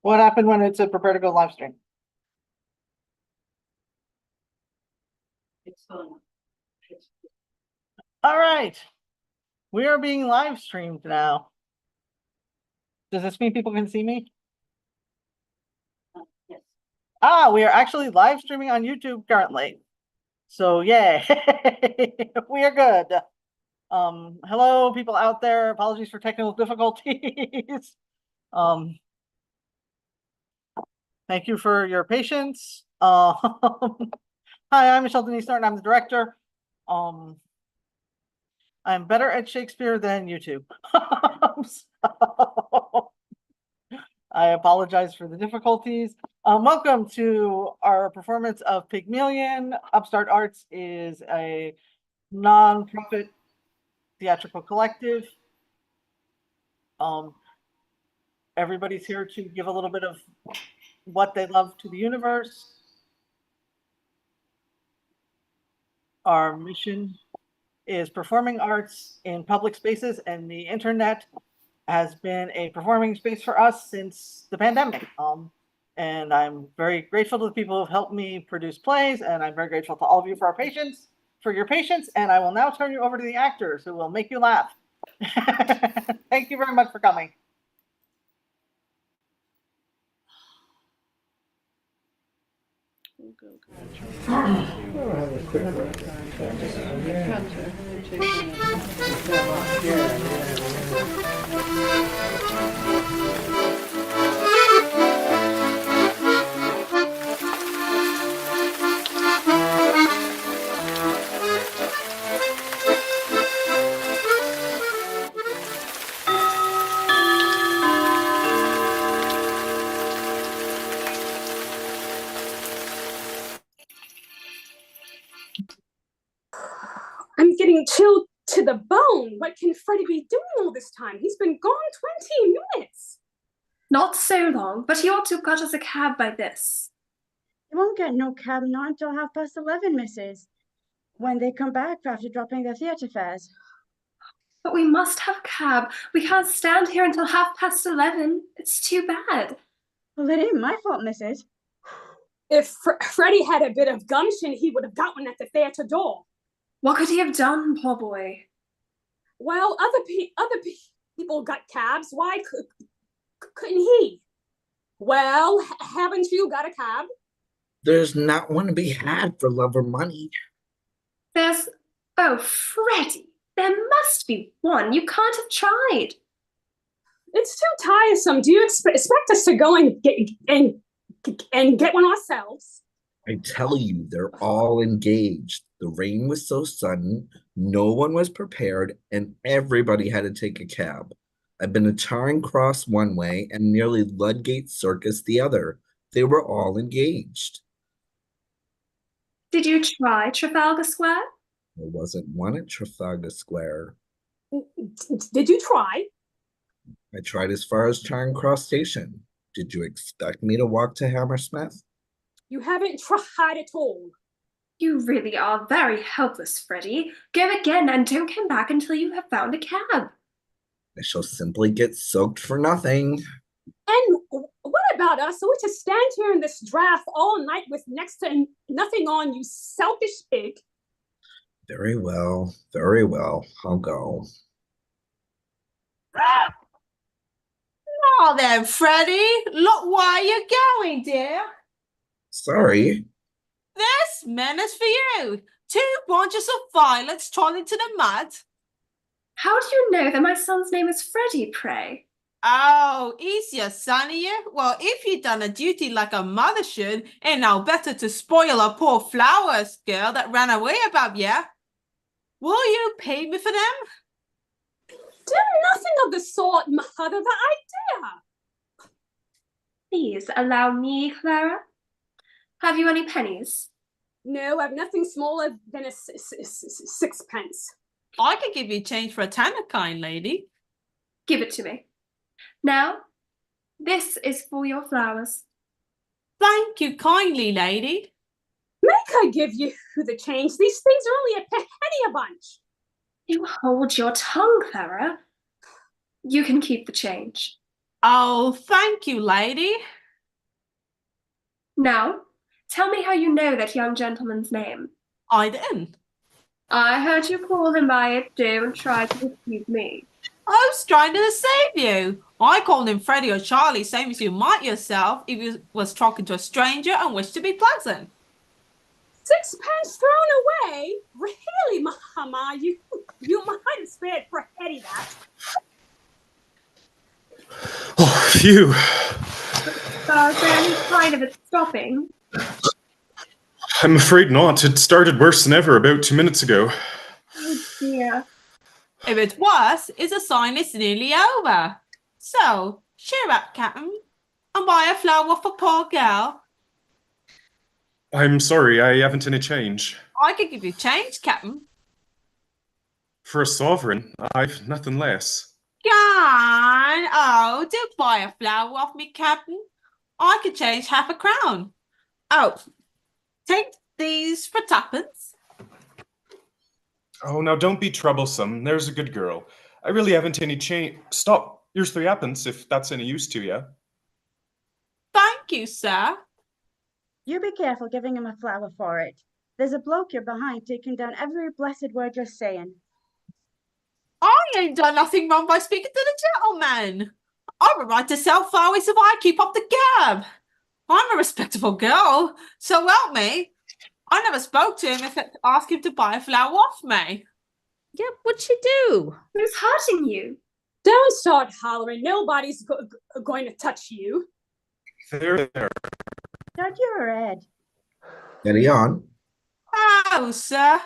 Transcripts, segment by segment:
What happened when it said prepare to go live stream? It's fun. All right. We are being live streamed now. Does this mean people can see me? Yes. Ah, we are actually live streaming on YouTube currently. So yay, we are good. Hello, people out there. Apologies for technical difficulties. Thank you for your patience. Hi, I'm Michelle Denise Norton. I'm the director. I'm better at Shakespeare than YouTube. So, I apologize for the difficulties. Welcome to our performance of Pygmalion. Upstart Arts is a non-profit theatrical collective. Everybody's here to give a little bit of what they love to the universe. Our mission is performing arts in public spaces, and the internet has been a performing space for us since the pandemic. And I'm very grateful to the people who have helped me produce plays, and I'm very grateful to all of you for your patience, and I will now turn you over to the actors who will make you laugh. Thank you very much for coming. I'm getting chilled to the bone. What can Freddie be doing all this time? He's been gone 20 minutes. Not so long, but he ought to have got us a cab by this. You won't get no cab not until 11:30, missus, when they come back after dropping their theatre fares. But we must have a cab. We can't stand here until 11:30. It's too bad. Well, it ain't my fault, missus. If Freddie had a bit of gumption, he would have got one at the theatre door. What could he have done, poor boy? Well, other people got cabs. Why couldn't he? Well, haven't you got a cab? There's not one to be had for love or money. Oh, Freddie, there must be one. You can't have tried. It's too tiresome. Do you expect us to go and get one ourselves? I tell you, they're all engaged. The rain was so sudden, no one was prepared, and everybody had to take a cab. I've been to Charing Cross one way and nearly Ludgate Circus the other. They were all engaged. Did you try Trafalgar Square? There wasn't one at Trafalgar Square. Did you try? I tried as far as Charing Cross Station. Did you expect me to walk to Hammersmith? You haven't tried at all. You really are very helpless, Freddie. Go again and don't come back until you have found a cab. I shall simply get soaked for nothing. And what about us? Are we to stand here in this draft all night with next to nothing on, you selfish pig? Very well, very well. I'll go. Oh, then, Freddie, look where you're going, dear. Sorry. This man is for you. 2 bunches of violets thrown into the mud. How do you know that my son's name is Freddie, pray? Oh, easier, son, you? Well, if you'd done a duty like a mother should, ain't no better to spoil a poor flowers girl that ran away above you. Will you pay me for them? Did nothing of the sort, mother, the idea. Please allow me, Clara. Have you any pennies? No, I've nothing smaller than a sixpence. I can give you change for a tenner, kind lady. Give it to me. Now, this is for your flowers. Thank you kindly, lady. Make I give you the change? These things are only a penny a bunch. You hold your tongue, Clara. You can keep the change. Oh, thank you, lady. Now, tell me how you know that young gentleman's name. I didn't. I heard you call him by it, don't try to deceive me. I was trying to deceive you. I called him Freddie or Charlie, same as you might yourself if you was talking to a stranger and wished to be pleasant. Sixpence thrown away? Really, Mama? You might have spared for Hetty that. Oh, phew. Is there any sign of it stopping? I'm afraid not. It started worse than ever about 2 minutes ago. Oh dear. If it's worse, it's a sign it's nearly over. So, cheer up, Captain, and buy a flower for poor girl. I'm sorry, I haven't any change. I could give you change, Captain. For a sovereign, I've nothing less. Gone. Oh, do buy a flower off me, Captain. I could change half a crown. Oh, take these for tuppence. Oh, now don't be troublesome. There's a good girl. I really haven't any change. Stop. Here's 3 if that's any use to you. Thank you, sir. You be careful giving him a flower for it. There's a bloke here behind taking down every blessed word you're saying. I ain't done nothing wrong by speaking to the gentleman. I've a right to sell flowers if I keep up the gab. I'm a respectable girl, so help me. I never spoke to him except to ask him to buy a flower off me. Yeah, what'd she do? Who's hurting you? Don't start hollering. Nobody's going to touch you. There. Shut your head. Steady on. Oh, sir,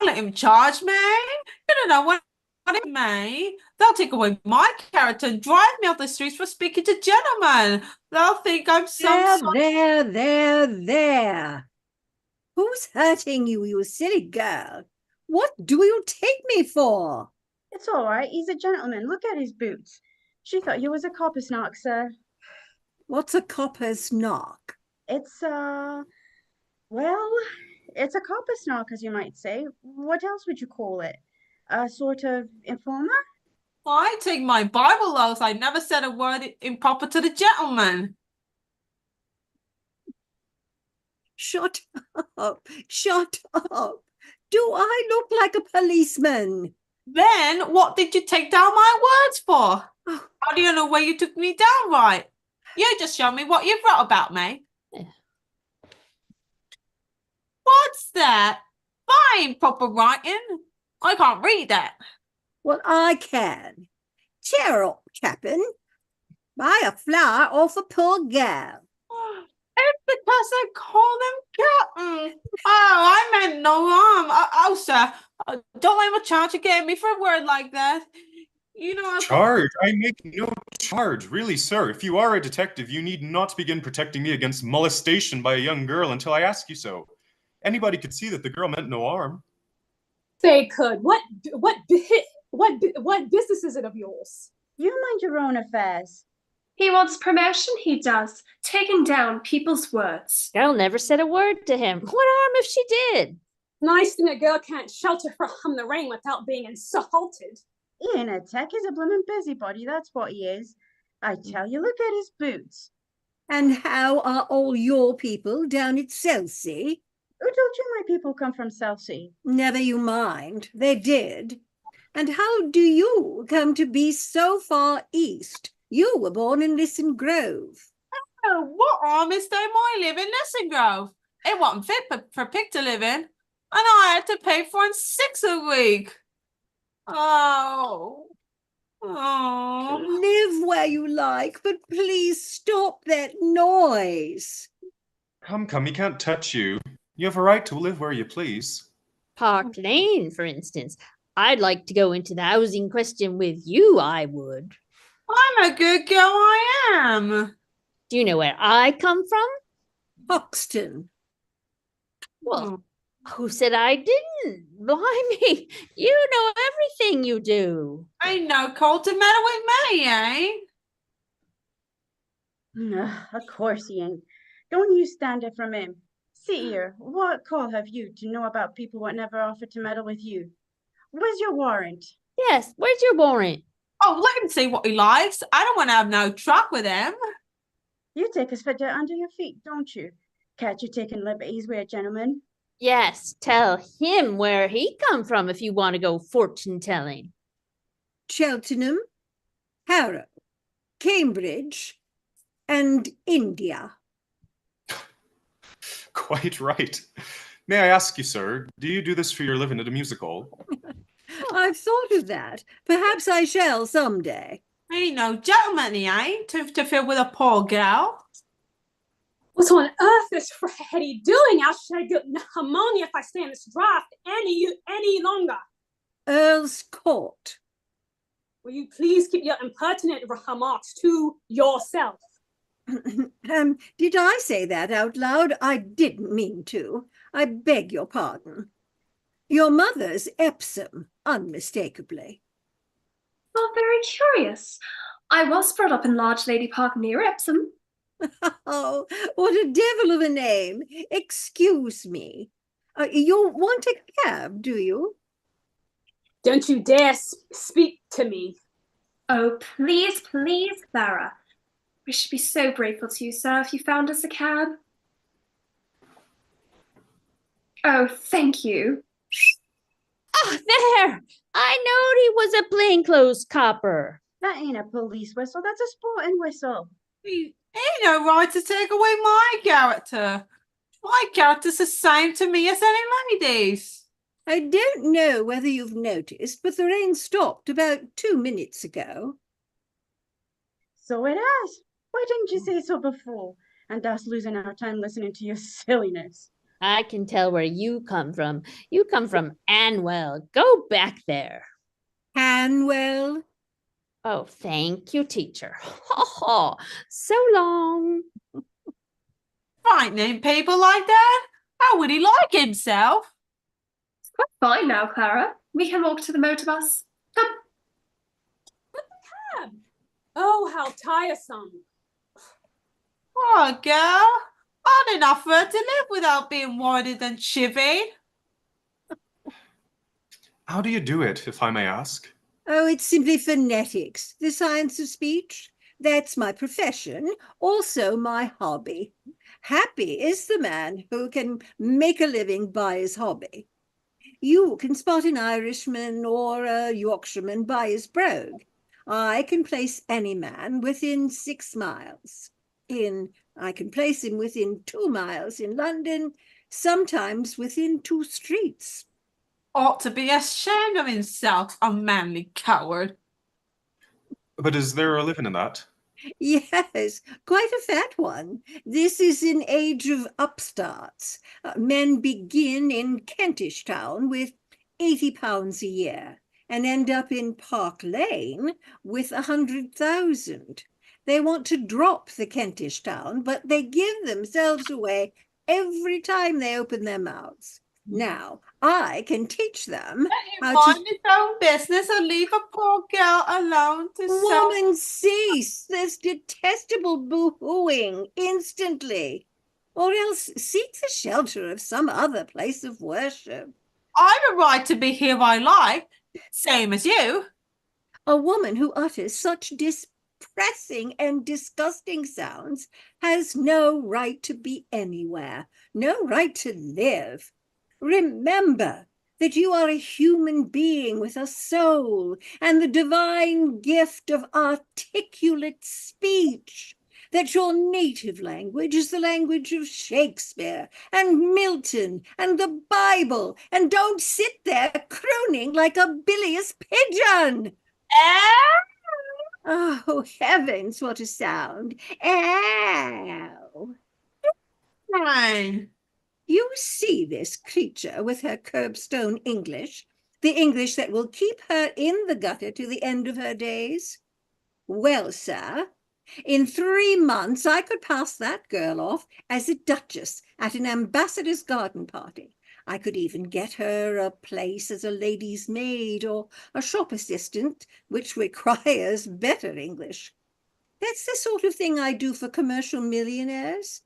let him charge me. You don't know what it may. They'll take away my character and drive me off the streets for speaking to gentlemen. They'll think I'm some There. Who's hurting you, you silly girl? What do you take me for? It's all right. He's a gentleman. Look at his boots. She thought you was a copper snock, sir. What's a copper's knock? It's, well, it's a copper snock, as you might say. What else would you call it? A sort of informer? I take my Bible oath. I never said a word improper to the gentleman. Shut up. Shut up. Do I look like a policeman? Then what did you take down my words for? Oh. How do you know where you took me down right? You just show me what you've wrote about me. What's that? Fine, proper writing. I can't read that. Well, I can. Cheer up, Captain. Buy a flower off a poor girl. It's because I call them Captain. Oh, I meant no harm. Sir, don't let him charge again me for a word like that. You know, Charge? I make no charge. Really, sir, if you are a detective, you need not begin protecting me against molestation by a young girl until I ask you so. Anybody could see that the girl meant no harm. They could. What business is it of yours? You mind your own affairs. He wants promotion, he does. Taking down people's words. Girl never said a word to him. What harm if she did? Nice thing a girl can't shelter from the rain without being insulted. He ain't a tech, he's a bloomin' busybody, that's what he is. I tell you, look at his boots. And how are all your people down at Chelsea? Who told you my people come from Chelsea? Never you mind, they did. And how do you come to be so far east? You were born in Listen Grove. oh, what harm is there my live in Listen Grove? It wasn't fit for pig to live in. And I had to pay for 6 a week. Oh. Live where you like, but please stop that noise. Come, he can't touch you. You have a right to live where you please. Park Lane, for instance. I'd like to go into the housing question with you, I would. I'm a good girl, I am. Do you know where I come from? Hoxton. Well, who said I didn't? Blimey, you know everything you do. Ain't no call to meddle with me, eh? Of course he ain't. Don't you stand it from him. See here, what call have you to know about people what never offered to meddle with you? Where's your warrant? Yes, where's your warrant? Oh, let him say what he likes. I don't want to have no truck with him. You take his foot under your feet, don't you? Catch you taking liberties with a gentleman. Yes, tell him where he come from if you want to go fortune telling. Cheltenham, Harrow, Cambridge, and India. Quite right. May I ask you, sir, do you do this for your living at a music hall? I've thought of that. Perhaps I shall someday. He no gentleman, he ain't, to fill with a poor girl. What on earth is Freddie doing? I'll get pneumonia if I stay in this draft any longer. Earl's Court. Will you please keep your impertinent remarks to yourself? Did I say that out loud? I didn't mean to. I beg your pardon. Your mother's Epsom, unmistakably. Oh, very curious. I was brought up in Large Lady Park near Epsom. Oh, what a devil of a name. Excuse me. You want a cab, do you? Don't you dare speak to me. Oh, please, please, Clara. We should be so grateful to you, sir, if you found us a cab. Oh, thank you. Oh, there! I knowed he was a plainclothes copper. That ain't a police whistle, that's a sporting whistle. He ain't no right to take away my character. My character's the same to me as any lady's. I don't know whether you've noticed, but the rain stopped about 2 minutes ago. So it has. Why didn't you say so before? And us losing our time listening to your silliness. I can tell where you come from. You come from Anwell. Go back there. Hanwell? Oh, thank you, teacher. Oh, so long. Frightening people like that? How would he like himself? It's quite fine now, Clara. We can walk to the motor bus. Come. Oh, how tiresome. Poor girl. Hard enough for her to live without being worried and chivied. How do you do it, if I may ask? Oh, it's simply phonetics, the science of speech. That's my profession, also my hobby. Happy is the man who can make a living by his hobby. You can spot an Irishman or a Yorkshireman by his brogue. I can place any man within 6 miles. I can place him within 2 miles in London, sometimes within 2 streets. Ought to be ashamed of himself, unmanly coward. But is there a living in that? Yes, quite a fat one. This is an age of upstarts. Men begin in Kentish Town with £80 a year and end up in Park Lane with 100,000. They want to drop the Kentish Town, but they give themselves away every time they open their mouths. Now, I can teach them Let him how to... mind his own business and leave a poor girl alone to Woman, cease this detestable boo-hooing instantly, or else seek the shelter of some other place of worship. I've a right to be here I like, same as you. A woman who utters such depressing and disgusting sounds has no right to be anywhere, no right to live. Remember that you are a human being with a soul and the divine gift of articulate speech, that your native language is the language of Shakespeare and Milton and the Bible, and don't sit there crooning like a bilious pigeon. Oh, heavens, what a sound. Ow. Fine. You see this creature with her curbstone English, the English that will keep her in the gutter to the end of her days? Well, sir, in 3 months I could pass that girl off as a duchess at an ambassador's garden party. I could even get her a place as a lady's maid or a shop assistant, which requires better English. That's the sort of thing I do for commercial millionaires.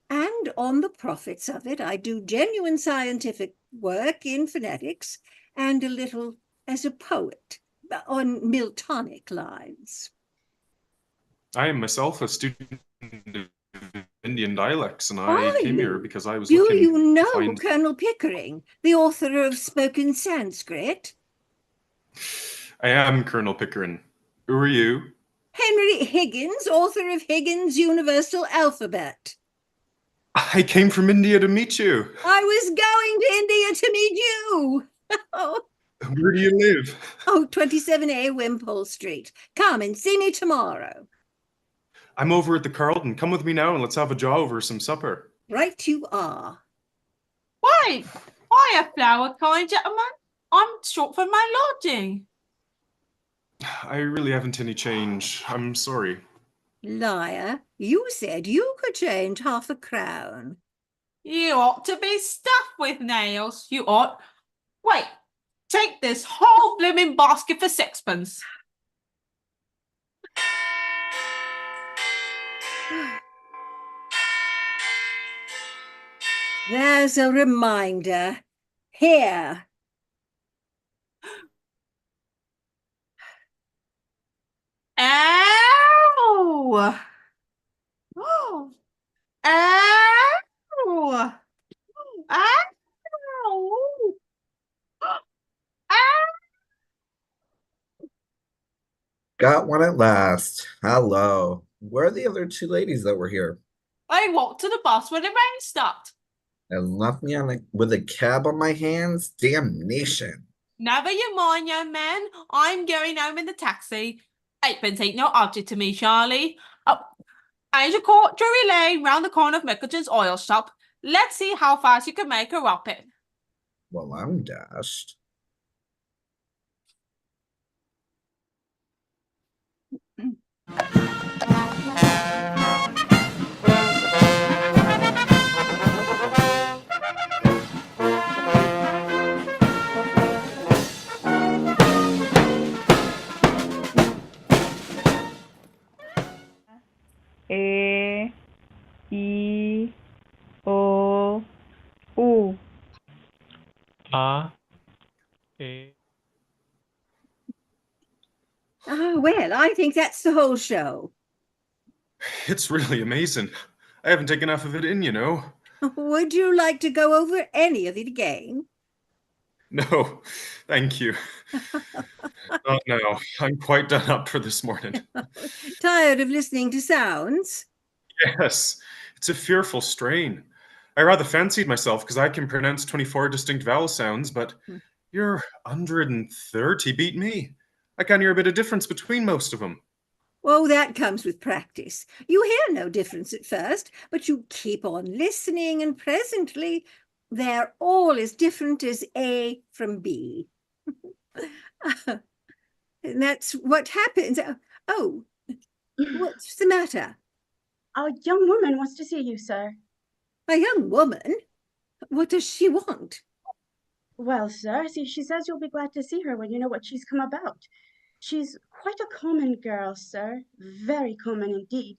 And on the profits of it, I do genuine scientific work in phonetics and a little as a poet. on Miltonic lines. I am myself a student of Indian dialects, and I Are came here you? because I was Do looking you to know find. Colonel Pickering, the author of Spoken Sanskrit? I am Colonel Pickering. Who are you? Henry Higgins, author of Higgins' Universal Alphabet. I came from India to meet you. I was going to India to meet you. Oh, Where do you live? 27A Wimpole Street. Come and see me tomorrow. I'm over at the Carlton. Come with me now and let's have a jaw over some supper. Right you are. Why? Hiya, flower kind gentleman. I'm short for my lodging. I really haven't any change. I'm sorry. Liar, you said you could change half a crown. You ought to be stuffed with nails. You ought. Wait, take this whole blooming basket for sixpence. There's a reminder. Here. Ow! Oh. Ow! Ow! Ow! Got one at last. Hello. Where are the other two ladies that were here? I walked to the bus when the rain stopped. And left me with a cab on my hands? Damnation. Never you mind, young man. I'm going home in the taxi. Eightpence ain't no object to me, Charlie. Oh, Angel Court, Drury Lane, round the corner of Mickleton's oil shop. Let's see how fast you can make her up it. Well, I'm dashed. E, I, O, U. A, E. Ah, well, I think that's the whole show. It's really amazing. I haven't taken enough of it in, you know. Would you like to go over any of it again? No, thank you. Not now. I'm quite done up for this morning. Tired of listening to sounds? Yes, it's a fearful strain. I rather fancied myself because I can pronounce 24 distinct vowel sounds, but your 130 beat me. I can't hear a bit of difference between most of them. Oh, that comes with practice. You hear no difference at first, but you keep on listening, and presently they're all as different as A from B. And that's what happens. Oh, what's the matter? A young woman wants to see you, sir. A young woman? What does she want? Well, sir, see, she says you'll be glad to see her when you know what she's come about. She's quite a common girl, sir. Very common indeed.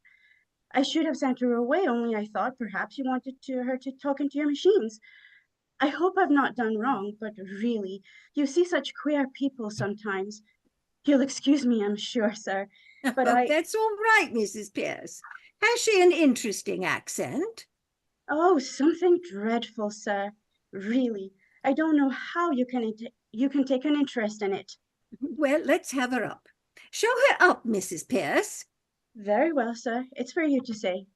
I should have sent her away, only I thought perhaps you wanted her to talk into your machines. I hope I've not done wrong, but really, you see such queer people sometimes. You'll excuse me, I'm sure, sir. But That's all right, Mrs. Pierce. Has she an interesting accent? Oh, something dreadful, sir. Really, I don't know how you can take an interest in it. Well, let's have her up. Show her up, Mrs. Pierce. Very well, sir. It's for you to say.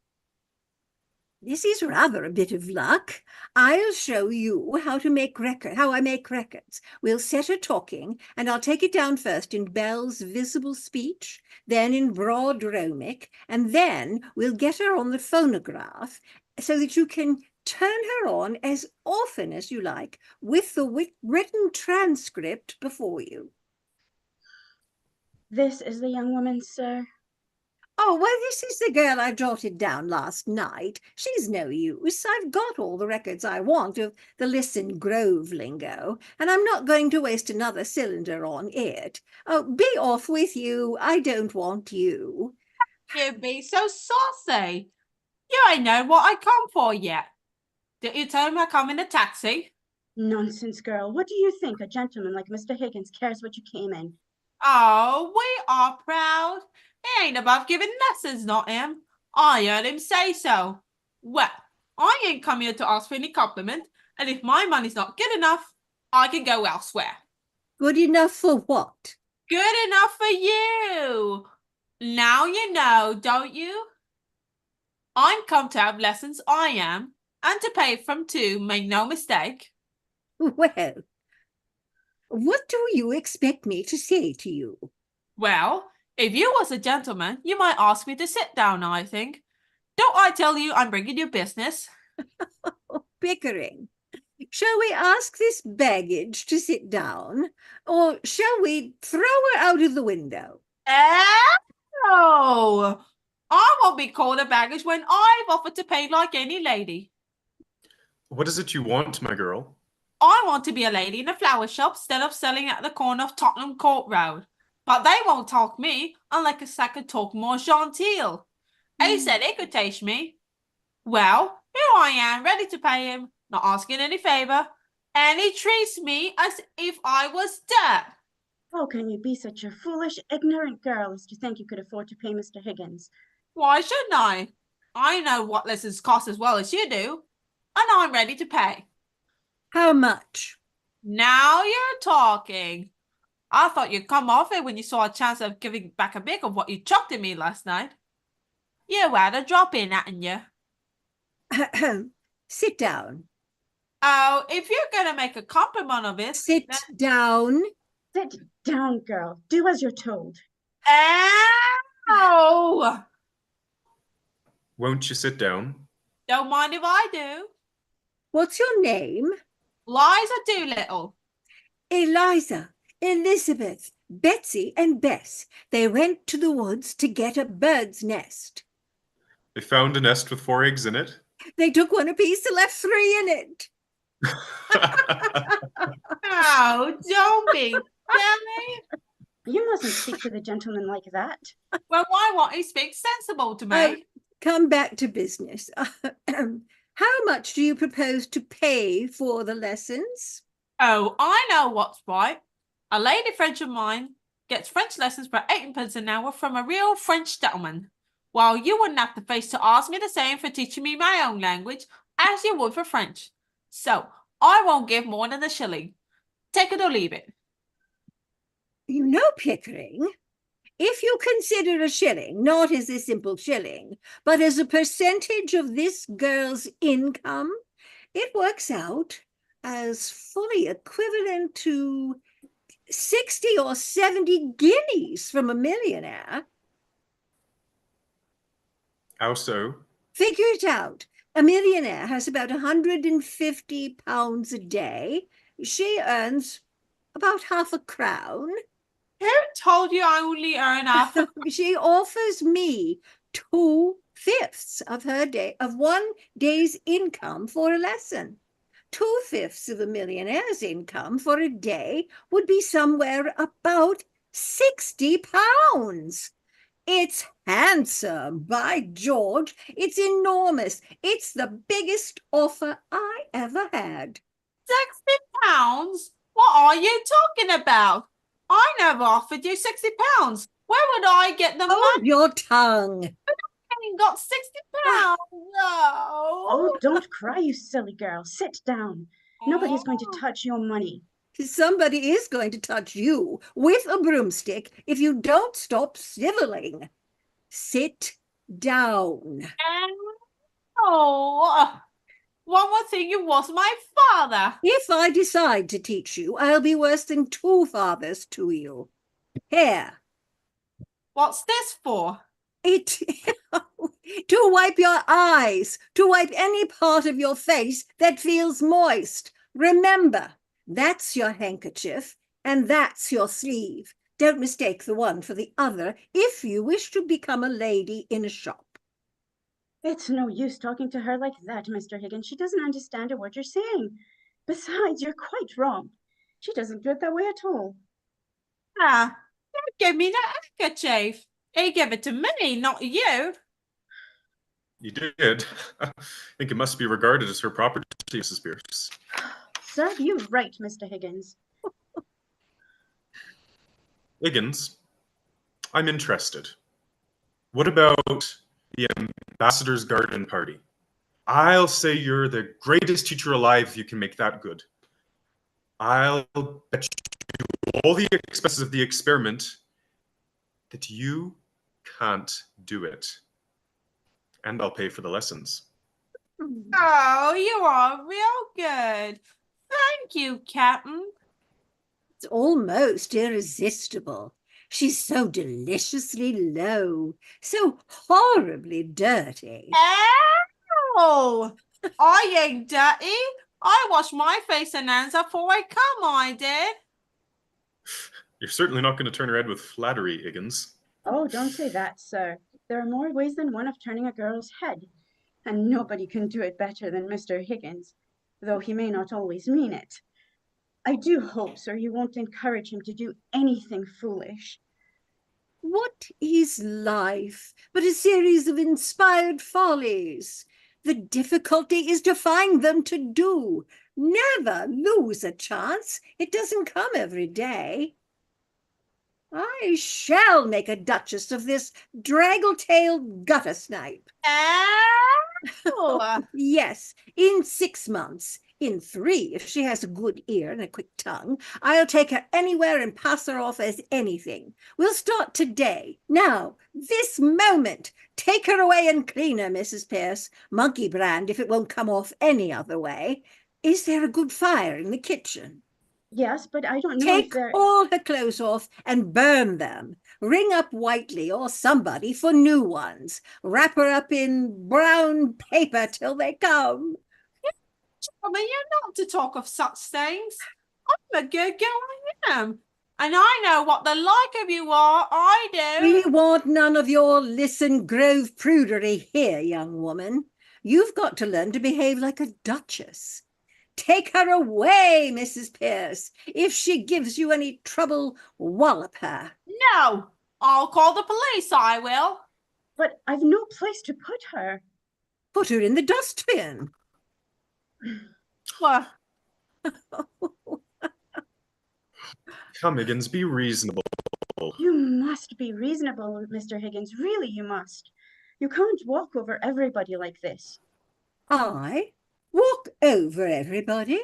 This is rather a bit of luck. I'll show you how I make records. We'll set her talking, and I'll take it down first in Bell's visible speech, then in broad Romic, and then we'll get her on the phonograph so that you can turn her on as often as you like with the written transcript before you. This is the young woman, sir. Oh, well, this is the girl I jotted down last night. She's no use. I've got all the records I want of the Listen Grove lingo, and I'm not going to waste another cylinder on it. Oh, be off with you. I don't want you. You be so saucy. You ain't know what I come for yet. Did you tell him I come in a taxi? Nonsense, girl. What do you think? A gentleman like Mr. Higgins cares what you came in. Oh, we are proud. He ain't above giving lessons, not him. I heard him say so. Well, I ain't come here to ask for any compliment, and if my money's not good enough, I can go elsewhere. Good enough for what? Good enough for you. Now you know, don't you? I'm come to have lessons, I am, and to pay from too, make no mistake. Well, what do you expect me to say to you? Well, if you was a gentleman, you might ask me to sit down, I think. Don't I tell you I'm bringing you business? Oh, Pickering, shall we ask this baggage to sit down, or shall we throw her out of the window? Oh, I won't be called a baggage when I've offered to pay like any lady. What is it you want, my girl? I want to be a lady in a flower shop instead of selling at the corner of Tottenham Court Road. But they won't talk me unless I could talk more genteel. He said he could teach me. Well, here I am, ready to pay him, not asking any favour, and he treats me as if I was dirt. How can you be such a foolish, ignorant girl as to think you could afford to pay Mr. Higgins? Why shouldn't I? I know what lessons cost as well as you do, and I'm ready to pay. How much? Now you're talking. I thought you'd come off it when you saw a chance of giving back a bit of what you chucked at me last night. You had a drop in, hadn't you? Sit down. Oh, if you're going to make a compliment of it... Sit down. Sit down, girl. Do as you're told. Ow! Won't you sit down? Don't mind if I do. What's your name? Liza Doolittle. Eliza, Elizabeth, Betsy, and Bess. They went to the woods to get a bird's nest. They found a nest with 4 eggs in it. They took one apiece and left 3 in it. Oh, don't be silly. You mustn't speak to the gentleman like that. Well, why won't he speak sensible to me? Come back to business. How much do you propose to pay for the lessons? Oh, I know what's right. A lady French of mine gets French lessons for 18 an hour from a real French gentleman, while you wouldn't have the face to ask me the same for teaching me my own language as you would for French. So, I won't give more than a shilling. Take it or leave it. You know, Pickering, if you consider a shilling not as a simple shilling, but as a percentage of this girl's income, it works out as fully equivalent to 60 or 70 guineas from a millionaire. How so? Figure it out. A millionaire has about £150 a day. She earns about half a crown. Who told you I only earn half? She offers me 2/5 of her day, of one day's income for a lesson. 2/5 of a millionaire's income for a day would be somewhere about £60. It's handsome, by George. It's enormous. It's the biggest offer I ever had. £60? What are you talking about? I never offered you £60. Where would I get the money? Hold your tongue. I ain't got £60. No. Oh, don't cry, you silly girl. Sit down. Nobody's going to touch your money. Somebody is going to touch you with a broomstick if you don't stop sniveling. Sit down. Oh, one more thing, you was my father. If I decide to teach you, I'll be worse than 2 fathers to you. Here. What's this for? To wipe your eyes, to wipe any part of your face that feels moist. Remember, that's your handkerchief and that's your sleeve. Don't mistake the one for the other if you wish to become a lady in a shop. It's no use talking to her like that, Mr. Higgins. She doesn't understand a word you're saying. Besides, you're quite wrong. She doesn't do it that way at all. Ah, you give me that handkerchief. He gave it to me, not you. You did. I think it must be regarded as her property, Mrs. Pierce. Serve you right, Mr. Higgins. Higgins, I'm interested. What about the ambassador's garden party? I'll say you're the greatest teacher alive if you can make that good. I'll bet you all the expenses of the experiment that you can't do it. And I'll pay for the lessons. Oh, you are real good. Thank you, Captain. It's almost irresistible. She's so deliciously low, so horribly dirty. Oh, I ain't dirty. I wash my face and hands before I come, I did. You're certainly not going to turn her head with flattery, Higgins. Oh, don't say that, sir. There are more ways than one of turning a girl's head, and nobody can do it better than Mr. Higgins, though he may not always mean it. I do hope, sir, you won't encourage him to do anything foolish. What is life but a series of inspired follies? The difficulty is to find them to do. Never lose a chance. It doesn't come every day. I shall make a duchess of this draggle-tailed gutter snipe. Oh. Yes, in 6 months. In 3, if she has a good ear and a quick tongue. I'll take her anywhere and pass her off as anything. We'll start today. Now, this moment. Take her away and clean her, Mrs. Pierce. Monkey brand if it won't come off any other way. Is there a good fire in the kitchen? Yes, but I don't know if Take there... all her clothes off and burn them. Ring up Whiteley or somebody for new ones. Wrap her up in brown paper till they come. Gentlemen, you're not to talk of such things. I'm a good girl, I am. And I know what the like of you are, I do. We want none of your Listen Grove prudery here, young woman. You've got to learn to behave like a duchess. Take her away, Mrs. Pierce. If she gives you any trouble, wallop her. No, I'll call the police, I will. But I've no place to put her. Put her in the dustbin. Well, Come, Higgins, be reasonable. You must be reasonable, Mr. Higgins. Really, you must. You can't walk over everybody like this. I walk over everybody?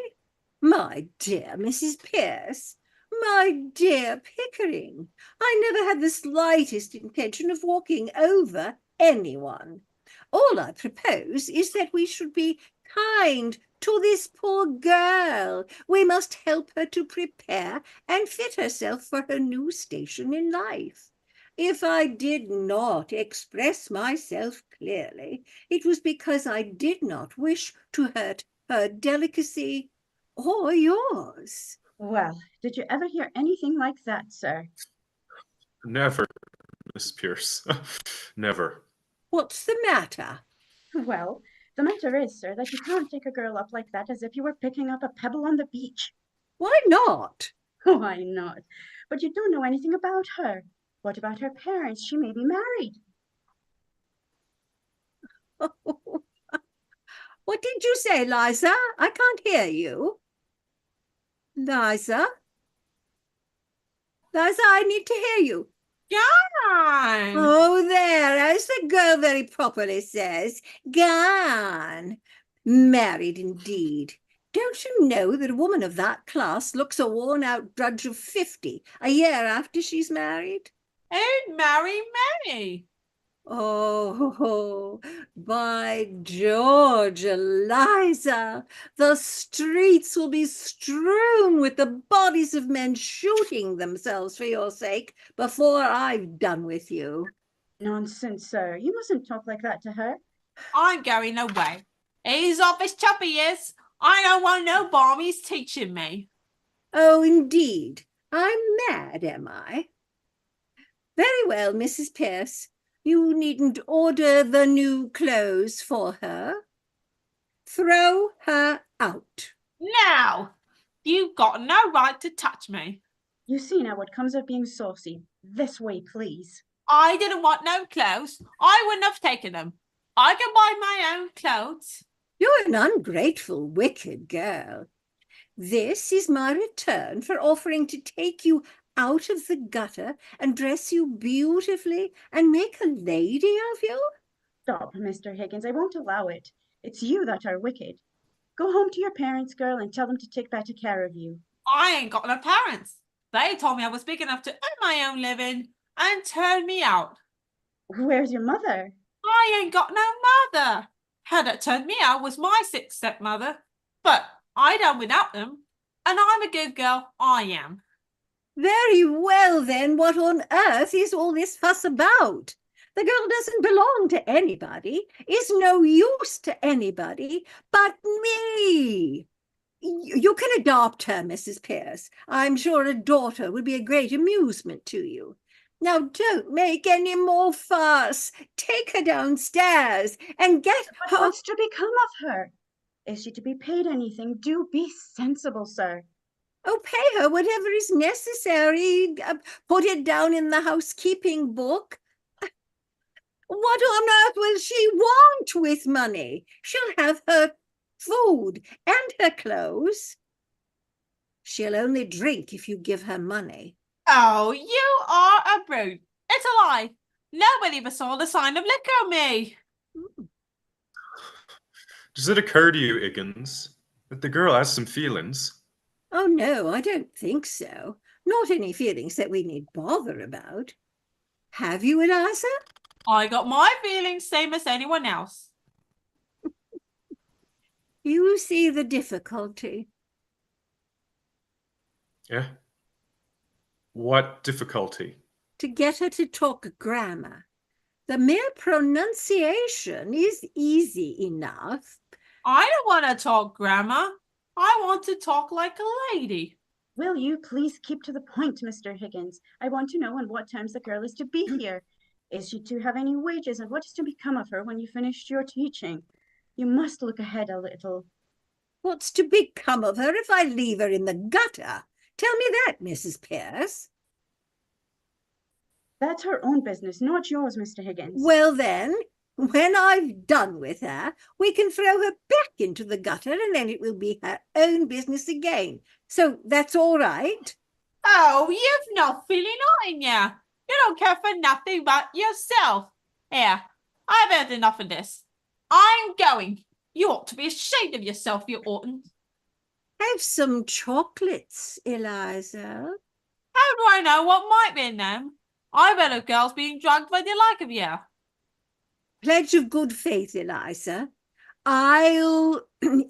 My dear Mrs. Pierce, my dear Pickering, I never had the slightest intention of walking over anyone. All I propose is that we should be kind to this poor girl. We must help her to prepare and fit herself for her new station in life. If I did not express myself clearly, it was because I did not wish to hurt her delicacy or yours. Well, did you ever hear anything like that, sir? Never, Miss Pierce. Never. What's the matter? Well, the matter is, sir, that you can't take a girl up like that as if you were picking up a pebble on the beach. Why not? Why not? But you don't know anything about her. What about her parents? She may be married. What did you say, Liza? I can't hear you. Liza? Liza, I need to hear you. gone. Oh, there, as the girl very properly says, gone. Married indeed. Don't you know that a woman of that class looks a worn-out drudge of 50 a year after she's married? Who'd marry me? Oh, by George, Eliza, the streets will be strewn with the bodies of men shooting themselves for your sake before I've done with you. Nonsense, sir. You mustn't talk like that to her. I'm going away. He's off his chub, he is. I don't want no barmies teaching me. Oh, indeed. I'm mad, am I? Very well, Mrs. Pierce. You needn't order the new clothes for her. Throw her out. Now, you've got no right to touch me. You see now what comes of being saucy. This way, please. I didn't want no clothes. I wouldn't have taken them. I can buy my own clothes. You're an ungrateful, wicked girl. This is my return for offering to take you out of the gutter and dress you beautifully and make a lady of you? Stop, Mr. Higgins. I won't allow it. It's you that are wicked. Go home to your parents, girl, and tell them to take better care of you. I ain't got no parents. They told me I was big enough to earn my own living and turned me out. Where's your mother? I ain't got no mother. Her that turned me out was my sick stepmother. But I done without them. And I'm a good girl, I am. Very well, then, what on earth is all this fuss about? The girl doesn't belong to anybody, is no use to anybody but me. You can adopt her, Mrs. Pierce. I'm sure a daughter would be a great amusement to you. Now, don't make any more fuss. Take her downstairs and get But her. what's to become of her? Is she to be paid anything? Do be sensible, sir. Oh, pay her whatever is necessary. Put it down in the housekeeping book. What on earth will she want with money? She'll have her food and her clothes. She'll only drink if you give her money. Oh, you are a brute. It's a lie. Nobody ever saw the sign of liquor on me. Does it occur to you, Higgins, that the girl has some feelings? Oh, no, I don't think so. Not any feelings that we need bother about. Have you, Eliza? I got my feelings same as anyone else. You see the difficulty. Yeah? What difficulty? To get her to talk grammar. The mere pronunciation is easy enough. I don't want to talk grammar. I want to talk like a lady. Will you please keep to the point, Mr. Higgins? I want to know on what terms the girl is to be here. Is she to have any wages, and what is to become of her when you finish your teaching? You must look ahead a little. What's to become of her if I leave her in the gutter? Tell me that, Mrs. Pierce. That's her own business, not yours, Mr. Higgins. Well then, when I've done with her, we can throw her back into the gutter and then it will be her own business again. So that's all right. Oh, you've no feeling in you. You don't care for nothing but yourself. Here, I've had enough of this. I'm going. You ought to be ashamed of yourself, you oughtn't. Have some chocolates, Eliza. How do I know what might be in them? I've heard of girls being drugged by the like of you. Pledge of good faith, Eliza. I'll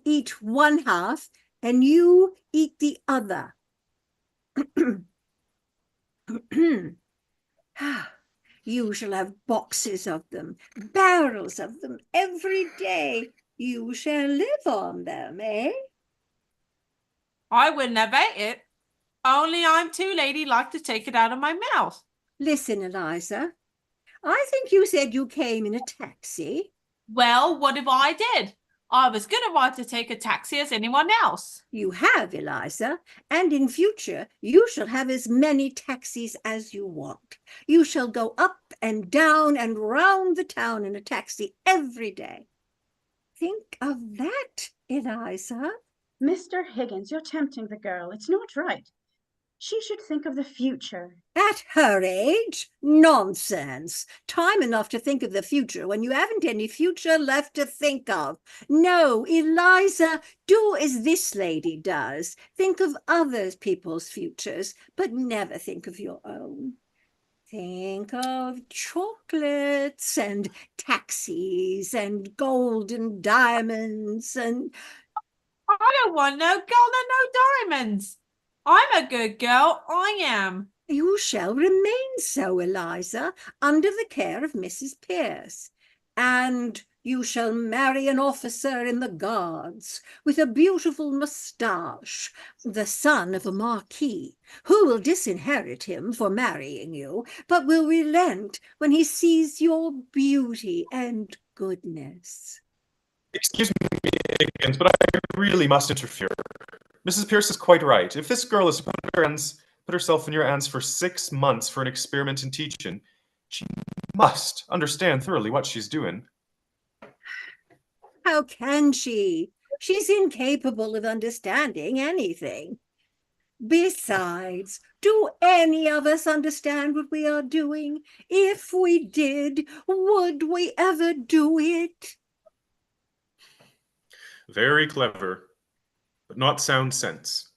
eat one half and you eat the other. You shall have boxes of them, barrels of them every day. You shall live on them, eh? I wouldn't have ate it. Only I'm too ladylike to take it out of my mouth. Listen, Eliza. I think you said you came in a taxi. Well, what if I did? I was good at right to take a taxi as anyone else. You have, Eliza, and in future you shall have as many taxis as you want. You shall go up and down and round the town in a taxi every day. Think of that, Eliza. Mr. Higgins, you're tempting the girl. It's not right. She should think of the future. At her age? Nonsense. Time enough to think of the future when you haven't any future left to think of. No, Eliza, do as this lady does. Think of other people's futures, but never think of your own. Think of chocolates and taxis and gold and diamonds and... I don't want no gold and no diamonds. I'm a good girl, I am. You shall remain so, Eliza, under the care of Mrs. Pierce. And you shall marry an officer in the Guards with a beautiful moustache, the son of a marquis, who will disinherit him for marrying you, but will relent when he sees your beauty and goodness. Excuse me, Higgins, but I really must interfere. Mrs. Pierce is quite right. If this girl is to put herself in your hands for 6 months for an experiment in teaching, she must understand thoroughly what she's doing. How can she? She's incapable of understanding anything. Besides, do any of us understand what we are doing? If we did, would we ever do it? Very clever, but not sound sense.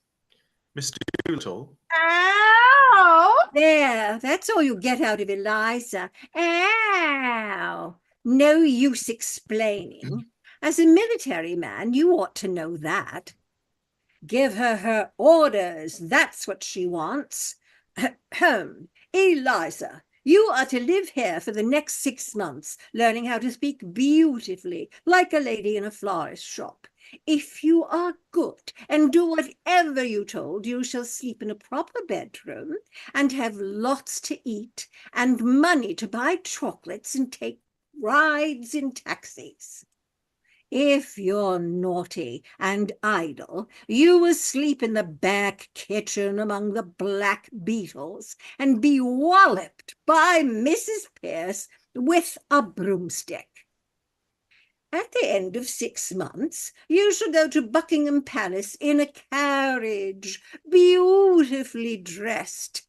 Mr. Doolittle, Ow! There, that's all you get out of Eliza. Ow! No use explaining. As a military man, you ought to know that. Give her orders. That's what she wants. Ahem. Eliza, you are to live here for the next 6 months, learning how to speak beautifully, like a lady in a florist's shop. If you are good and do whatever you're told, you shall sleep in a proper bedroom and have lots to eat and money to buy chocolates and take rides in taxis. If you're naughty and idle, you will sleep in the back kitchen among the black beetles and be walloped by Mrs. Pierce with a broomstick. At the end of 6 months, you shall go to Buckingham Palace in a carriage, beautifully dressed.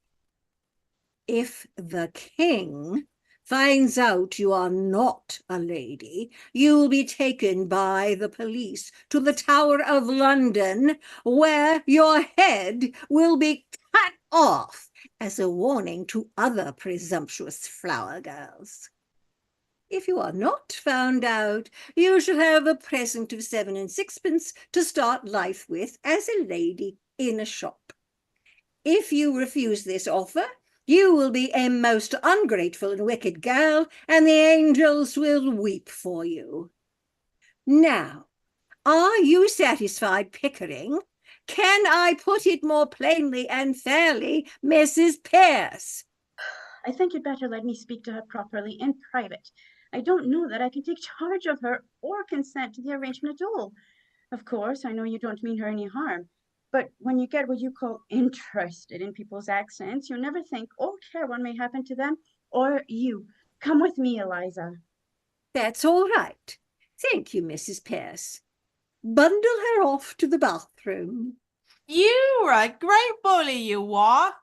If the king finds out you are not a lady, you'll be taken by the police to the Tower of London, where your head will be cut off as a warning to other presumptuous flower girls. If you are not found out, you shall have a present of 7 and 6pence to start life with as a lady in a shop. If you refuse this offer, you will be a most ungrateful and wicked girl, and the angels will weep for you. Now, are you satisfied, Pickering? Can I put it more plainly and fairly, Mrs. Pierce? I think you'd better let me speak to her properly in private. I don't know that I can take charge of her or consent to the arrangement at all. Of course, I know you don't mean her any harm, but when you get what you call interested in people's accents, you never think or care what may happen to them or you. Come with me, Eliza. That's all right. Thank you, Mrs. Pierce. Bundle her off to the bathroom. You're a great bully, you are.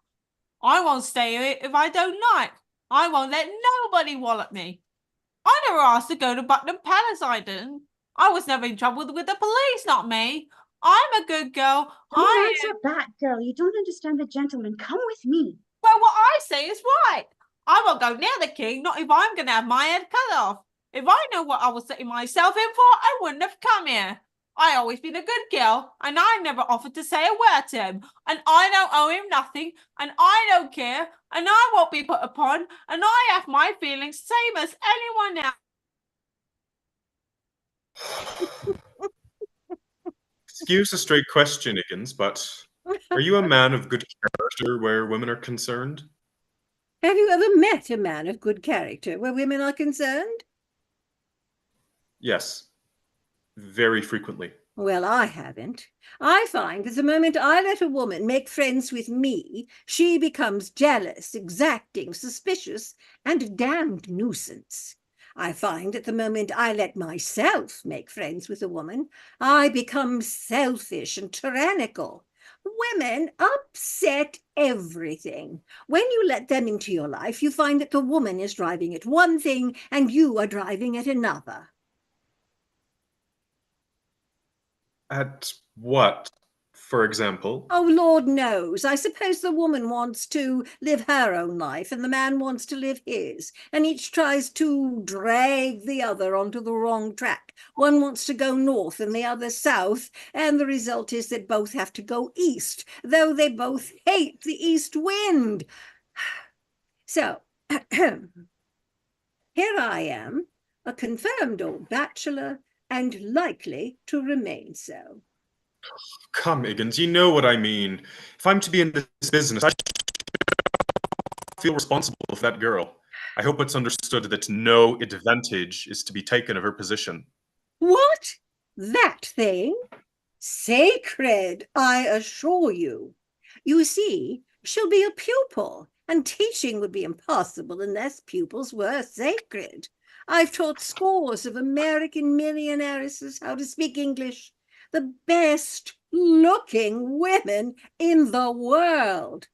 I won't stay here if I don't like. I won't let nobody wallop me. I never asked to go to Buckingham Palace, I didn't. I was never in trouble with the police, not me. I'm a good girl. Don't answer back, girl. You don't understand the gentleman. Come with me. Well, what I say is right. I won't go near the king, not if I'm going to have my head cut off. If I know what I was setting myself in for, I wouldn't have come here. I always been a good girl, and I never offered to say a word to him, and I don't owe him nothing, and I don't care, and I won't be put upon, and I have my feelings same as anyone else. excuse a straight question, Higgins, but are you a man of good character where women are concerned? Have you ever met a man of good character where women are concerned? Yes, very frequently. Well, I haven't. I find that the moment I let a woman make friends with me, she becomes jealous, exacting, suspicious, and a damned nuisance. I find that the moment I let myself make friends with a woman, I become selfish and tyrannical. Women upset everything. When you let them into your life, you find that the woman is driving at one thing and you are driving at another. At what, for example? Oh, Lord knows. I suppose the woman wants to live her own life and the man wants to live his, and each tries to drag the other onto the wrong track. One wants to go north and the other south, and the result is that both have to go east, though they both hate the east wind. So, here I am, a confirmed old bachelor, and likely to remain so. Come, Higgins, you know what I mean. If I'm to be in this business, I feel responsible for that girl. I hope it's understood that no advantage is to be taken of her position. What? That thing? Sacred, I assure you. You see, she'll be a pupil, and teaching would be impossible unless pupils were sacred. I've taught scores of American millionairesses how to speak English, the best looking women in the world.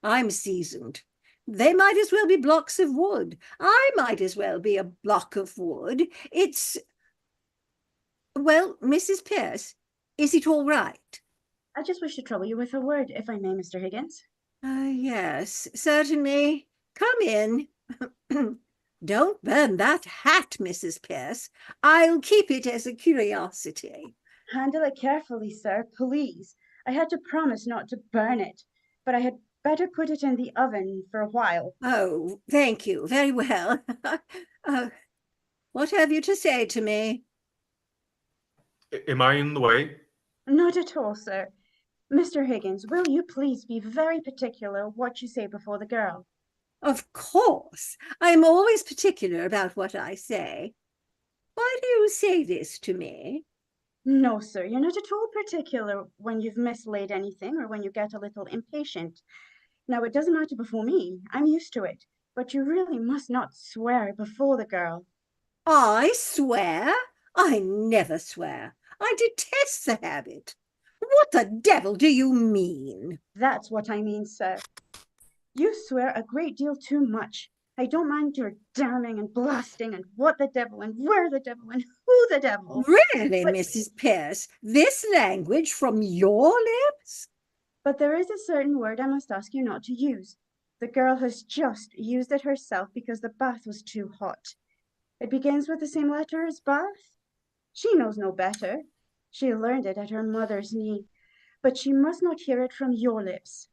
I'm seasoned. They might as well be blocks of wood. I might as well be a block of wood. Well, Mrs. Pierce, is it all right? I just wish to trouble you with a word, if I may, Mr. Higgins. Yes, certainly. Come in. Don't burn that hat, Mrs. Pierce. I'll keep it as a curiosity. Handle it carefully, sir, please. I had to promise not to burn it, but I had better put it in the oven for a while. Oh, thank you. Very well. What have you to say to me? Am I in the way? Not at all, sir. Mr. Higgins, will you please be very particular what you say before the girl? Of course. I'm always particular about what I say. Why do you say this to me? No, sir, you're not at all particular when you've mislaid anything or when you get a little impatient. Now, it doesn't matter before me. I'm used to it. But you really must not swear before the girl. I swear? I never swear. I detest the habit. What the devil do you mean? That's what I mean, sir. You swear a great deal too much. I don't mind your damning and blasting and what the devil and where the devil and who the devil. Really, But- Mrs. Pierce, this language from your lips? But there is a certain word I must ask you not to use. The girl has just used it herself because the bath was too hot. It begins with the same letter as bath. She knows no better. She learned it at her mother's knee. But she must not hear it from your lips.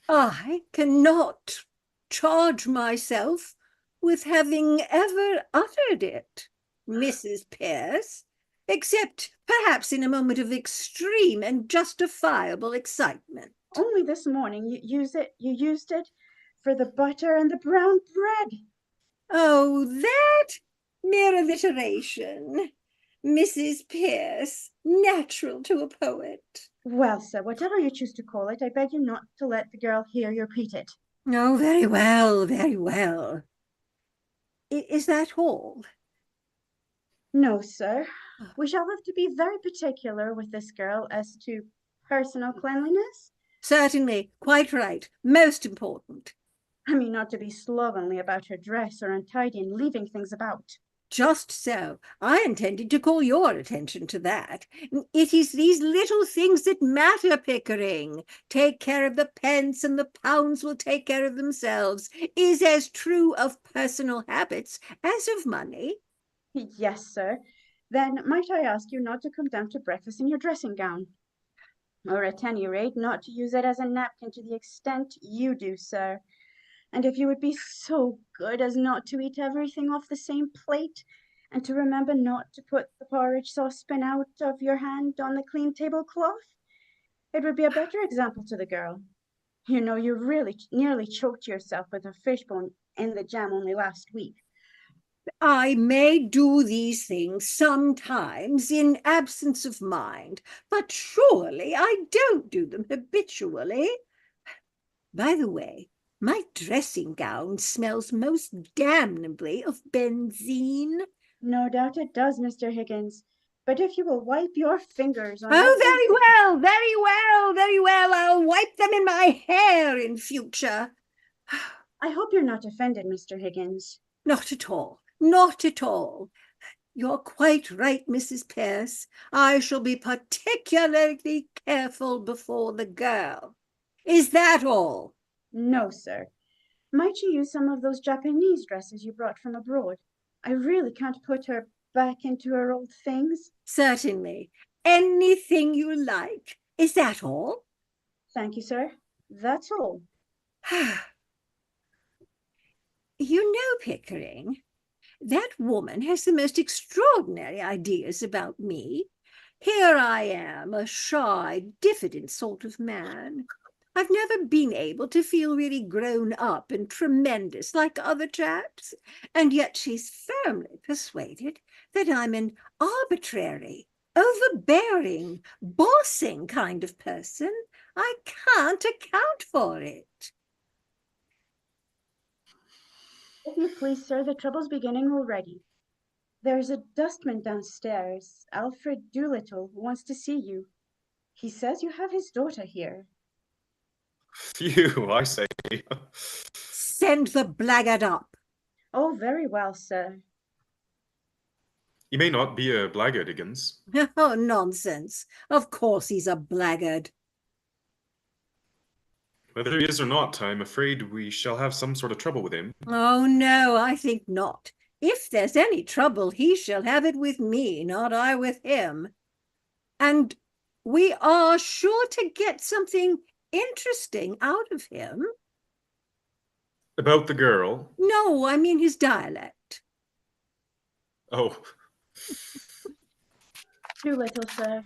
I cannot charge myself with having ever uttered it, Mrs. Pierce, except perhaps in a moment of extreme and justifiable excitement. Only this morning you used it for the butter and the brown bread. Oh, that mere alliteration, Mrs. Pierce, natural to a poet. Well, sir, whatever you choose to call it, I beg you not to let the girl hear you repeat it. Oh, very well, very well. Is that all? No, sir. We shall have to be very particular with this girl as to personal cleanliness. Certainly, quite right. Most important. I mean, not to be slovenly about her dress or untidy and leaving things about. Just so. I intended to call your attention to that. It is these little things that matter, Pickering. Take care of the pence and the pounds will take care of themselves is as true of personal habits as of money. Yes, sir. Then might I ask you not to come down to breakfast in your dressing gown? Or at any rate, not to use it as a napkin to the extent you do, sir. And if you would be so good as not to eat everything off the same plate, and to remember not to put the porridge saucepan out of your hand on the clean tablecloth, it would be a better example to the girl. You know, you really nearly choked yourself with a fishbone in the jam only last week. I may do these things sometimes in absence of mind, but surely I don't do them habitually. By the way, my dressing gown smells most damnably of benzine. No doubt it does, Mr. Higgins. But if you will wipe your fingers on Oh, everything- very well, very well, very well. I'll wipe them in my hair in future. I hope you're not offended, Mr. Higgins. Not at all, not at all. You're quite right, Mrs. Pierce. I shall be particularly careful before the girl. Is that all? No, sir. Might you use some of those Japanese dresses you brought from abroad? I really can't put her back into her old things. Certainly. Anything you like. Is that all? Thank you, sir. That's all. You know, Pickering, that woman has the most extraordinary ideas about me. Here I am, a shy, diffident sort of man. I've never been able to feel really grown up and tremendous like other chaps, and yet she's firmly persuaded that I'm an arbitrary, overbearing, bossing kind of person. I can't account for it. If you please, sir, the trouble's beginning already. There's a dustman downstairs, Alfred Doolittle, who wants to see you. He says you have his daughter here. Phew, I say. Send the blackguard up. Oh, very well, sir. He may not be a blackguard, Higgins. Oh, nonsense. Of course he's a blackguard. Whether he is or not, I'm afraid we shall have some sort of trouble with him. Oh, no, I think not. If there's any trouble, he shall have it with me, not I with him. And we are sure to get something interesting out of him. About the girl? No, I mean his dialect. Oh. Doolittle, sir.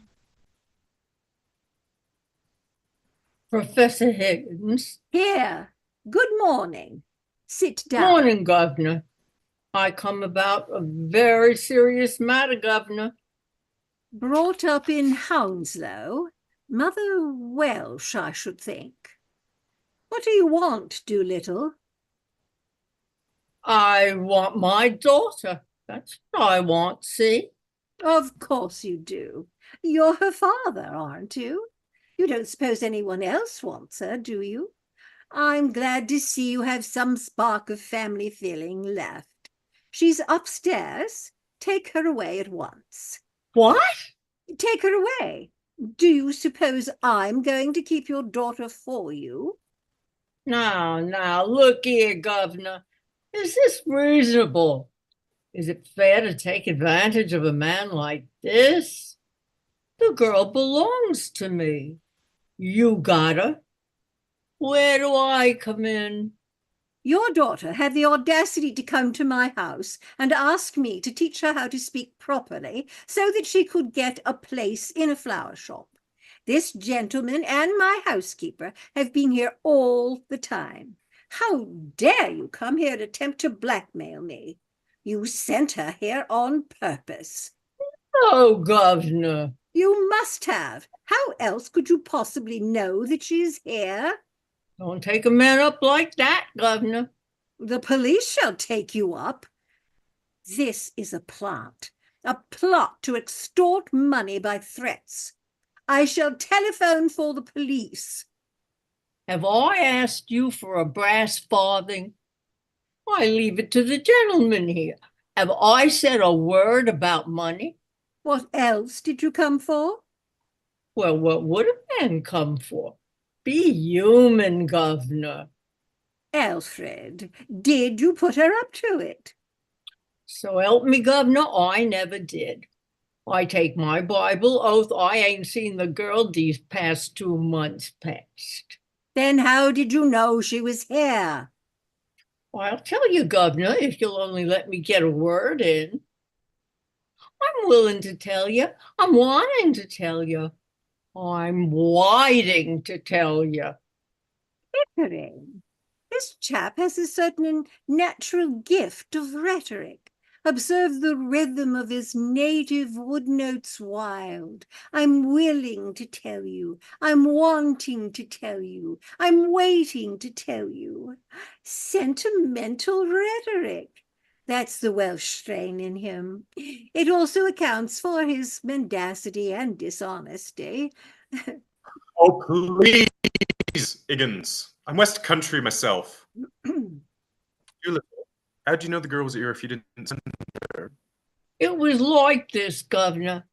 Professor Higgins. Here. Good morning. Sit down. Morning, Governor. I come about a very serious matter, Governor. Brought up in Hounslow. Mother Welsh, I should think. What do you want, Doolittle? I want my daughter. That's what I want, see? Of course you do. You're her father, aren't you? You don't suppose anyone else wants her, do you? I'm glad to see you have some spark of family feeling left. She's upstairs. Take her away at once. What? Take her away. Do you suppose I'm going to keep your daughter for you? Now, look here, Governor. Is this reasonable? Is it fair to take advantage of a man like this? The girl belongs to me. You got her. Where do I come in? Your daughter had the audacity to come to my house and ask me to teach her how to speak properly so that she could get a place in a flower shop. This gentleman and my housekeeper have been here all the time. How dare you come here and attempt to blackmail me? You sent her here on purpose. Oh, Governor. You must have. How else could you possibly know that she's here? Don't take a man up like that, Governor. The police shall take you up. This is a plot to extort money by threats. I shall telephone for the police. Have I asked you for a brass farthing? I leave it to the gentleman here. Have I said a word about money? What else did you come for? Well, what would a man come for? Be human, Governor. Alfred, did you put her up to it? So help me, Governor, I never did. I take my Bible oath I ain't seen the girl these past 2 months past. Then how did you know she was here? I'll tell you, Governor, if you'll only let me get a word in. I'm willing to tell you. I'm wanting to tell you. I'm waiting to tell you. Pickering. This chap has a certain natural gift of rhetoric. Observe the rhythm of his native wood notes wild. I'm willing to tell you. I'm wanting to tell you. I'm waiting to tell you. Sentimental rhetoric. That's the Welsh strain in him. It also accounts for his mendacity and dishonesty. Oh, please, Higgins. I'm West Country myself. How'd you know the girl was here if you didn't send her? It was like this, Governor.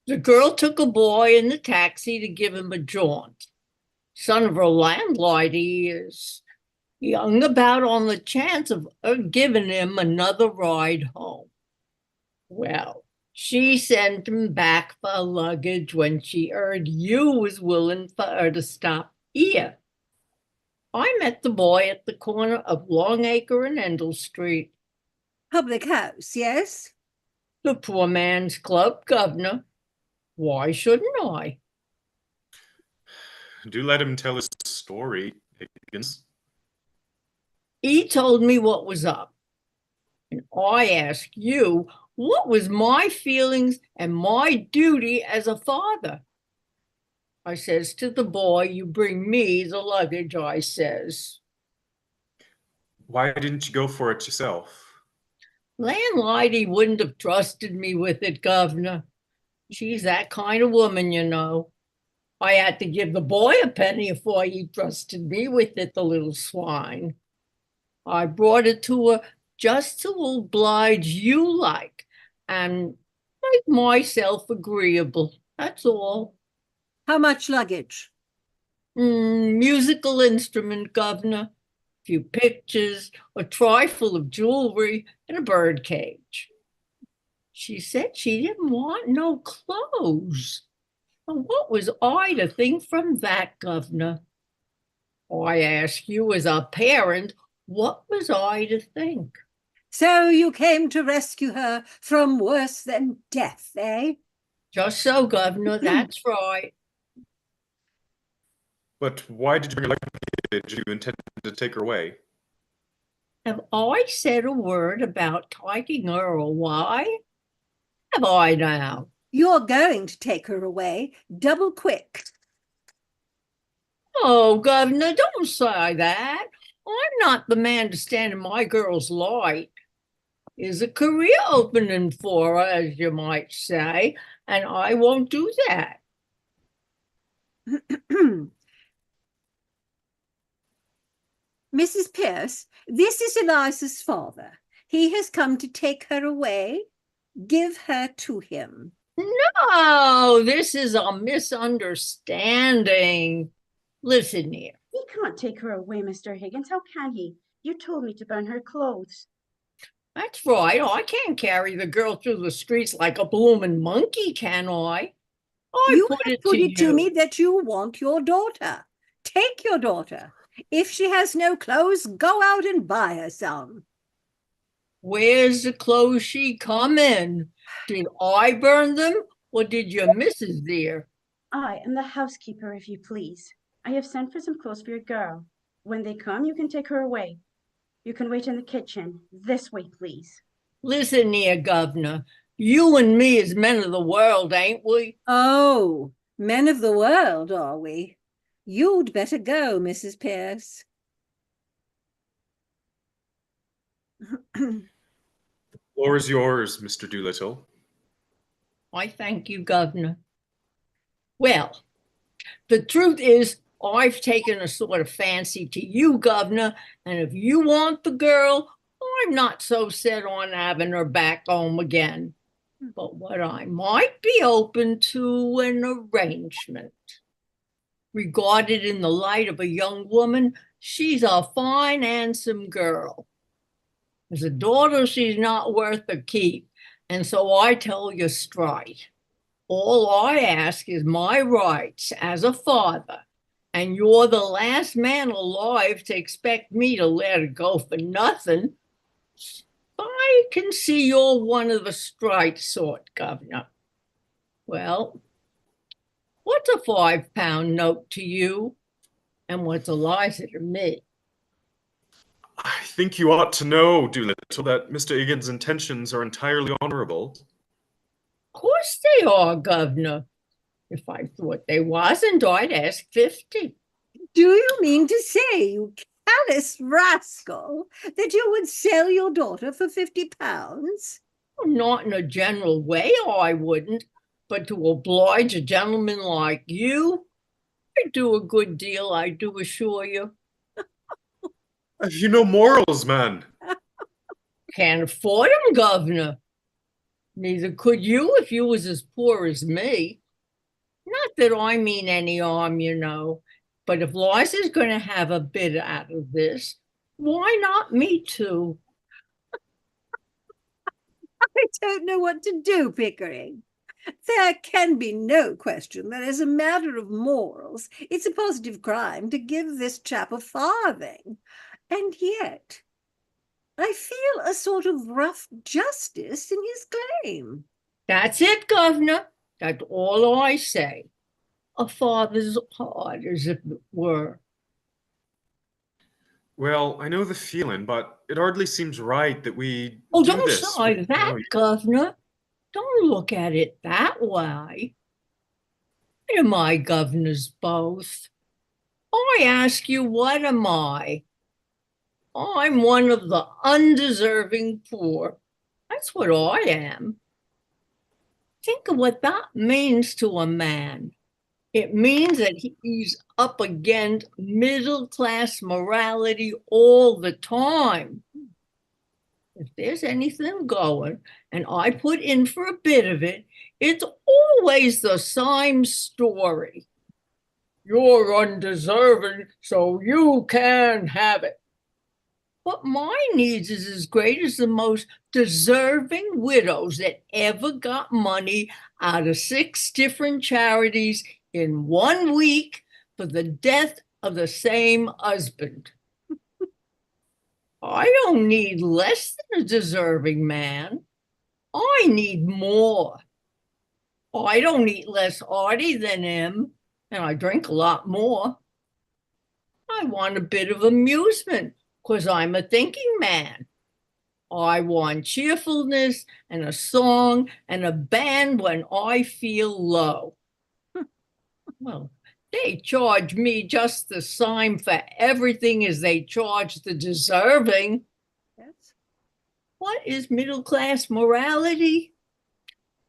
The girl took a boy in the taxi to give him a jaunt. Son of her landlord he is. He hung about on the chance of her giving him another ride home. Well, she sent him back for luggage when she heard you was willing for her to stop here. I met the boy at the corner of Longacre and Endell Street. Public house, yes? The poor man's club, Governor. Why shouldn't I? Do let him tell his story, Higgins. He told me what was up. And I ask you, what was my feelings and my duty as a father? I says to the boy, you bring me the luggage, I says. Why didn't you go for it yourself? Landlady wouldn't have trusted me with it, Governor. She's that kind of woman, you know. I had to give the boy a penny before he trusted me with it, the little swine. I brought it to her just to oblige you like, and make myself agreeable. That's all. How much luggage? Musical instrument, Governor. A few pictures, a trifle of jewelry, and a bird cage. She said she didn't want no clothes. Well, what was I to think from that, Governor? I ask you as a parent, what was I to think? So you came to rescue her from worse than death, eh? Just so, Governor, that's right. But why did you bring her luggage? You intended to take her away? Have I said a word about taking her away? Have I now? You're going to take her away double quick. Oh, Governor, don't say that. I'm not the man to stand in my girl's light. There's a career opening for her, as you might say, and I won't do that. Mrs. Pierce, this is Eliza's father. He has come to take her away. Give her to him. No, this is a misunderstanding. Listen here. He can't take her away, Mr. Higgins. How can he? You told me to burn her clothes. That's right. I can't carry the girl through the streets like a blooming monkey, can I? You put it to me that you want your daughter. Take your daughter. If she has no clothes, go out and buy her some. Where's the clothes she come in? Did I burn them, or did your missus there? I am the housekeeper, if you please. I have sent for some clothes for your girl. When they come, you can take her away. You can wait in the kitchen. This way, please. Listen here, Governor. You and me is men of the world, ain't we? Oh, men of the world, are we? You'd better go, Mrs. Pierce. The floor is yours, Mr. Doolittle. I thank you, Governor. Well, the truth is, I've taken a sort of fancy to you, Governor, and if you want the girl, I'm not so set on having her back home again. But what I might be open to an arrangement. Regarded in the light of a young woman, she's a fine, handsome girl. As a daughter, she's not worth a keep, and so I tell you straight. All I ask is my rights as a father, and you're the last man alive to expect me to let her go for nothing. I can see you're one of the straight sort, Governor. Well, what's a £5 note to you? And what's Eliza to me? I think you ought to know, Doolittle, that Mr. Higgins' intentions are entirely honorable. Of course they are, Governor. If I thought they wasn't, I'd ask 50. Do you mean to say, you callous rascal, that you would sell your daughter for £50? Not in a general way, I wouldn't. But to oblige a gentleman like you, I'd do a good deal, I do assure you. Have you no morals, man? Can't afford 'em, Governor. Neither could you if you was as poor as me. Not that I mean any harm, you know, but if Liza's going to have a bit out of this, why not me too? I don't know what to do, Pickering. There can be no question that as a matter of morals, it's a positive crime to give this chap a farthing. And yet, I feel a sort of rough justice in his claim. That's it, Governor. That's all I say. A father's heart, as if it were. Well, I know the feeling, but it hardly seems right that we Oh, do don't this. say that, Governor. Don't look at it that way. What am I, governors both? I ask you, what am I? I'm one of the undeserving poor. That's what I am. Think of what that means to a man. It means that he's up against middle-class morality all the time. If there's anything going, and I put in for a bit of it, it's always the same story. You're undeserving, so you can have it. But my needs is as great as the most deserving widows that ever got money out of 6 different charities in 1 week for the death of the same husband. I don't need less than a deserving man. I need more. I don't eat less hearty than him, and I drink a lot more. I want a bit of amusement, 'cause I'm a thinking man. I want cheerfulness and a song and a band when I feel low. Well, they charge me just the same for everything as they charge the deserving. Yes. What is middle-class morality?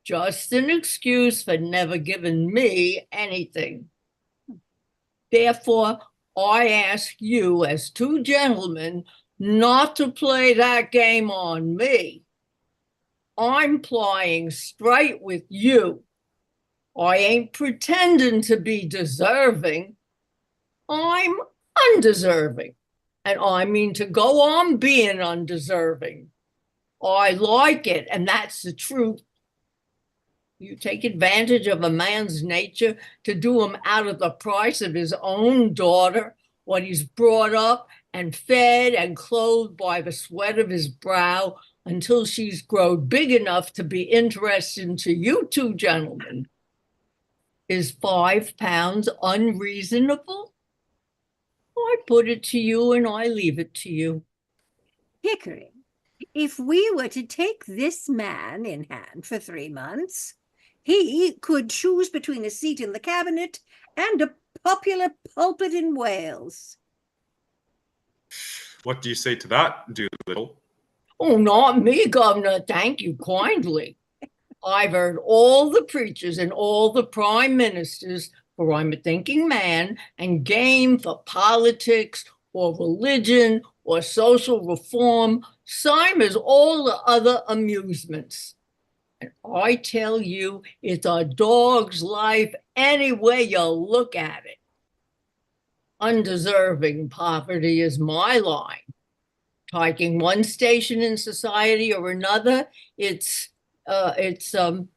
Just an excuse for never giving me anything. Therefore, I ask you as 2 gentlemen not to play that game on me. I'm playing straight with you. I ain't pretending to be deserving. I'm undeserving, and I mean to go on being undeserving. I like it, and that's the truth. You take advantage of a man's nature to do him out of the price of his own daughter, what he's brought up and fed and clothed by the sweat of his brow until she's grown big enough to be interesting to you 2 gentlemen. Is 5 pounds unreasonable? I put it to you and I leave it to you. Pickering, if we were to take this man in hand for 3 months, he could choose between a seat in the cabinet and a popular pulpit in Wales. What do you say to that, Doolittle? Oh, not me, Governor. Thank you kindly. I've heard all the preachers and all the prime ministers, for I'm a thinking man and game for politics or religion or social reform, same as all the other amusements. And I tell you, it's a dog's life any way you look at it. Undeserving poverty is my line. Taking one station in society or another, it's the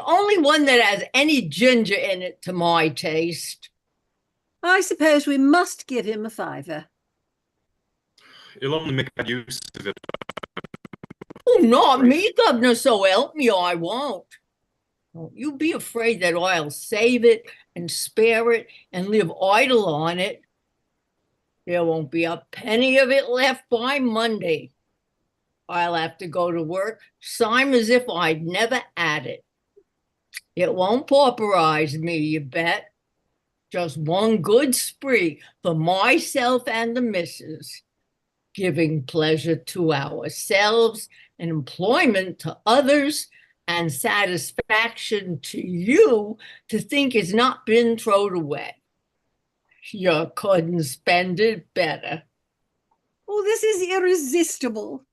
only one that has any ginger in it to my taste. I suppose we must give him a 5. He'll only make bad use of it. Oh, not me, Governor, so help me, I won't. Don't you be afraid that I'll save it and spare it and live idle on it. There won't be a penny of it left by Monday. I'll have to go to work, same as if I'd never had it. It won't pauperize me, you bet. Just one good spree for myself and the missus, giving pleasure to ourselves and employment to others and satisfaction to you to think it's not been thrown away. You couldn't spend it better. Oh, this is irresistible.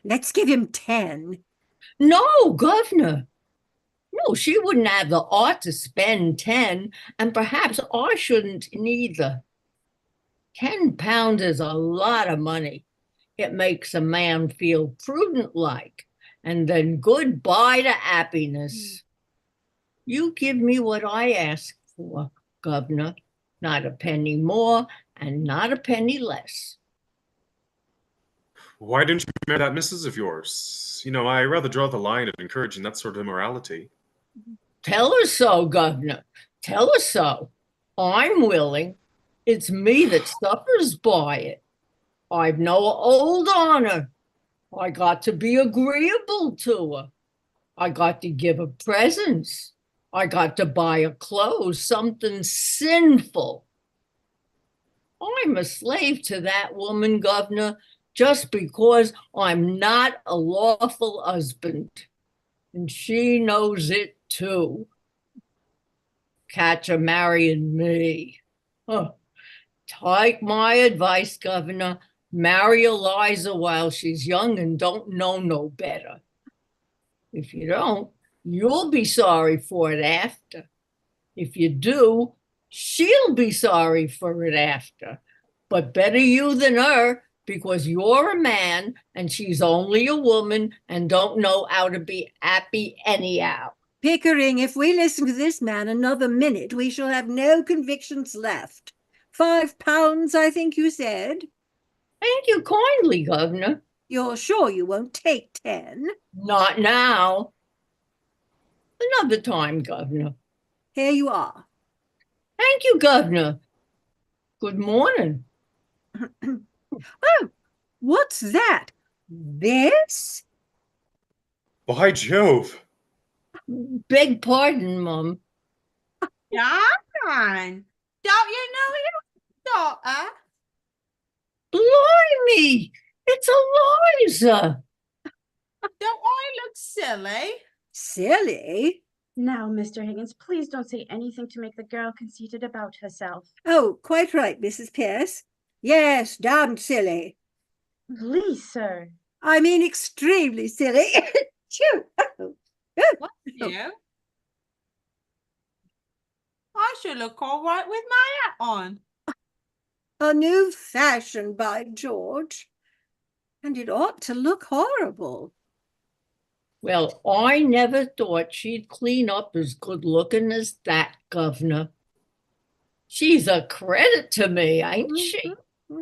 Let's give him 10. No, Governor. No, she wouldn't have the art to spend 10, and perhaps I shouldn't neither. 10 pounds is a lot of money. It makes a man feel prudent-like, and then goodbye to happiness. You give me what I ask for, Governor, not a penny more and not a penny less. Why didn't you marry that missus of yours? You know, I rather draw the line of encouraging that sort of immorality. Tell her so, Governor. Tell her so. I'm willing. It's me that suffers by it. I've no hold on her. I got to be agreeable to her. I got to give her presents. I got to buy her clothes, something sinful. I'm a slave to that woman, Governor, just because I'm not a lawful husband. And she knows it too. Catch her marrying me. Huh. Take my advice, Governor. Marry Eliza while she's young and don't know no better. If you don't, you'll be sorry for it after. If you do, she'll be sorry for it after. But better you than her, because you're a man and she's only a woman and don't know how to be happy anyhow. Pickering, if we listen to this man another minute, we shall have no convictions left. £5, I think you said. Thank you kindly, Governor. You're sure you won't take 10? Not now. Another time, Governor. Here you are. Thank you, Governor. Good morning. Oh, what's that? This? By Jove. Beg pardon, Mum. John, don't you know your daughter? Blimey, it's Eliza. Don't I look silly? Silly? Now, Mr. Higgins, please don't say anything to make the girl conceited about herself. Oh, quite right, Mrs. Pierce. Yes, damned silly. Please, sir. I mean extremely silly. Phew. What's you? I should look all right with my hat on. A new fashion, by George. And it ought to look horrible. Well, I never thought she'd clean up as good looking as that, Governor. She's a credit to me, ain't she?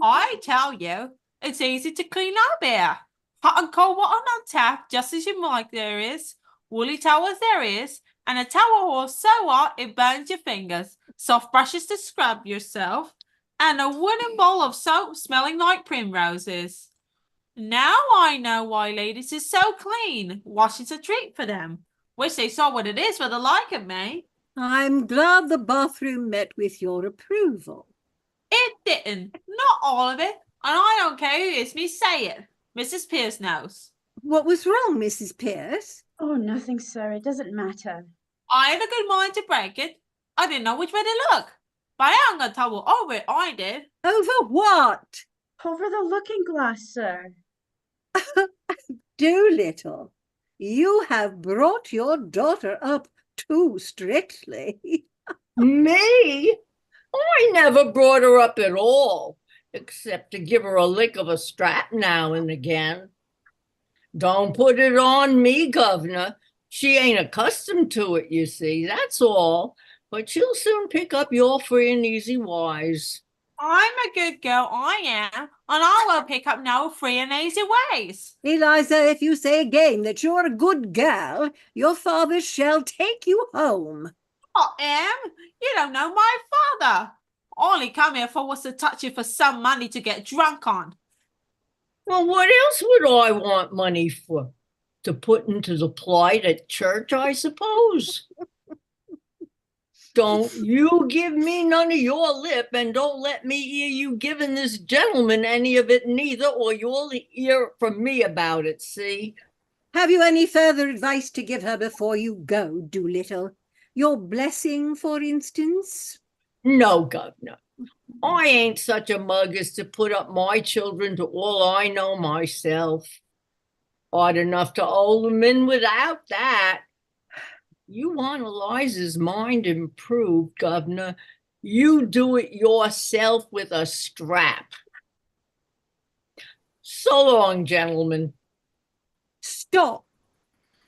I tell you, it's easy to clean up here. Hot and cold water on tap, just as you like there is. Woolly towels there is. And a towel horse so hot it burns your fingers. Soft brushes to scrub yourself. And a wooden bowl of soap smelling like primroses. Now I know why ladies is so clean. Washing's a treat for them. Wish they saw what it is for the like of me. I'm glad the bathroom met with your approval. It didn't. Not all of it. And I don't care who hears me say it. Mrs. Pierce knows. What was wrong, Mrs. Pierce? Oh, nothing, sir. It doesn't matter. I had a good mind to break it. I didn't know which way to look. But I hung a towel over it, I did. Over what? Over the looking glass, sir. Doolittle, you have brought your daughter up too strictly. Me? I never brought her up at all, except to give her a lick of a strap now and again. Don't put it on me, Governor. She ain't accustomed to it, you see, that's all. But she'll soon pick up your free and easy ways. I'm a good girl, I am. And I will pick up no free and easy ways. Eliza, if you say again that you're a good girl, your father shall take you home. Oh, Em, you don't know my father. All he come here for was to touch you for some money to get drunk on. Well, what else would I want money for? To put into the plight at church, I suppose. Don't you give me none of your lip, and don't let me hear you giving this gentleman any of it neither, or you'll hear from me about it, see? Have you any further advice to give her before you go, Doolittle? Your blessing, for instance? No, Governor. I ain't such a mug as to put up my children to all I know myself. Odd enough to hold them in without that. You want Eliza's mind improved, Governor. You do it yourself with a strap. So long, gentlemen. Stop.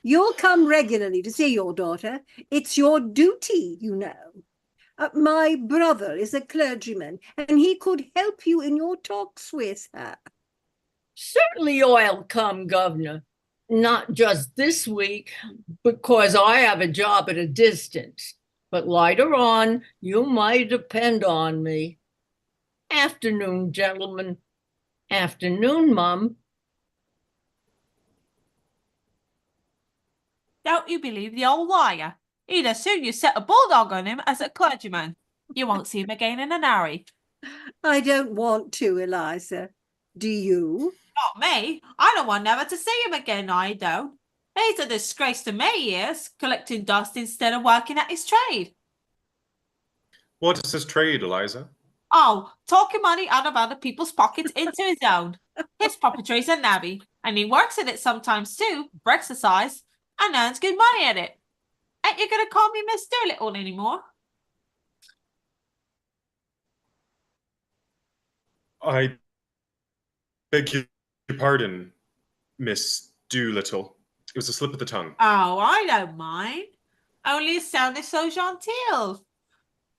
You'll come regularly to see your daughter. It's your duty, you know. My brother is a clergyman, and he could help you in your talks with her. Certainly I'll come, Governor. Not just this week, because I have a job at a distance. But later on, you might depend on me. Afternoon, gentlemen. Afternoon, Mum. Don't you believe the old liar? He'd as soon you set a bulldog on him as a clergyman. You won't see him again in an hurry. I don't want to, Eliza. Do you? Not me. I don't want never to see him again, I don't. He's a disgrace to me, he is, collecting dust instead of working at his trade. What is his trade, Eliza? Oh, talking money out of other people's pockets into his own. His proper trade's a navvy, and he works at it sometimes too, for exercise, and earns good money at it. Ain't you gonna call me Miss Doolittle anymore? I beg your pardon, Miss Doolittle. It was a slip of the tongue. Oh, I don't mind. Only it sounded so genteel.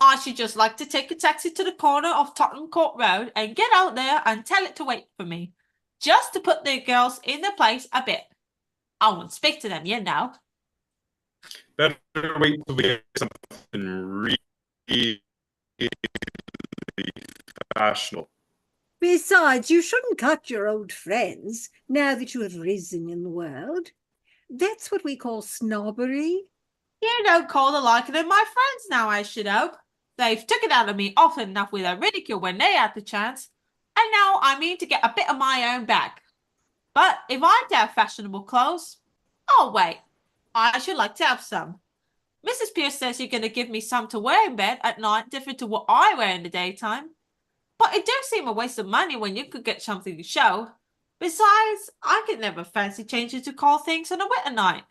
I should just like to take a taxi to the corner of Tottenham Court Road and get out there and tell it to wait for me. Just to put the girls in their place a bit. I won't speak to them, you know. Better wait till we get something really fashionable. Besides, you shouldn't cut your old friends now that you have risen in the world. That's what we call snobbery. You don't call the like of them my friends now, I should hope. They've took it out of me often enough with their ridicule when they had the chance, and now I mean to get a bit of my own back. But if I'm to have fashionable clothes, oh wait, I should like to have some. Mrs. Pierce says you're going to give me some to wear in bed at night different to what I wear in the daytime. But it does seem a waste of money when you could get something to show. Besides, I could never fancy changing to cold things on a winter night.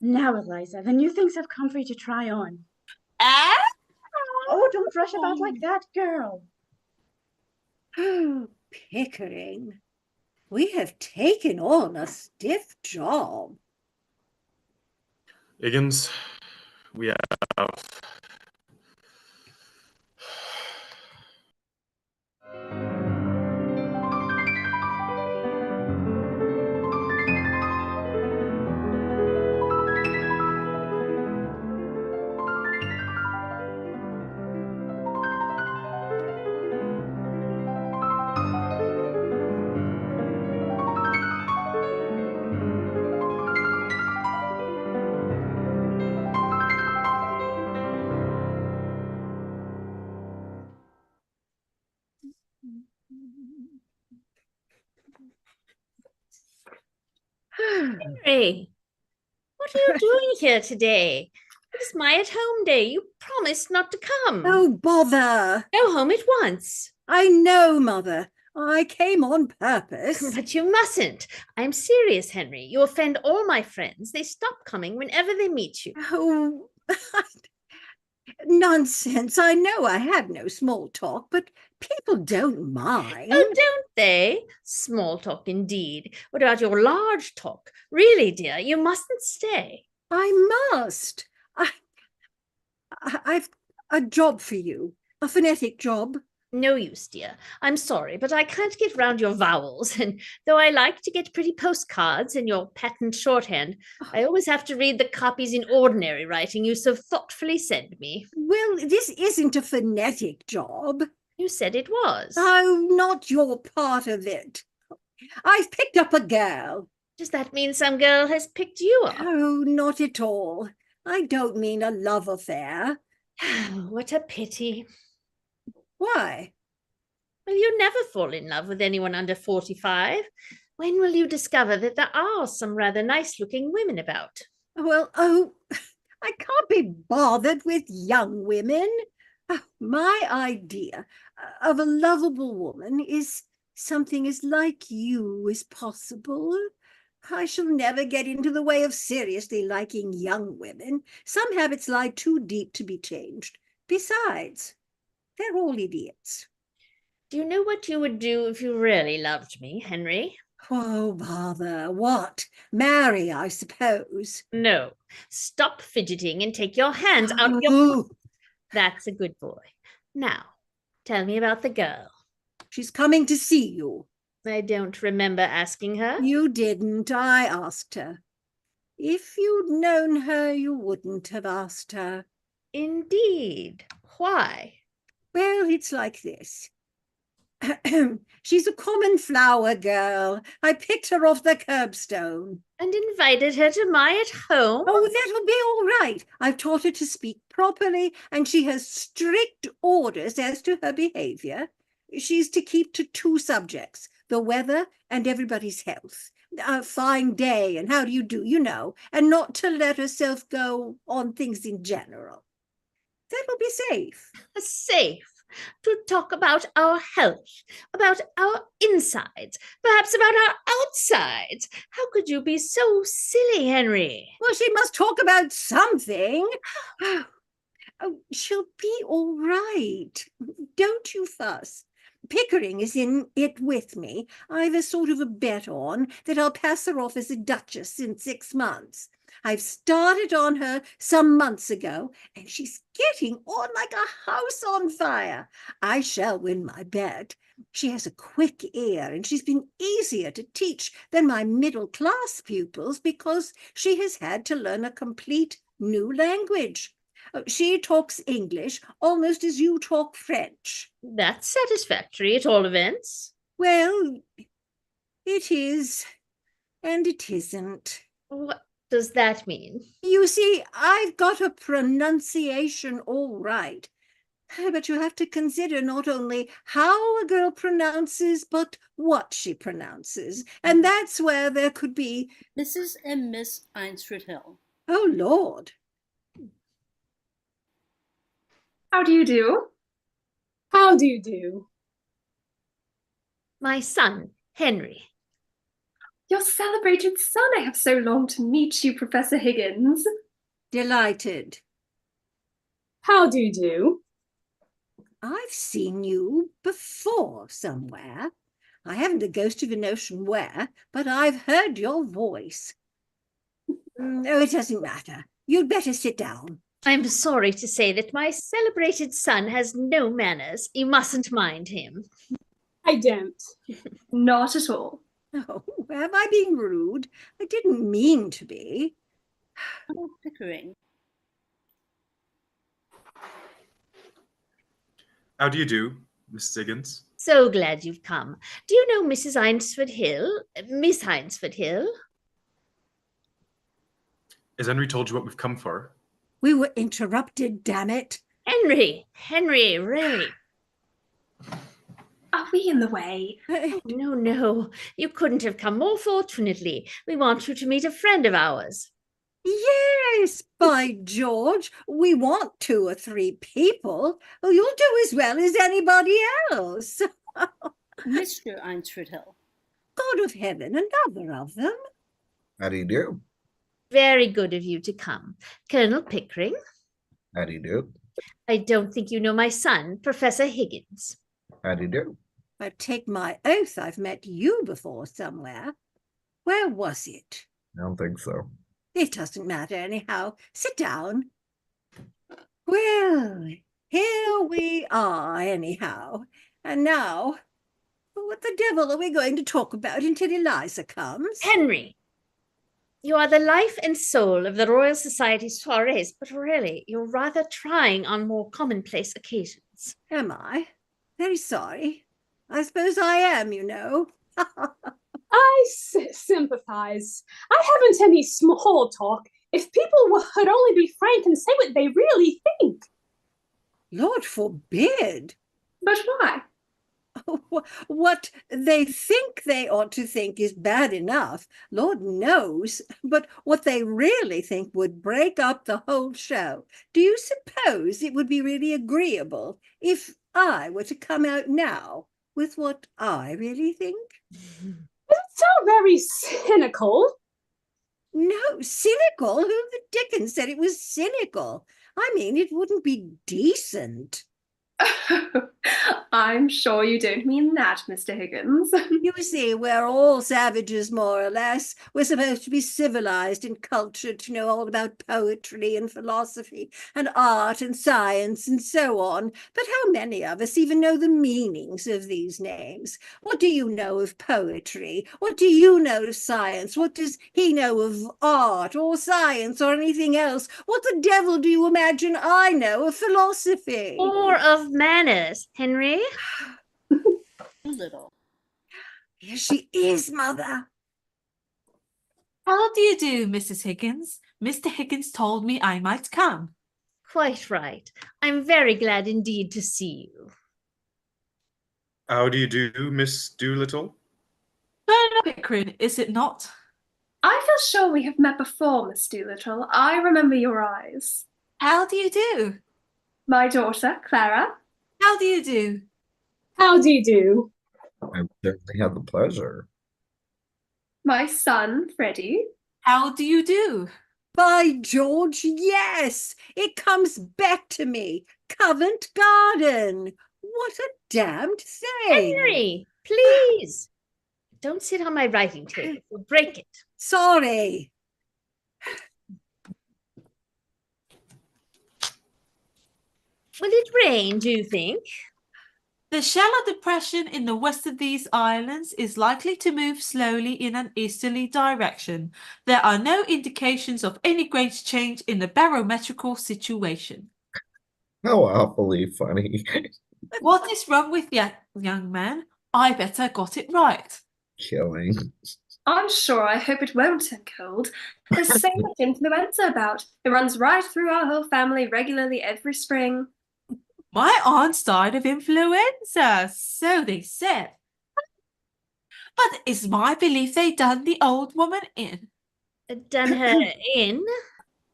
Now, Eliza, the new things have come for you to try on. Eh? Oh, don't rush about like that, girl. Oh, Pickering, we have taken on a stiff job. Higgins, we have... Henry, what are you doing here today? It's my at-home day. You promised not to come. Oh, bother. Go home at once. I know, Mother. I came on purpose. But you mustn't. I'm serious, Henry. You offend all my friends. They stop coming whenever they meet you. Oh, nonsense. I know I have no small talk, but people don't mind. Oh, don't they? Small talk indeed. What about your large talk? Really, dear, you mustn't stay. I must. I've a job for you, a phonetic job. No use, dear. I'm sorry, but I can't get round your vowels, and though I like to get pretty postcards in your patent shorthand, I always have to read the copies in ordinary writing you so thoughtfully send me. Well, this isn't a phonetic job. You said it was. Oh, not your part of it. I've picked up a girl. Does that mean some girl has picked you up? Oh, not at all. I don't mean a love affair. What a pity. Why? Well, you never fall in love with anyone under 45. When will you discover that there are some rather nice-looking women about? Well, oh, I can't be bothered with young women. My idea of a lovable woman is something as like you as possible. I shall never get into the way of seriously liking young women. Some habits lie too deep to be changed. Besides, they're all idiots. Do you know what you would do if you really loved me, Henry? Oh, bother. What? Marry, I suppose. No. Stop fidgeting and take your hands out of your... Oh, That's a good boy. Now, tell me about the girl. she's coming to see you. I don't remember asking her. You didn't. I asked her. If you'd known her, you wouldn't have asked her. Indeed. Why? Well, it's like this. She's a common flower girl. I picked her off the curbstone. And invited her to my at-home? Oh, that'll be all right. I've taught her to speak properly, and she has strict orders as to her behavior. She's to keep to 2 subjects, the weather, and everybody's health. A fine day, and how do you do, you know, and not to let herself go on things in general. That will be safe. Safe to talk about our health, about our insides, perhaps about our outsides. How could you be so silly, Henry? Well, she must talk about something. Oh, she'll be all right. Don't you fuss. Pickering is in it with me. I've a sort of a bet on that I'll pass her off as a duchess in 6 months. I've started on her some months ago, and she's getting on like a house on fire. I shall win my bet. She has a quick ear, and she's been easier to teach than my middle-class pupils because she has had to learn a complete new language. She talks English almost as you talk French. That's satisfactory at all events. Well, it is, and it isn't. What does that mean? You see, I've got a pronunciation all right, but you have to consider not only how a girl pronounces, but what she pronounces, and that's where there could be... Mrs. and Miss Einsford Hill. Oh, Lord. How do you do? How do you do? My son, Henry. Your celebrated son. I have so longed to meet you, Professor Higgins. Delighted. How do you do? I've seen you before somewhere. I haven't a ghost of a notion where, but I've heard your voice. Oh, it doesn't matter. You'd better sit down. I'm sorry to say that my celebrated son has no manners. You mustn't mind him. I don't. Not at all. Oh, have I been rude? I didn't mean to be. Oh, Pickering. How do you do, Mrs. Higgins? So glad you've come. Do you know Mrs. Einsford Hill? Miss Einsford Hill? Has Henry told you what we've come for? We were interrupted, damn it. Henry, really. Are we in the way? No, no. You couldn't have come more fortunately. We want you to meet a friend of ours. Yes, by George, we want 2 or 3 people. Oh, you'll do as well as anybody else. Mr. Einsford Hill. God of heaven, another of them. How do you do? Very good of you to come. Colonel Pickering. How do you do? I don't think you know my son, Professor Higgins. How do you do? I take my oath I've met you before somewhere. Where was it? I don't think so. It doesn't matter anyhow. Sit down. Well, here we are anyhow. And now, what the devil are we going to talk about until Eliza comes? Henry, you are the life and soul of the Royal Society soirees, but really, you're rather trying on more commonplace occasions. Am I? Very sorry. I suppose I am, you know. I sympathize. I haven't any small talk. If people would only be frank and say what they really think. Lord forbid. But why? What they think they ought to think is bad enough, Lord knows, but what they really think would break up the whole show. Do you suppose it would be really agreeable if I were to come out now with what I really think? It's so very cynical. No, cynical? Who the dickens said it was cynical? I mean, it wouldn't be decent. I'm sure you don't mean that, Mr. Higgins. You see, we're all savages, more or less. We're supposed to be civilized and cultured to know all about poetry and philosophy and art and science and so on. But how many of us even know the meanings of these names? What do you know of poetry? What do you know of science? What does he know of art or science or anything else? What the devil do you imagine I know of philosophy? Or of manners, Henry. Little. Here she is, Mother. How do you do, Mrs. Higgins? Mr. Higgins told me I might come. Quite right. I'm very glad indeed to see you. How do you do, Miss Doolittle? Colonel Pickering, is it not? I feel sure we have met before, Miss Doolittle. I remember your eyes. How do you do? My daughter, Clara. How do you do? How do you do? I certainly had the pleasure. My son, Freddie. How do you do? By George, yes, it comes back to me. Covent Garden. What a damned thing. Henry, please. Don't sit on my writing table. You'll break it. Sorry. Will it rain, do you think? The shallow depression in the west of these islands is likely to move slowly in an easterly direction. There are no indications of any great change in the barometrical situation. How awfully funny. What is wrong with you, young man? I bet I got it right. Killing. I'm sure I hope it won't turn cold. There's so much influenza about. It runs right through our whole family regularly every spring. My aunt's died of influenza, so they said. But it's my belief they done the old woman in. Done her in?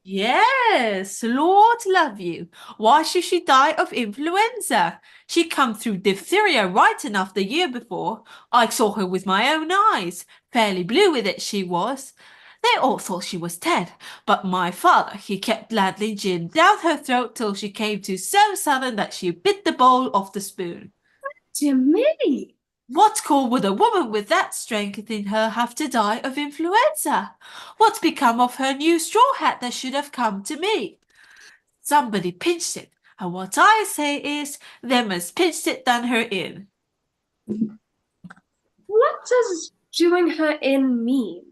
Yes, Lord love you. Why should she die of influenza? She come through diphtheria right enough the year before. I saw her with my own eyes. Fairly blue with it she was. They all thought she was dead, but my father, he kept ladling gin down her throat till she came to so sudden that she bit the bowl off the spoon. Dear me. What call would a woman with that strength in her have to die of influenza? What's become of her new straw hat that should have come to me? Somebody pinched it, and what I say is, them as pinched it done her in. What does doing her in mean?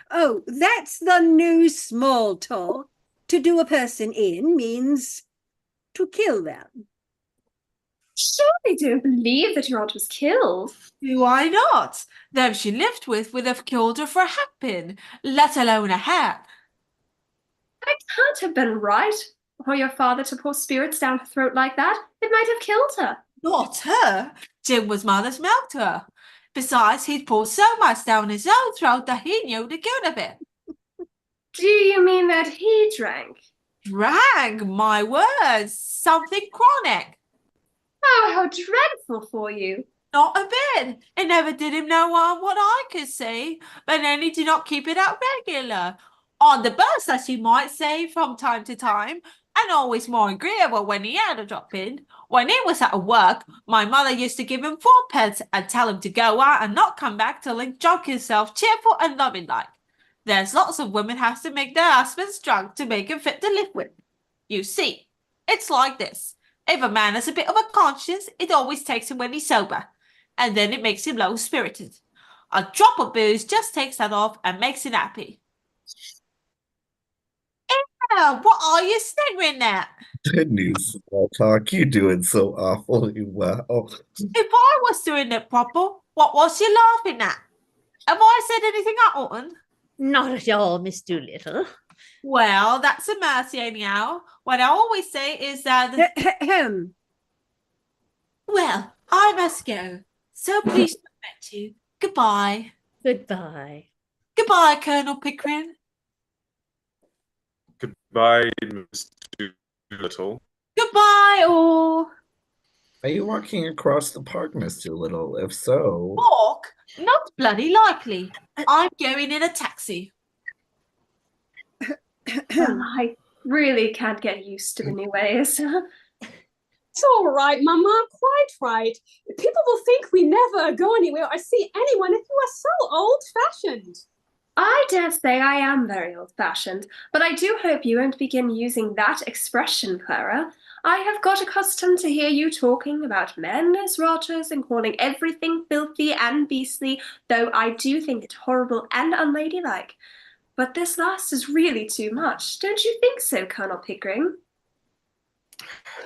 Oh, that's the new small talk. To do a person in means to kill them. Surely don't believe that your aunt was killed. Why not? Them she lived with would have killed her for a hatpin, let alone a hat. That can't have been right. For your father to pour spirits down her throat like that, it might have killed her. Not her. Jim was mother's milk to her. Besides, he'd poured so much down his own throat that he knew the good of it. Do you mean that he drank? Drank, my words, something chronic. Oh, how dreadful for you. Not a bit. It never did him no harm what I could see, but then he did not keep it up regular. On the burst, as you might say, from time to time, and always more agreeable when he had a drop in. When he was at work, my mother used to give him 4 pence and tell him to go out and not come back till he drunk himself cheerful and loving like. There's lots of women have to make their husbands drunk to make him fit to live with. You see, it's like this. If a man has a bit of a conscience, it always takes him when he's sober, and then it makes him low-spirited. A drop of booze just takes that off and makes him happy. What are you sniggering at? Good news, small talk. You're doing so awfully well. If I was doing it proper, what was you laughing at? Have I said anything I oughtn't? Not at all, Miss Doolittle. Well, that's a mercy anyhow. What I always say is that... Well, I must go. So pleased to have met you. Goodbye. Goodbye. Goodbye, Colonel Pickering. Goodbye, Mr. Doolittle. Goodbye, all. Are you walking across the park, Mr. Little? If so... Walk? Not bloody likely. I'm going in a taxi. I really can't get used to the new ways. It's all right, Mama, quite right. People will think we never go anywhere or see anyone if you are so old-fashioned. I dare say I am very old-fashioned, but I do hope you won't begin using that expression, Clara. I have got accustomed to hear you talking about men as rotters and calling everything filthy and beastly, though I do think it horrible and unladylike. But this last is really too much. Don't you think so, Colonel Pickering?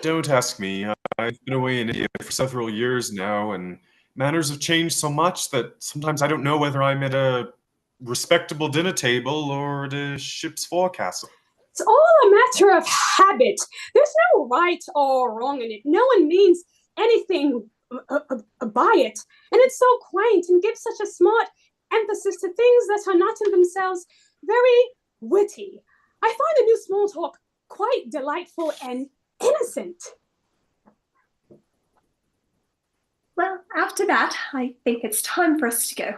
Don't ask me. I've been away in India for several years now, and manners have changed so much that sometimes I don't know whether I'm at a respectable dinner table or at a ship's forecastle. It's all a matter of habit. There's no right or wrong in it. No one means anything buy it. And it's so quaint and gives such a smart emphasis to things that are not in themselves very witty. I find the new small talk quite delightful and innocent. Well, after that, I think it's time for us to go.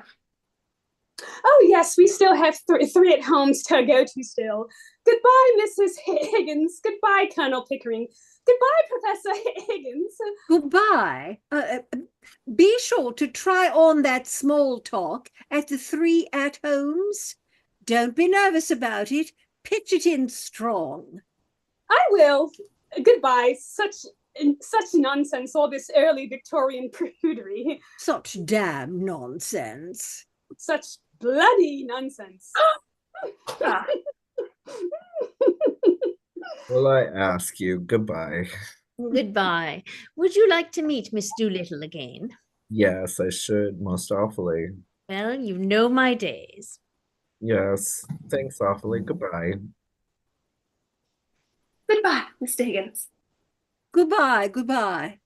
Oh, yes, we still have three at homes to go to still. Goodbye, Mrs. Higgins. Goodbye, Colonel Pickering. Goodbye, Professor Higgins. Goodbye. Be sure to try on that small talk at the 3 at homes. Don't be nervous about it. Pitch it in strong. I will. Goodbye. Such nonsense, all this early Victorian prudery. Such damn nonsense. Such bloody nonsense. Will I ask you? Goodbye. Goodbye. Would you like to meet Miss Doolittle again? Yes, I should, most awfully. Well, you know my days. Yes, thanks awfully. Goodbye. Goodbye, Mr. Higgins. Goodbye, goodbye.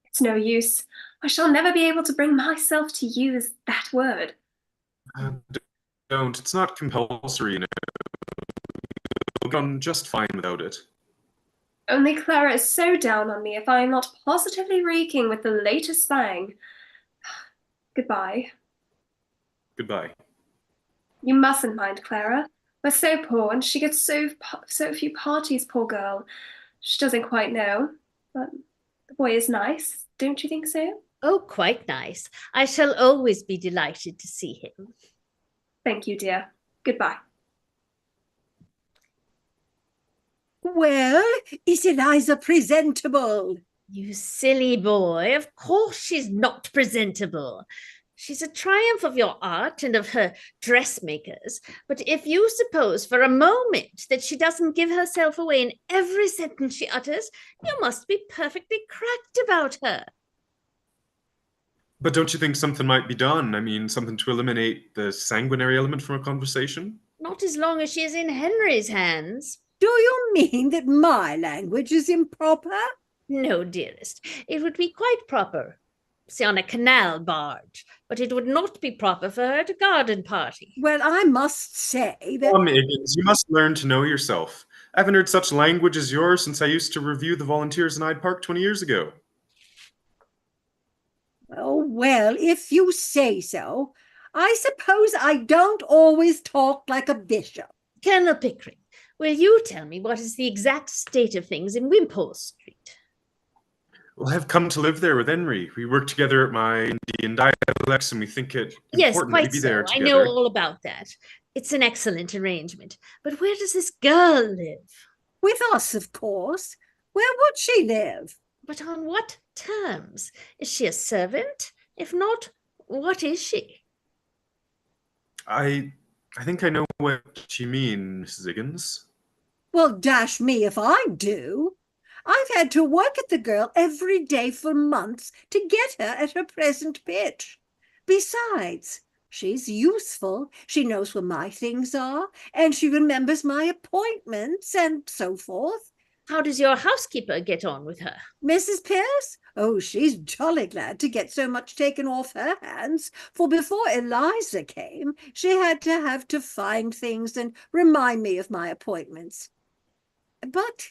It's no use. I shall never be able to bring myself to use that word. Don't. It's not compulsory, you know. You'll get on just fine without it. Only Clara is so down on me if I am not positively reeking with the latest slang. Goodbye. Goodbye. You mustn't mind Clara. We're so poor, and she gets so few parties, poor girl. She doesn't quite know, but the boy is nice. Don't you think so? Oh, quite nice. I shall always be delighted to see him. Thank you, dear. Goodbye. Well, is Eliza presentable? You silly boy. Of course she's not presentable. She's a triumph of your art and of her dressmakers. But if you suppose for a moment that she doesn't give herself away in every sentence she utters, you must be perfectly cracked about her. But don't you think something might be done? I mean, something to eliminate the sanguinary element from a conversation? Not as long as she is in Henry's hands. Do you mean that my language is improper? No, dearest. It would be quite proper, say on a canal barge, but it would not be proper for her at a garden party. Well, I must say that... Come, Higgins, you must learn to know yourself. I haven't heard such language as yours since I used to review the volunteers in Hyde Park 20 years ago. Oh, well, if you say so. I suppose I don't always talk like a bishop. Colonel Pickering, will you tell me what is the exact state of things in Wimpole Street? Well, I've come to live there with Henry. We work together at my Indian dialects, and we think it Yes, important that we quite be so. there I together. know all about that. It's an excellent arrangement. But where does this girl live? With us, of course. Where would she live? But on what terms? Is she a servant? If not, what is she? I think I know what you mean, Mrs. Higgins. Well, dash me if I do. I've had to work at the girl every day for months to get her at her present pitch. Besides, she's useful. She knows where my things are, and she remembers my appointments and so forth. How does your housekeeper get on with her? Mrs. Pierce? Oh, she's jolly glad to get so much taken off her hands, for before Eliza came, she had to find things and remind me of my appointments. But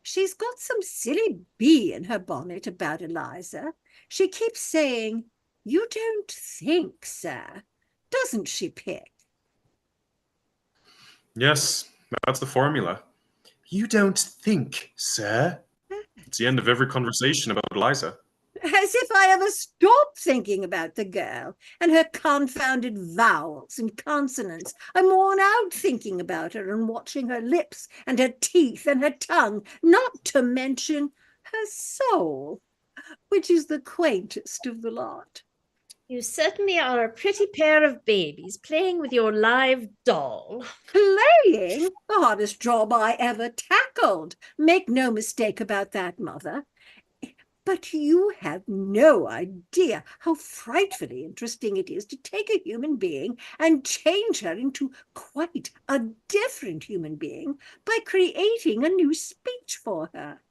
she's got some silly bee in her bonnet about Eliza. She keeps saying, "You don't think, sir," doesn't she, Pick? Yes, that's the formula. You don't think, sir. It's the end of every conversation about Eliza. As if I ever stopped thinking about the girl and her confounded vowels and consonants. I'm worn out thinking about her and watching her lips and her teeth and her tongue, not to mention her soul, which is the quaintest of the lot. You certainly are a pretty pair of babies playing with your live doll. Playing? The hardest job I ever tackled. Make no mistake about that, Mother. But you have no idea how frightfully interesting it is to take a human being and change her into quite a different human being by creating a new speech for her.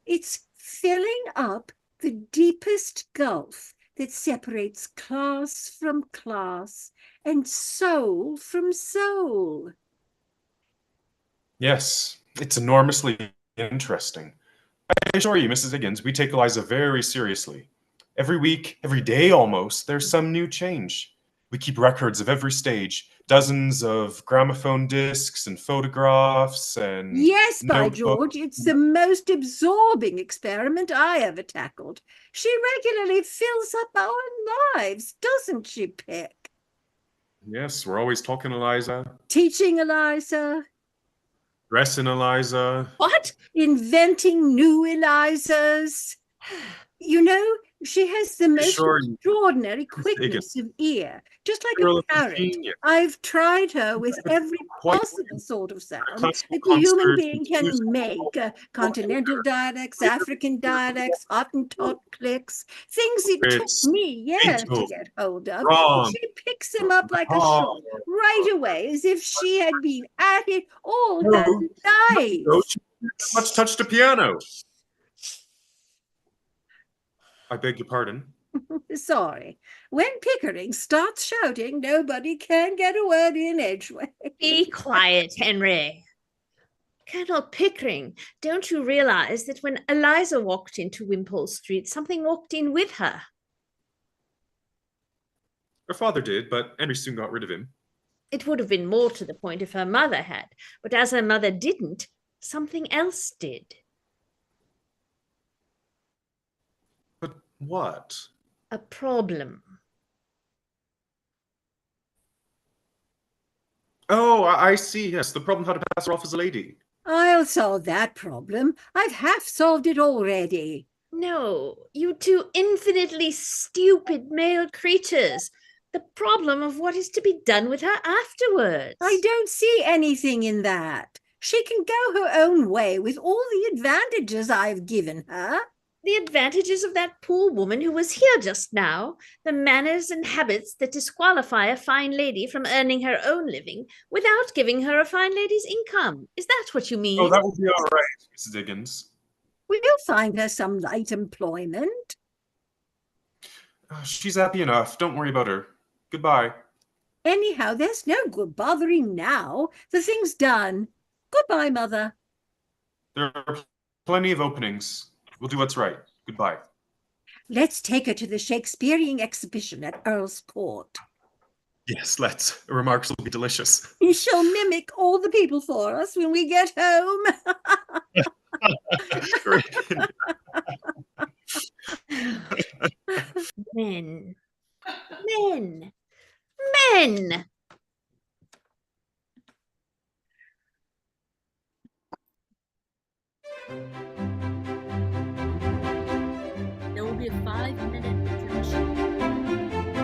It's filling up the deepest gulf that separates class from class and soul from soul. Yes, it's enormously interesting. I assure you, Mrs. Higgins, we take Eliza very seriously. Every week, every day almost, there's some new change. We keep records of every stage, dozens of gramophone discs and photographs and Yes, by notebooks. George, it's the most absorbing experiment I ever tackled. She regularly fills up our lives, doesn't she, Pick? Yes, we're always talking Eliza, Teaching Eliza, dressing Eliza. What? inventing new Elizas. You know, she has the most Sure, you- extraordinary Higgins. quickness of ear, just like Girl a of a parrot. genius. I've tried her with every Quite possible sort of sound classical that the human concerts, being can musical make. Continental dialects, African dialects, Hottentot clicks, things it took It's me years to Beethoven, get hold of. And Brahms, she picks them up like a Mahler. shot right away, as if she had been at it all No, her life. No, she didn't much touch the piano. I beg your pardon. Sorry. When Pickering starts shouting, nobody can get a word in edgeways. Be quiet, Henry. Colonel Pickering, don't you realize that when Eliza walked into Wimpole Street, something walked in with her? Her father did, but Henry soon got rid of him. It would have been more to the point if her mother had, but as her mother didn't, something else did. But what? A problem. Oh, I see. Yes, the problem how to pass her off as a lady. I'll solve that problem. I've half solved it already. No, you two infinitely stupid male creatures. The problem of what is to be done with her afterwards. I don't see anything in that. She can go her own way with all the advantages I've given her. The advantages of that poor woman who was here just now, the manners and habits that disqualify a fine lady from earning her own living without giving her a fine lady's income. Is that what you mean? Oh, that will be all right, Mrs. Higgins. We'll find her some light employment. She's happy enough. Don't worry about her. Goodbye. Anyhow, there's no good bothering now. The thing's done. Goodbye, Mother. There are plenty of openings. We'll do what's right. Goodbye. Let's take her to the Shakespearean exhibition at Earl's Court. Yes, let's. Her remarks will be delicious. She'll mimic all the people for us when we get home. Men. Men. Men. There will be a 5-minute intermission.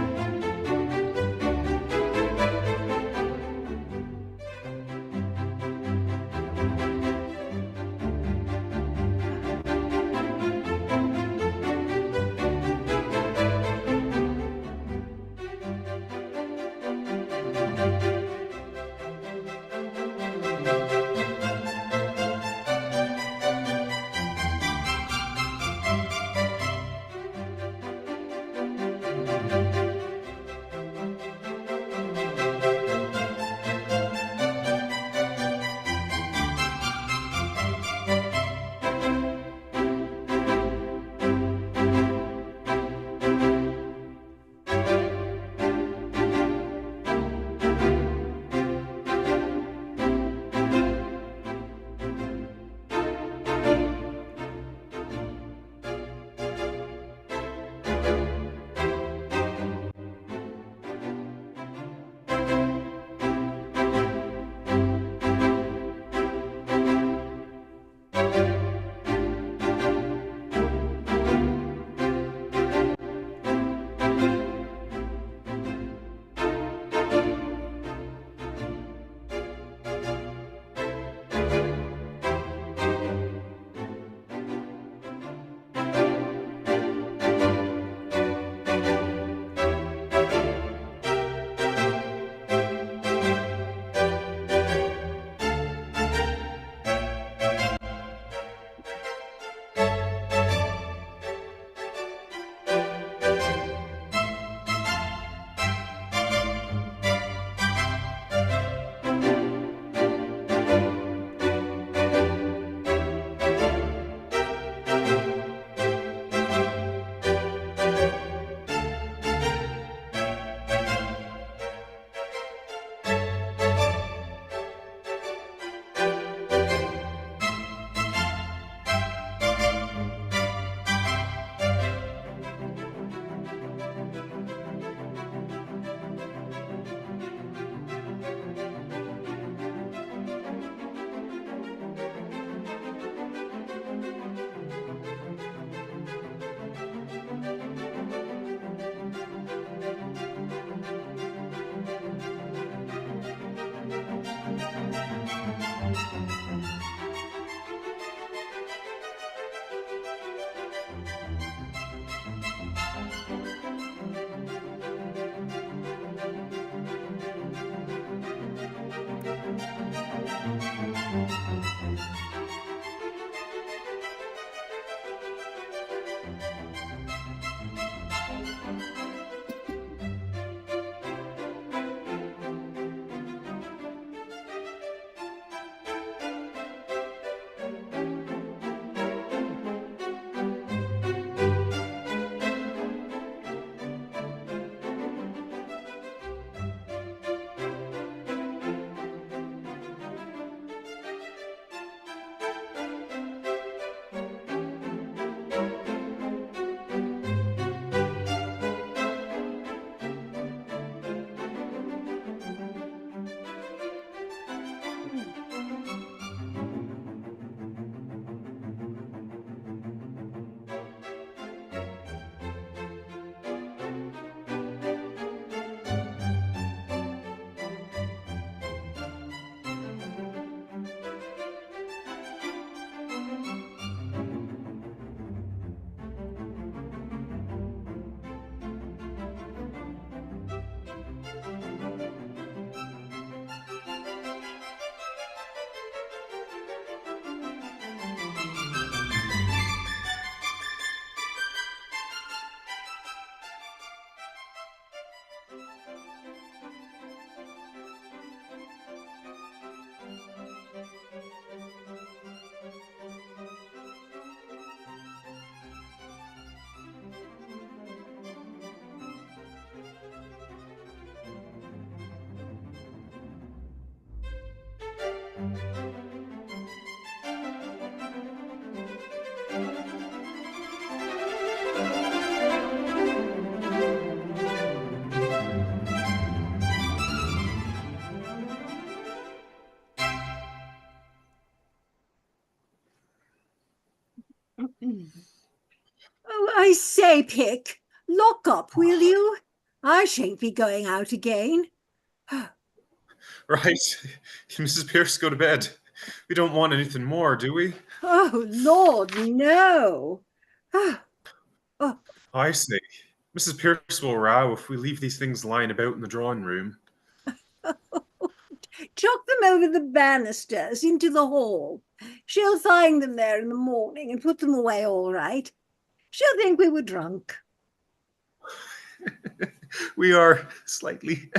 Oh, I say, Pick, lock up, will you? I shan't be going out again. Right. Mrs. Pierce, go to bed. We don't want anything more, do we? Oh, Lord, no. Oh, I say, Mrs. Pierce will row if we leave these things lying about in the drawing room. chuck them over the banisters into the hall. She'll find them there in the morning and put them away all right. She'll think we were drunk. We are slightly.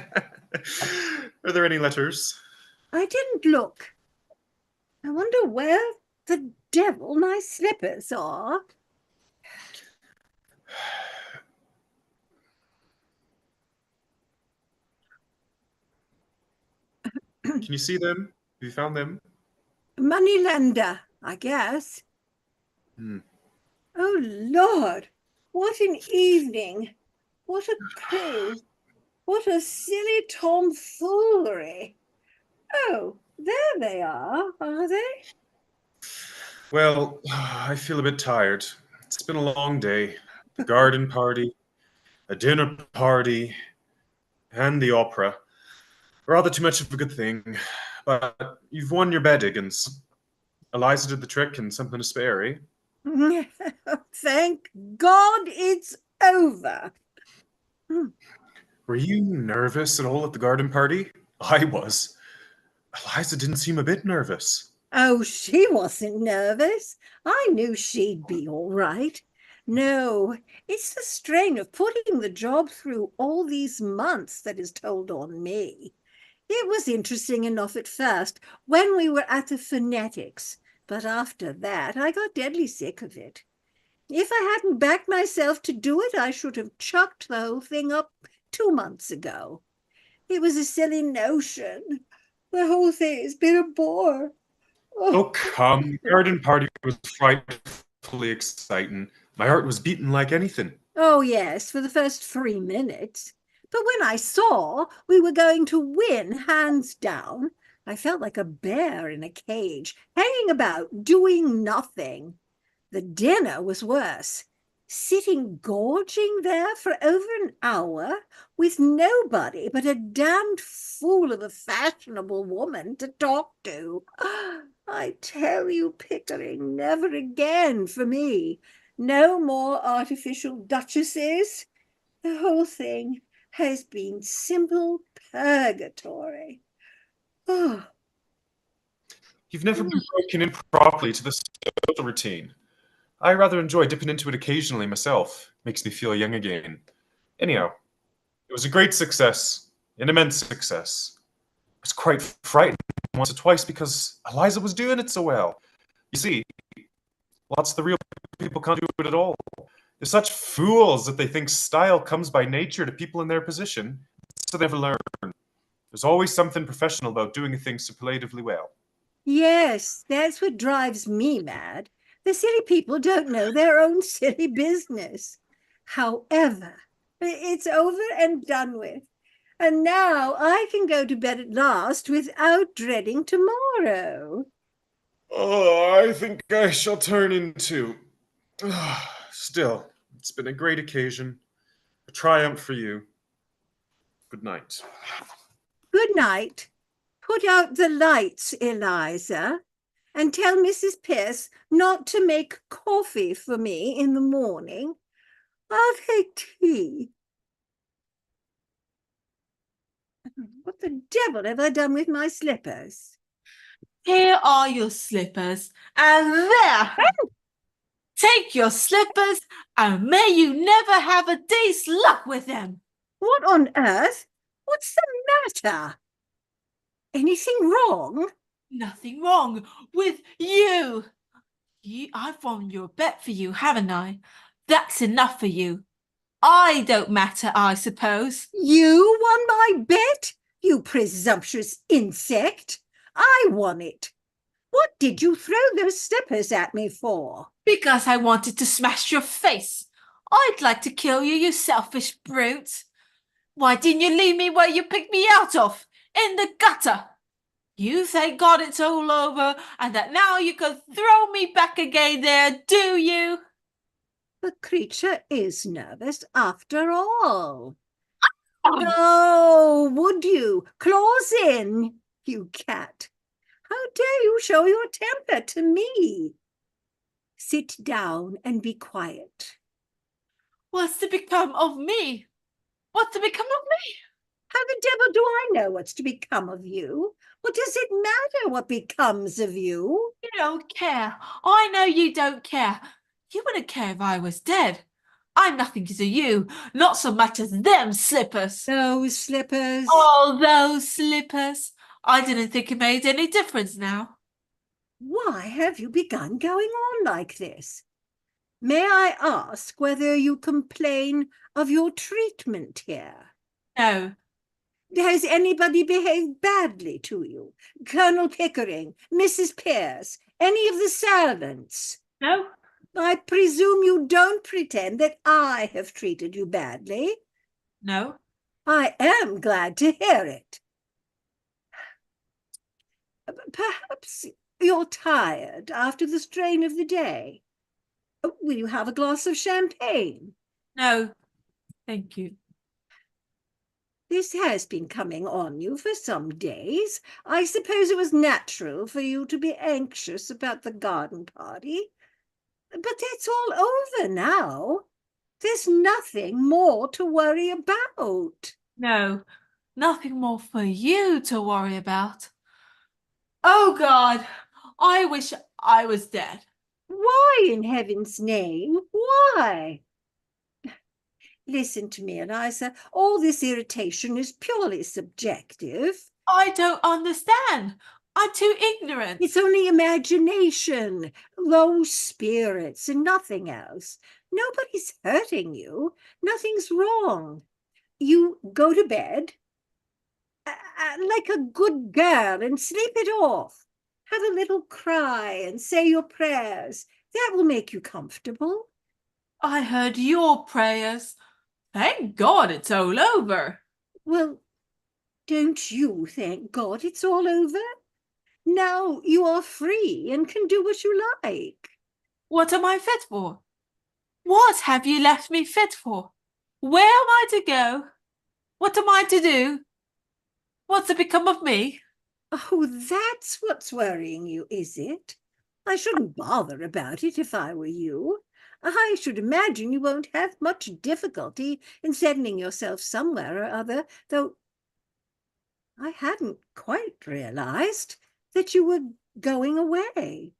Are there any letters? I didn't look. I wonder where the devil my slippers are. Can you see them? Have you found them? Moneylender, I guess. Hmm. Oh, Lord, what an evening. What a crew. What a silly tomfoolery. Oh, there they are they? Well, I feel a bit tired. It's been a long day. The garden party, a dinner party, and the opera. Rather too much of a good thing. But you've won your bet, Higgins. Eliza did the trick and something to spare, eh? Thank God it's over. Were you nervous at all at the garden party? I was. Eliza didn't seem a bit nervous. Oh, she wasn't nervous. I knew she'd be all right. No, it's the strain of putting the job through all these months that is told on me. It was interesting enough at first when we were at the phonetics, but after that I got deadly sick of it. If I hadn't backed myself to do it, I should have chucked the whole thing up 2 months ago. It was a silly notion. The whole thing has been a bore. Oh, come. The garden party was frightfully exciting. My heart was beating like anything. Oh, yes, for the first 3 minutes. But when I saw we were going to win hands down, I felt like a bear in a cage, hanging about, doing nothing. The dinner was worse. Sitting gorging there for over an hour with nobody but a damned fool of a fashionable woman to talk to. I tell you, Pickering, never again for me. No more artificial duchesses. The whole thing has been simple purgatory. Oh. You've never been broken in properly to the social routine. I rather enjoy dipping into it occasionally myself. Makes me feel young again. Anyhow, it was a great success, an immense success. I was quite frightened once or twice because Eliza was doing it so well. You see, lots of the real people can't do it at all. They're such fools that they think style comes by nature to people in their position, so they never learn. There's always something professional about doing a thing superlatively well. Yes, that's what drives me mad. The silly people don't know their own silly business. However, it's over and done with. And now I can go to bed at last without dreading tomorrow. Oh, I think I shall turn into. Still, it's been a great occasion, a triumph for you. Good night. Good night. Put out the lights, Eliza, and tell Mrs. Pierce not to make coffee for me in the morning. I'll take tea. What the devil have I done with my slippers? Here are your slippers, and there. Take your slippers, and may you never have a day's luck with them. What on earth? What's the matter? Anything wrong? Nothing wrong with you. I've won your bet for you, haven't I? That's enough for you. I don't matter, I suppose. You won my bet, you presumptuous insect. I won it. What did you throw those slippers at me for? Because I wanted to smash your face. I'd like to kill you, you selfish brute. Why didn't you leave me where you picked me out of? In the gutter. You thank God it's all over and that now you can throw me back again there, do you? The creature is nervous after all. Oh, would you? Claws in, you cat. How dare you show your temper to me? Sit down and be quiet. What's to become of me? What's to become of me? How the devil do I know what's to become of you? What does it matter what becomes of you? You don't care. I know you don't care. You wouldn't care if I was dead. I'm nothing to you, not so much as them slippers. Those slippers. Oh, those slippers. I didn't think it made any difference now. Why have you begun going on like this? May I ask whether you complain of your treatment here? No. Has anybody behaved badly to you? Colonel Pickering, Mrs. Pierce, any of the servants? No. I presume you don't pretend that I have treated you badly? No. I am glad to hear it. Perhaps you're tired after the strain of the day. Will you have a glass of champagne? No. Thank you. This has been coming on you for some days. I suppose it was natural for you to be anxious about the garden party. But that's all over now. There's nothing more to worry about. No. Nothing more for you to worry about. Oh, God. I wish I was dead. Why, in heaven's name? Why? Listen to me, Eliza. All this irritation is purely subjective. I don't understand. I'm too ignorant. It's only imagination, low spirits, and nothing else. Nobody's hurting you. Nothing's wrong. You go to bed like a good girl and sleep it off. Have a little cry and say your prayers. That will make you comfortable. I heard your prayers. Thank God it's all over. Well, don't you thank God it's all over? Now you are free and can do what you like. What am I fit for? What have you left me fit for? Where am I to go? What am I to do? What's to become of me? Oh, that's what's worrying you, is it? I shouldn't bother about it if I were you. I should imagine you won't have much difficulty in settling yourself somewhere or other, though I hadn't quite realized that you were going away.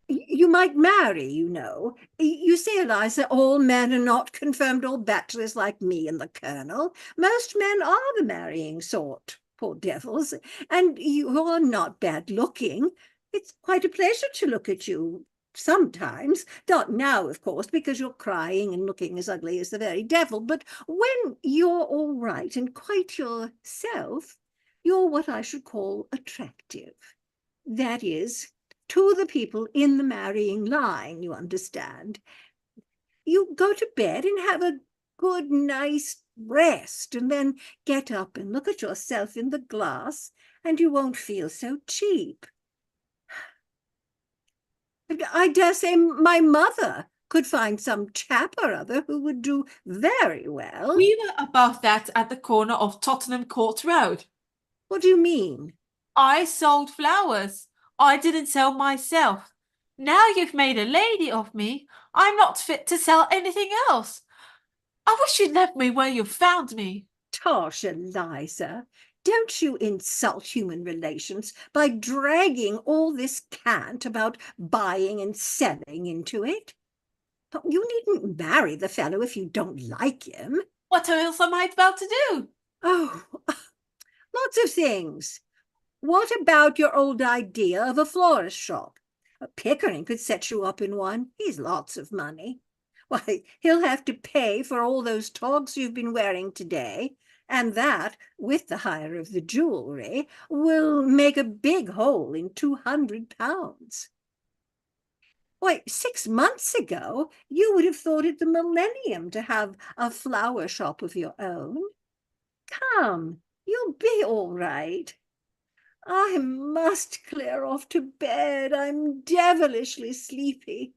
You might marry, you know. You see, Eliza, all men are not confirmed old bachelors like me and the Colonel. Most men are the marrying sort, poor devils, and you are not bad looking. It's quite a pleasure to look at you sometimes. Not now, of course, because you're crying and looking as ugly as the very devil, but when you're all right and quite yourself, you're what I should call attractive. That is, to the people in the marrying line, you understand. You go to bed and have a good, nice rest, and then get up and look at yourself in the glass, and you won't feel so cheap. I dare say my mother could find some chap or other who would do very well. We were above that at the corner of Tottenham Court Road. What do you mean? I sold flowers. I didn't sell myself. Now you've made a lady of me, I'm not fit to sell anything else. I wish you'd left me where you found me. Tosh, Eliza, don't you insult human relations by dragging all this cant about buying and selling into it. But you needn't marry the fellow if you don't like him. What else am I about to do? Oh, lots of things. What about your old idea of a florist shop? Pickering could set you up in one. He's lots of money. Why, he'll have to pay for all those togs you've been wearing today, and that, with the hire of the jewelry, will make a big hole in £200. Why, 6 months ago, you would have thought it the millennium to have a flower shop of your own. Come, You'll be all right. I must clear off to bed. I'm devilishly sleepy.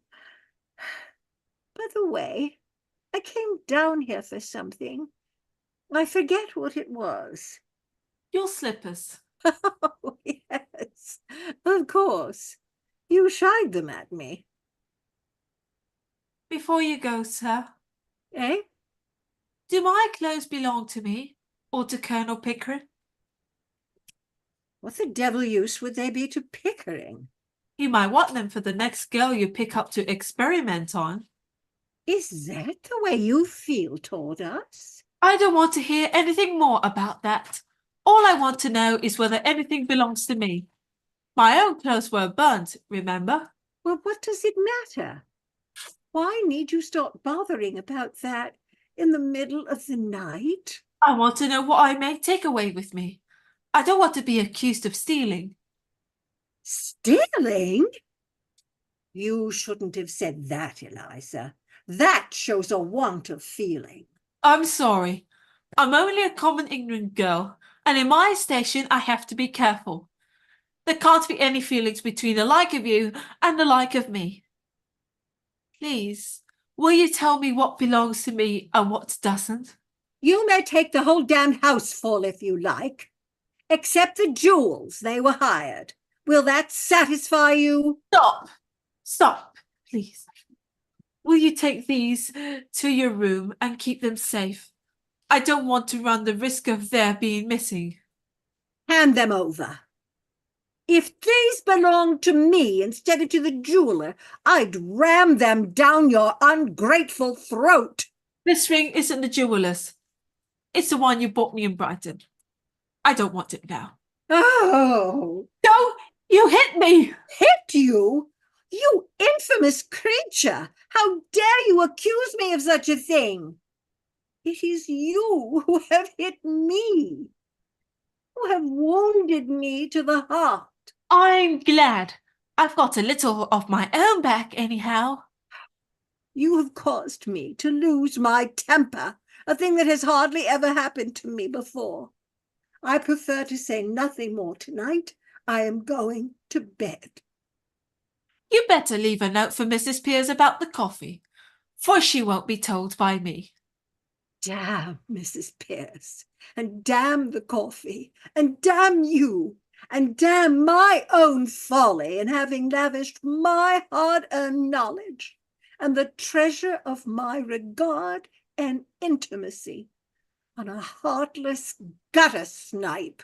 By the way, I came down here for something. I forget what it was. Your slippers. Oh, yes, of course. You shied them at me. Before you go, sir, Eh? do my clothes belong to me or to Colonel Pickering? What the devil use would they be to Pickering? You might want them for the next girl you pick up to experiment on. Is that the way you feel toward us? I don't want to hear anything more about that. All I want to know is whether anything belongs to me. My own clothes were burnt, remember? Well, what does it matter? Why need you stop bothering about that in the middle of the night? I want to know what I may take away with me. I don't want to be accused of stealing. Stealing? You shouldn't have said that, Eliza. That shows a want of feeling. I'm sorry. I'm only a common ignorant girl, and in my station I have to be careful. There can't be any feelings between the like of you and the like of me. Please, will you tell me what belongs to me and what doesn't? You may take the whole damn house full if you like, except the jewels. They were hired. Will that satisfy you? Stop! Stop, please. Will you take these to your room and keep them safe? I don't want to run the risk of their being missing. Hand them over. If these belonged to me instead of to the jeweler, I'd ram them down your ungrateful throat. This ring isn't the jeweler's. It's the one you bought me in Brighton. I don't want it now. Oh! No, you hit me! Hit you? You infamous creature! How dare you accuse me of such a thing? It is you who have hit me, who have wounded me to the heart. I'm glad. I've got a little of my own back anyhow. You have caused me to lose my temper, a thing that has hardly ever happened to me before. I prefer to say nothing more tonight. I am going to bed. You better leave a note for Mrs. Pearce about the coffee, for she won't be told by me. Damn Mrs. Pearce, and damn the coffee, and damn you, and damn my own folly in having lavished my hard-earned knowledge and the treasure of my regard and intimacy on a heartless gutter snipe.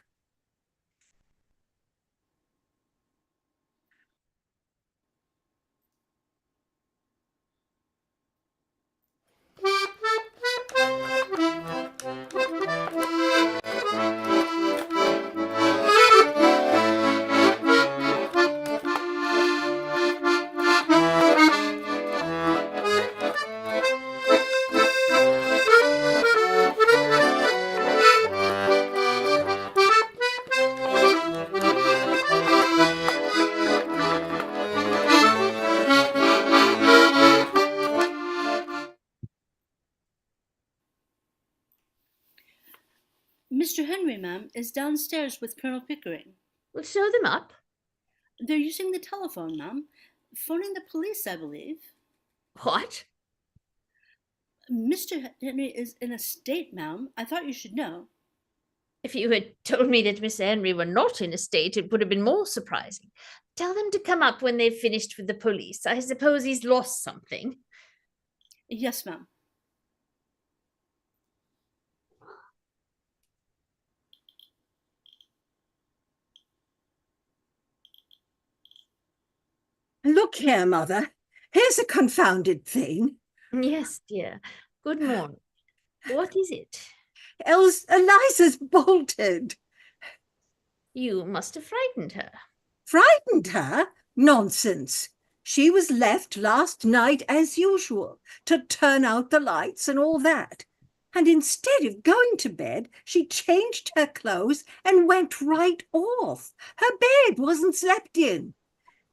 Mr. Henry, ma'am, is downstairs with Colonel Pickering. Well, show them up. They're using the telephone, ma'am. Phoning the police, I believe. What? Mr. Henry is in a state, ma'am. I thought you should know. If you had told me that Miss Henry were not in a state, it would have been more surprising. Tell them to come up when they've finished with the police. I suppose he's lost something. Yes, ma'am. Look here, Mother. Here's a confounded thing. Yes, dear. Good morning. What is it? Eliza's bolted. You must have frightened her. Frightened her? Nonsense. She was left last night as usual to turn out the lights and all that. And instead of going to bed, she changed her clothes and went right off. Her bed wasn't slept in.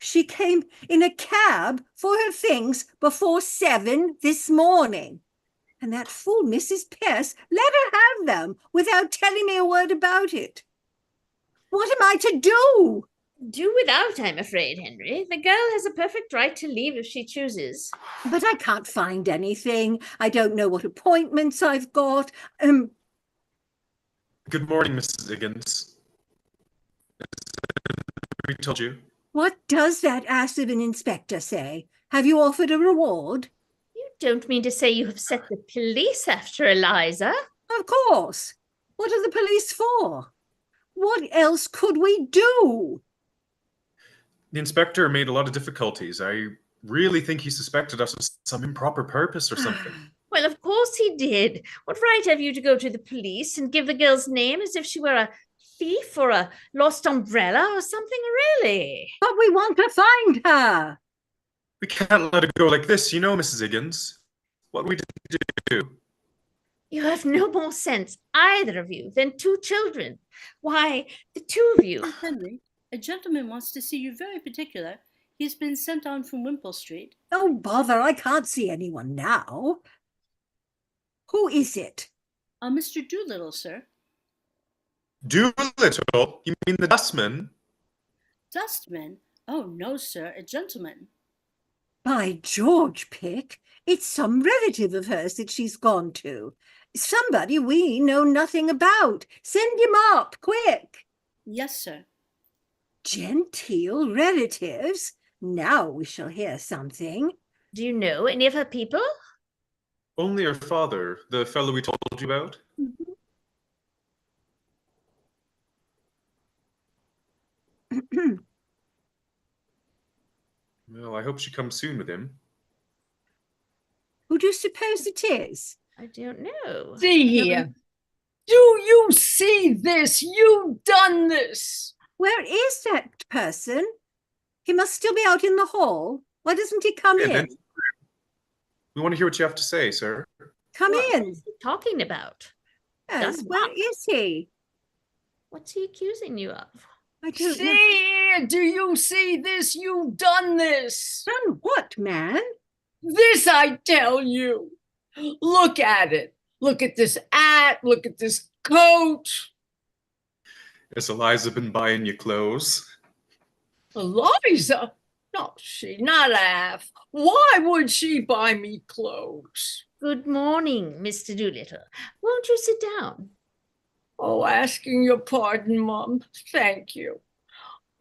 She came in a cab for her things before 7 this morning. And that fool Mrs. Pierce let her have them without telling me a word about it. What am I to do? Do without, I'm afraid, Henry. The girl has a perfect right to leave if she chooses. But I can't find anything. I don't know what appointments I've got. Good morning, Mrs. Higgins. We told you. What does that ass of an inspector say? Have you offered a reward? You don't mean to say you have set the police after Eliza? Of course. What are the police for? What else could we do? The inspector made a lot of difficulties. I really think he suspected us of some improper purpose or something. Well, of course he did. What right have you to go to the police and give the girl's name as if she were a thief or a lost umbrella or something, really? But we want to find her. We can't let it go like this, you know, Mrs. Higgins. What we to do? You have no more sense, either of you, than two children. Why, the two of you. Henry, a gentleman wants to see you very particular. He's been sent on from Wimpole Street. Oh, bother, I can't see anyone now. Who is it? Mr. Doolittle, sir. Doolittle? You mean the dustman? Dustman? Oh, no, sir, a gentleman. By George, Pick, it's some relative of hers that she's gone to. Somebody we know nothing about. Send him up, quick. Yes, sir. Genteel relatives? Now we shall hear something. Do you know any of her people? Only her father, the fellow we told you about. Well, I hope she comes soon with him. Who do you suppose it is? I don't know. See here. Do you see this? You've done this. Where is that person? He must still be out in the hall. Why doesn't he come in? We want to hear what you have to say, sir. Come What in. is he talking about? Yes, Done where what? is he? What's he accusing you of? I don't See know. here. Do you see this? You've done this. Done what, man? This I tell you. Look at it. Look at this hat. Look at this coat. Has Eliza been buying you clothes? Eliza? No, she not a half. Why would she buy me clothes? Good morning, Mr. Doolittle. Won't you sit down? Oh, asking your pardon, Mum. Thank you.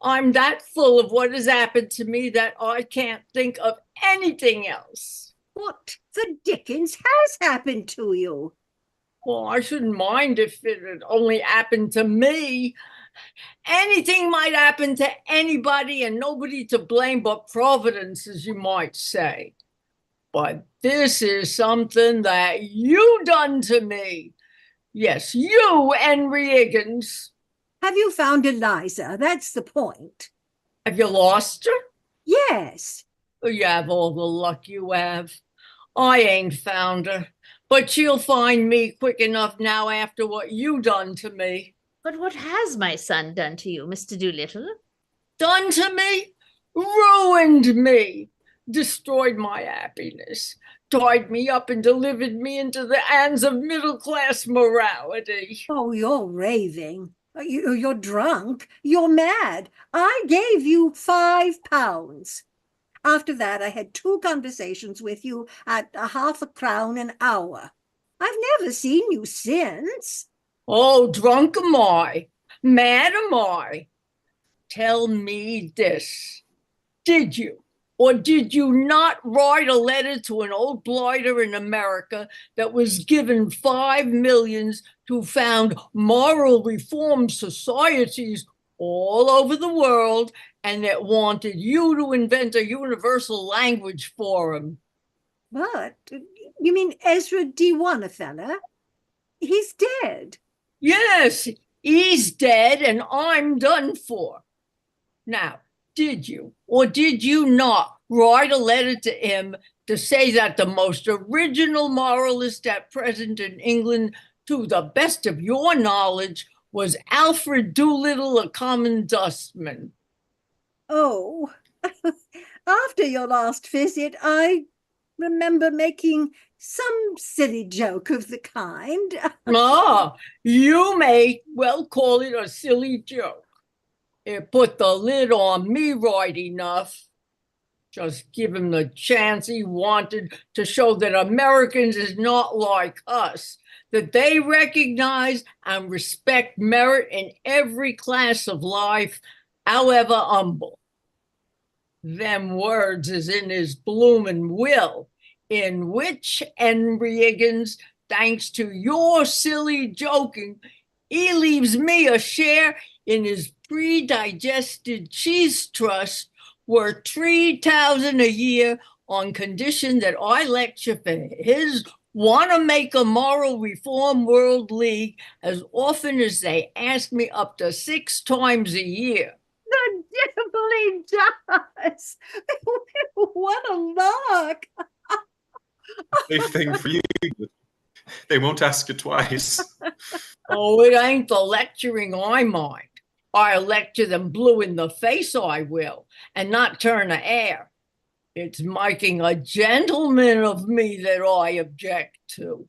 I'm that full of what has happened to me that I can't think of anything else. What the dickens has happened to you? Well, I shouldn't mind if it had only happened to me. Anything might happen to anybody and nobody to blame but Providence, as you might say. But this is something that you done to me. Yes, you, Henry Higgins. Have you found Eliza? That's the point. Have you lost her? Yes. Oh, you have all the luck you have. I ain't found her, but she'll find me quick enough now after what you done to me. But what has my son done to you, Mr. Doolittle? Done to me? Ruined me. Destroyed my happiness. Tied me up and delivered me into the hands of middle-class morality. Oh, you're raving. You're drunk. You're mad. I gave you £5. After that, I had 2 conversations with you at £0.50 an hour. I've never seen you since. Oh, drunk am I? Mad am I? Tell me this. Did you or did you not write a letter to an old blighter in America that was given $5 million to found moral reform societies all over the world and that wanted you to invent a universal language for him? What? You mean Ezra D. Wannafeller? He's dead. Yes, he's dead and I'm done for. Now, did you or did you not write a letter to him to say that the most original moralist at present in England, to the best of your knowledge, was Alfred Doolittle, a common dustman? Oh, after your last visit, I remember making Some silly joke of the kind. Ah, you may well call it a silly joke. It put the lid on me right enough. Just give him the chance he wanted to show that Americans is not like us, that they recognize and respect merit in every class of life, however humble. Them words is in his bloomin' will, in which Henry Higgins, thanks to your silly joking, he leaves me a share in his pre-digested cheese trust worth $3,000 a year on condition that I lecture for his Wanna Make a Moral Reform World League as often as they ask me, up to 6 times a year. The devil he does. What a lark. Safe thing for you. They won't ask you twice. Oh, it ain't the lecturing I mind. I'll lecture them blue in the face, I will, and not turn a hair. It's making a gentleman of me that I object to.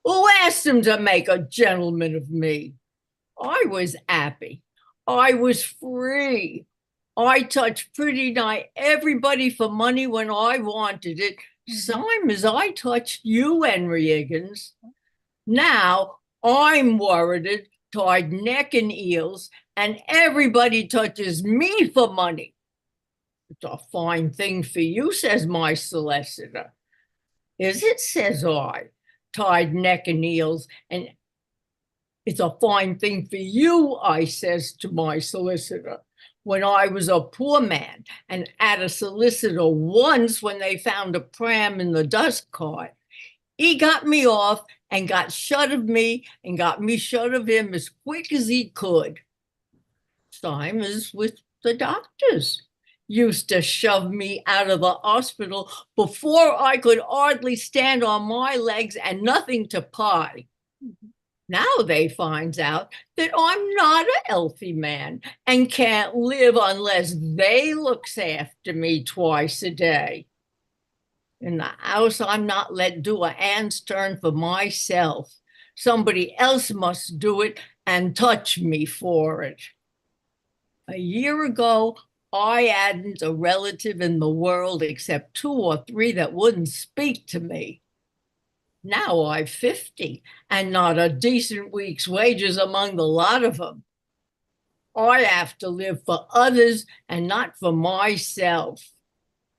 Who asked him to make a gentleman of me? I was happy. I was free. I touched pretty nigh everybody for money when I wanted it, same as I touched you, Henry Higgins. Now I'm worried, tied neck and heels, and everybody touches me for money. It's a fine thing for you, says my solicitor. Is it, says I, tied neck and heels, and it's a fine thing for you, I says to my solicitor. When I was a poor man and at a solicitor once when they found a pram in the dust cart, he got me off and got shut of me and got me shut of him as quick as he could. Same as with the doctors. Used to shove me out of the hospital before I could hardly stand on my legs and nothing to pie. Now they finds out that I'm not a healthy man and can't live unless they looks after me twice a day. In the house, I'm not let do a hand's turn for myself. Somebody else must do it and touch me for it. A year ago, I hadn't a relative in the world except 2 or 3 that wouldn't speak to me. Now I've 50 and not a decent week's wages among the lot of them. I have to live for others and not for myself.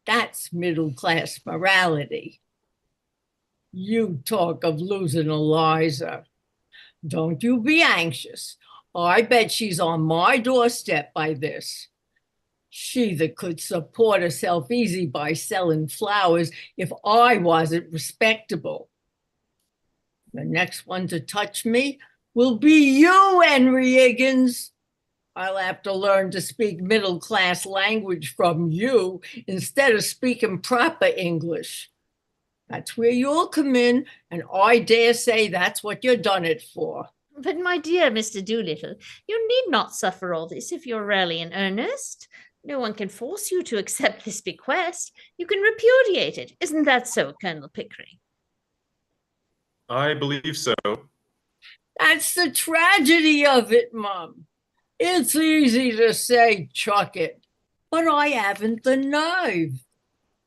That's middle-class morality. You talk of losing Eliza. Don't you be anxious. I bet she's on my doorstep by this. She that could support herself easy by selling flowers if I wasn't respectable. The next one to touch me will be you, Henry Higgins. I'll have to learn to speak middle-class language from you instead of speaking proper English. That's where you'll come in, and I dare say that's what you're done it for. But my dear Mr. Doolittle, you need not suffer all this if you're really in earnest. No one can force you to accept this bequest. You can repudiate it. Isn't that so, Colonel Pickering? I believe so. That's the tragedy of it, Mum. It's easy to say chuck it, but I haven't the nerve.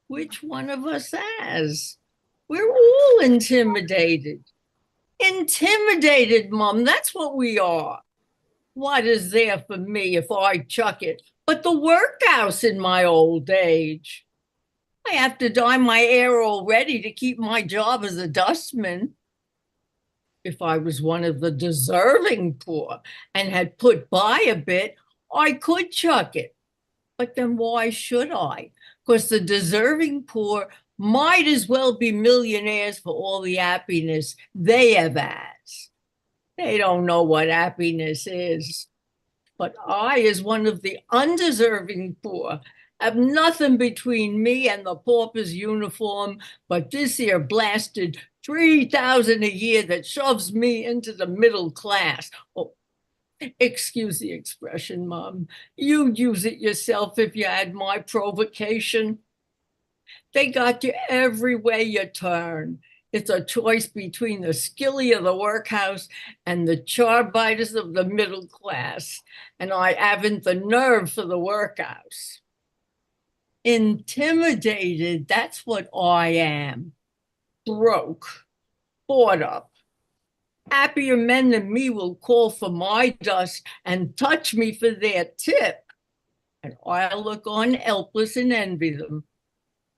Which one of us has? We're all intimidated. Intimidated, Mum, that's what we are. What is there for me if I chuck it but the workhouse in my old age? I have to dye my hair already to keep my job as a dustman. If I was one of the deserving poor and had put by a bit, I could chuck it. But then why should I? Because the deserving poor might as well be millionaires for all the happiness they have has. They don't know what happiness is. But I, as one of the undeserving poor, have nothing between me and the pauper's uniform but this here blasted $3,000 a year that shoves me into the middle class. Oh, excuse the expression, Mom. You'd use it yourself if you had my provocation. They got you every way you turn. It's a choice between the skilly of the workhouse and the charbiters of the middle class, and I haven't the nerve for the workhouse. Intimidated, that's what I am. Broke, bought up. Happier men than me will call for my dust and touch me for their tip. And I'll look on helpless and envy them.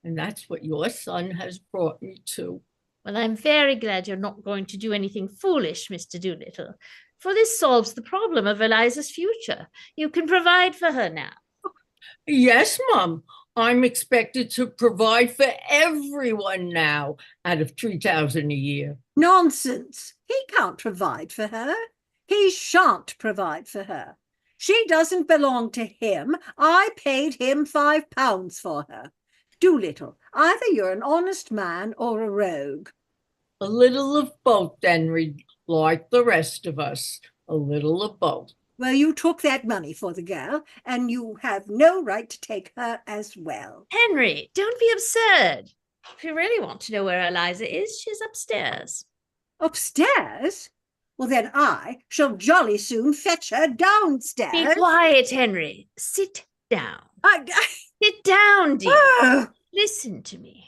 And that's what your son has brought me to. Well, I'm very glad you're not going to do anything foolish, Mr. Doolittle, for this solves the problem of Eliza's future. You can provide for her now. Yes, Mum. I'm expected to provide for everyone now out of 3,000 a year. Nonsense. He can't provide for her. He shan't provide for her. She doesn't belong to him. I paid him £5 for her. Doolittle, either you're an honest man or a rogue. A little of both, Henry, like the rest of us. A little of both. Well, you took that money for the girl, and you have no right to take her as well. Henry, don't be absurd. If you really want to know where Eliza is, she's upstairs. Upstairs? Well, then I shall jolly soon fetch her downstairs. Be quiet, Henry. Sit down. Sit down, dear. Oh. Listen to me.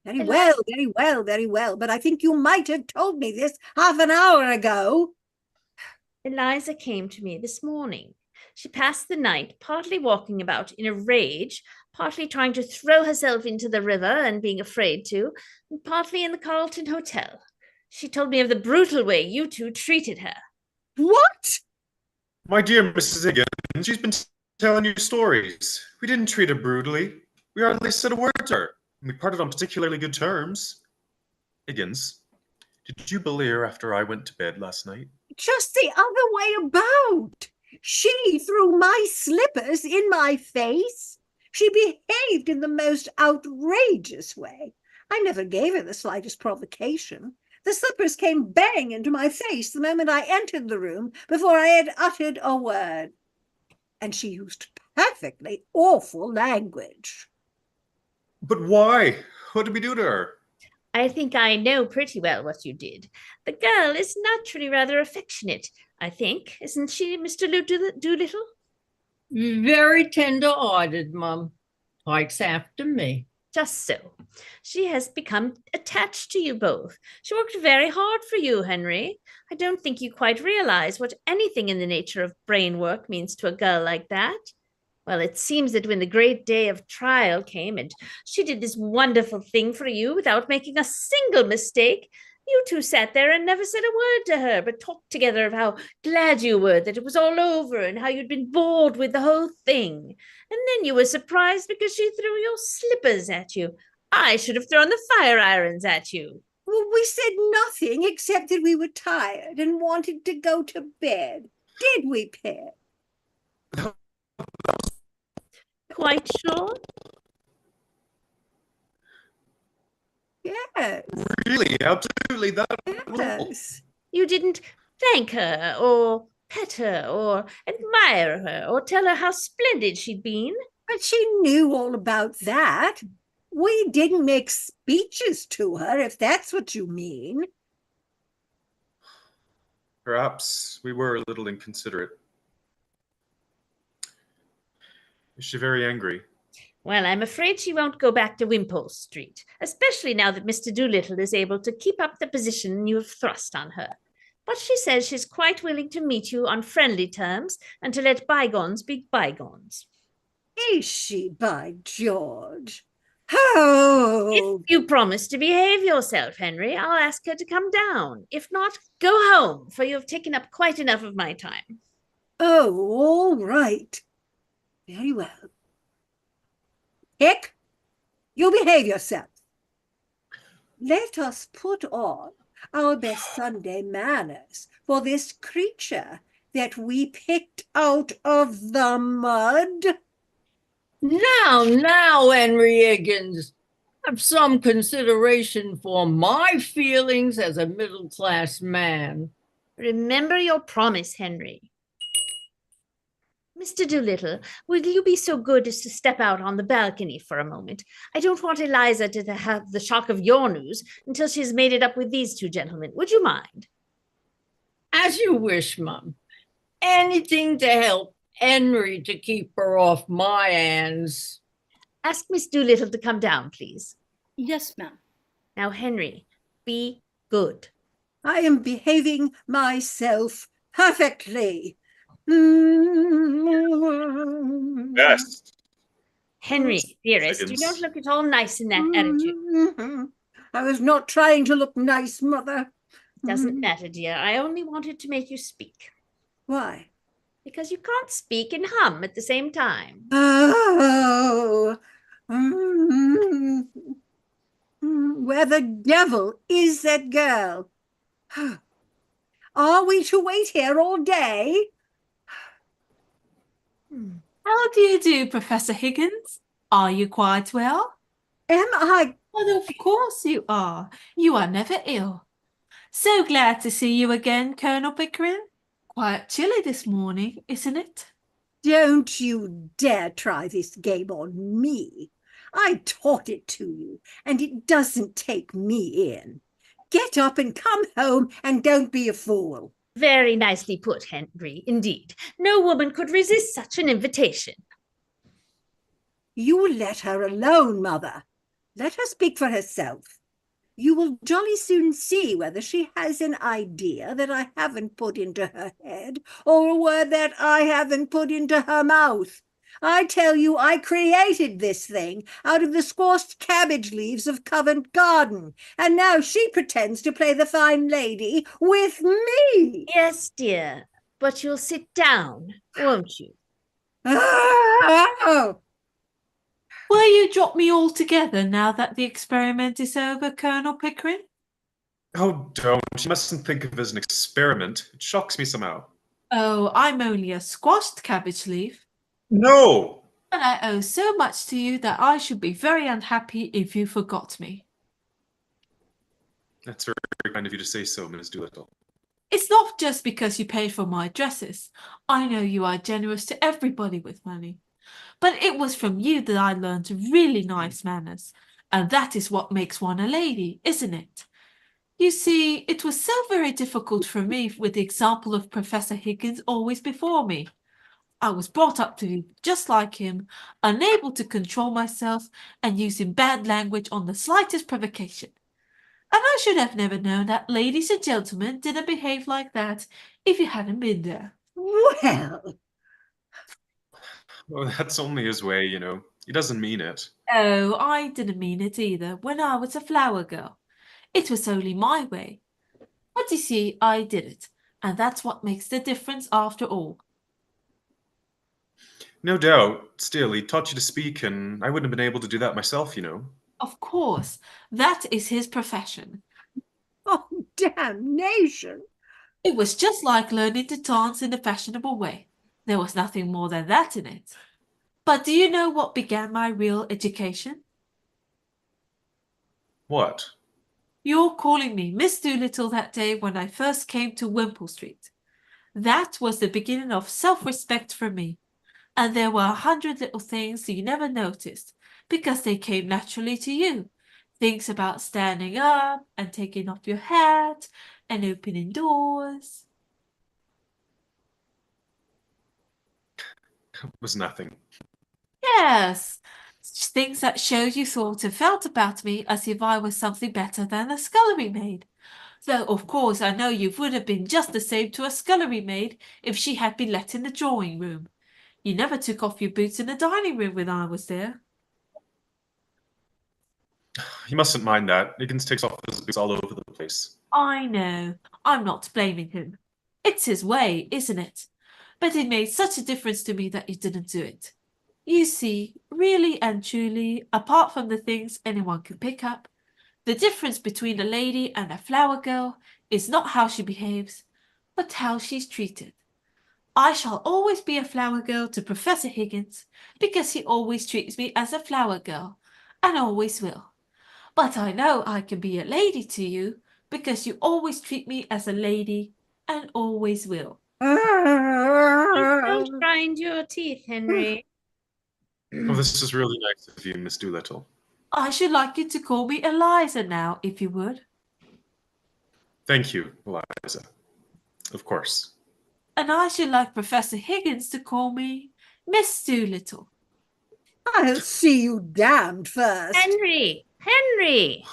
Very well, very well, very well. But I think you might have told me this half an hour ago. Eliza came to me this morning. She passed the night partly walking about in a rage, partly trying to throw herself into the river and being afraid to, and partly in the Carlton Hotel. She told me of the brutal way you two treated her. What? My dear Mrs. Higgins, she's been telling you stories. We didn't treat her brutally. We hardly said a word to her. And we parted on particularly good terms. Higgins, did you bully her after I went to bed last night? Just the other way about. She threw my slippers in my face. She behaved in the most outrageous way. I never gave her the slightest provocation. The slippers came bang into my face the moment I entered the room before I had uttered a word. And she used perfectly awful language. But why? What did we do to her? I think I know pretty well what you did. The girl is naturally rather affectionate, I think. Isn't she, Mr. Doolittle? Very tender-hearted, Mum. Likes after me. Just so. She has become attached to you both. She worked very hard for you, Henry. I don't think you quite realize what anything in the nature of brain work means to a girl like that. Well, it seems that when the great day of trial came and she did this wonderful thing for you without making a single mistake, you two sat there and never said a word to her, but talked together of how glad you were that it was all over and how you'd been bored with the whole thing. And then you were surprised because she threw your slippers at you. I should have thrown the fire irons at you. Well, we said nothing except that we were tired and wanted to go to bed. Did we, Pip? Quite sure? Yes. Really? Absolutely? That? Yes. You didn't thank her or pet her or admire her or tell her how splendid she'd been? But she knew all about that. We didn't make speeches to her, if that's what you mean. Perhaps we were a little inconsiderate. Is she very angry? Well, I'm afraid she won't go back to Wimpole Street, especially now that Mr. Doolittle is able to keep up the position you have thrust on her. But she says she's quite willing to meet you on friendly terms and to let bygones be bygones. Is she, by George? Oh! If you promise to behave yourself, Henry, I'll ask her to come down. If not, go home, for you have taken up quite enough of my time. Oh, all right. Very well. Hick, you behave yourself. Let us put on our best Sunday manners for this creature that we picked out of the mud. Now, Henry Higgins, have some consideration for my feelings as a middle-class man. Remember your promise, Henry. Mr. Doolittle, will you be so good as to step out on the balcony for a moment? I don't want Eliza to have the shock of your news until she's made it up with these two gentlemen. Would you mind? As you wish, Mum. Anything to help Henry to keep her off my hands. Ask Miss Doolittle to come down, please. Yes, ma'am. Now, Henry, be good. I am behaving myself perfectly. Yes. Henry, dearest, you don't look at all nice in that attitude. I was not trying to look nice, Mother. Doesn't matter, dear. I only wanted to make you speak. Why? Because you can't speak and hum at the same time. Oh. Where the devil is that girl? Are we to wait here all day? How do you do, Professor Higgins? Are you quite well? Am I? Well, of course you are. You are never ill. So glad to see you again, Colonel Pickering. Quite chilly this morning, isn't it? Don't you dare try this game on me. I taught it to you, and it doesn't take me in. Get up and come home, and don't be a fool. Very nicely put, Henry, indeed. No woman could resist such an invitation. You let her alone, Mother. Let her speak for herself. You will jolly soon see whether she has an idea that I haven't put into her head, or a word that I haven't put into her mouth. I tell you, I created this thing out of the squashed cabbage leaves of Covent Garden, and now she pretends to play the fine lady with me. Yes, dear, but you'll sit down, won't you? Oh! Will you drop me altogether now that the experiment is over, Colonel Pickering? Oh, don't. You mustn't think of it as an experiment. It shocks me somehow. Oh, I'm only a squashed cabbage leaf. No! And I owe so much to you that I should be very unhappy if you forgot me. That's very kind of you to say so, Miss Doolittle. It's not just because you paid for my dresses. I know you are generous to everybody with money. But it was from you that I learned really nice manners. And that is what makes one a lady, isn't it? You see, it was so very difficult for me with the example of Professor Higgins always before me. I was brought up to be just like him, unable to control myself and using bad language on the slightest provocation. And I should have never known that ladies and gentlemen didn't behave like that if you hadn't been there. Well, Well, that's only his way, you know. He doesn't mean it. Oh, I didn't mean it either when I was a flower girl. It was only my way. But you see, I did it, and that's what makes the difference after all. No doubt. Still, he taught you to speak, and I wouldn't have been able to do that myself, you know. Of course, that is his profession. oh, damnation. It was just like learning to dance in a fashionable way. There was nothing more than that in it. But do you know what began my real education? What? Your calling me Miss Doolittle that day when I first came to Wimpole Street. That was the beginning of self-respect for me. And there were 100 little things you never noticed because they came naturally to you. Things about standing up and taking off your hat and opening doors. It was nothing. Yes, things that showed you thought and felt about me as if I was something better than a scullery maid. Though, of course, I know you would have been just the same to a scullery maid if she had been let in the drawing room. You never took off your boots in the dining room when I was there. You mustn't mind that. Higgins takes off his boots all over the place. I know. I'm not blaming him. It's his way, isn't it? But it made such a difference to me that you didn't do it. You see, really and truly, apart from the things anyone can pick up, the difference between a lady and a flower girl is not how she behaves, but how she's treated. I shall always be a flower girl to Professor Higgins because he always treats me as a flower girl, and always will. But I know I can be a lady to you because you always treat me as a lady and always will. Don't grind your teeth, Henry. Oh, this is really nice of you, Miss Doolittle. I should like you to call me Eliza now, if you would. Thank you, Eliza. Of course. And I should like Professor Higgins to call me Miss Doolittle. I'll see you damned first. Henry! Henry!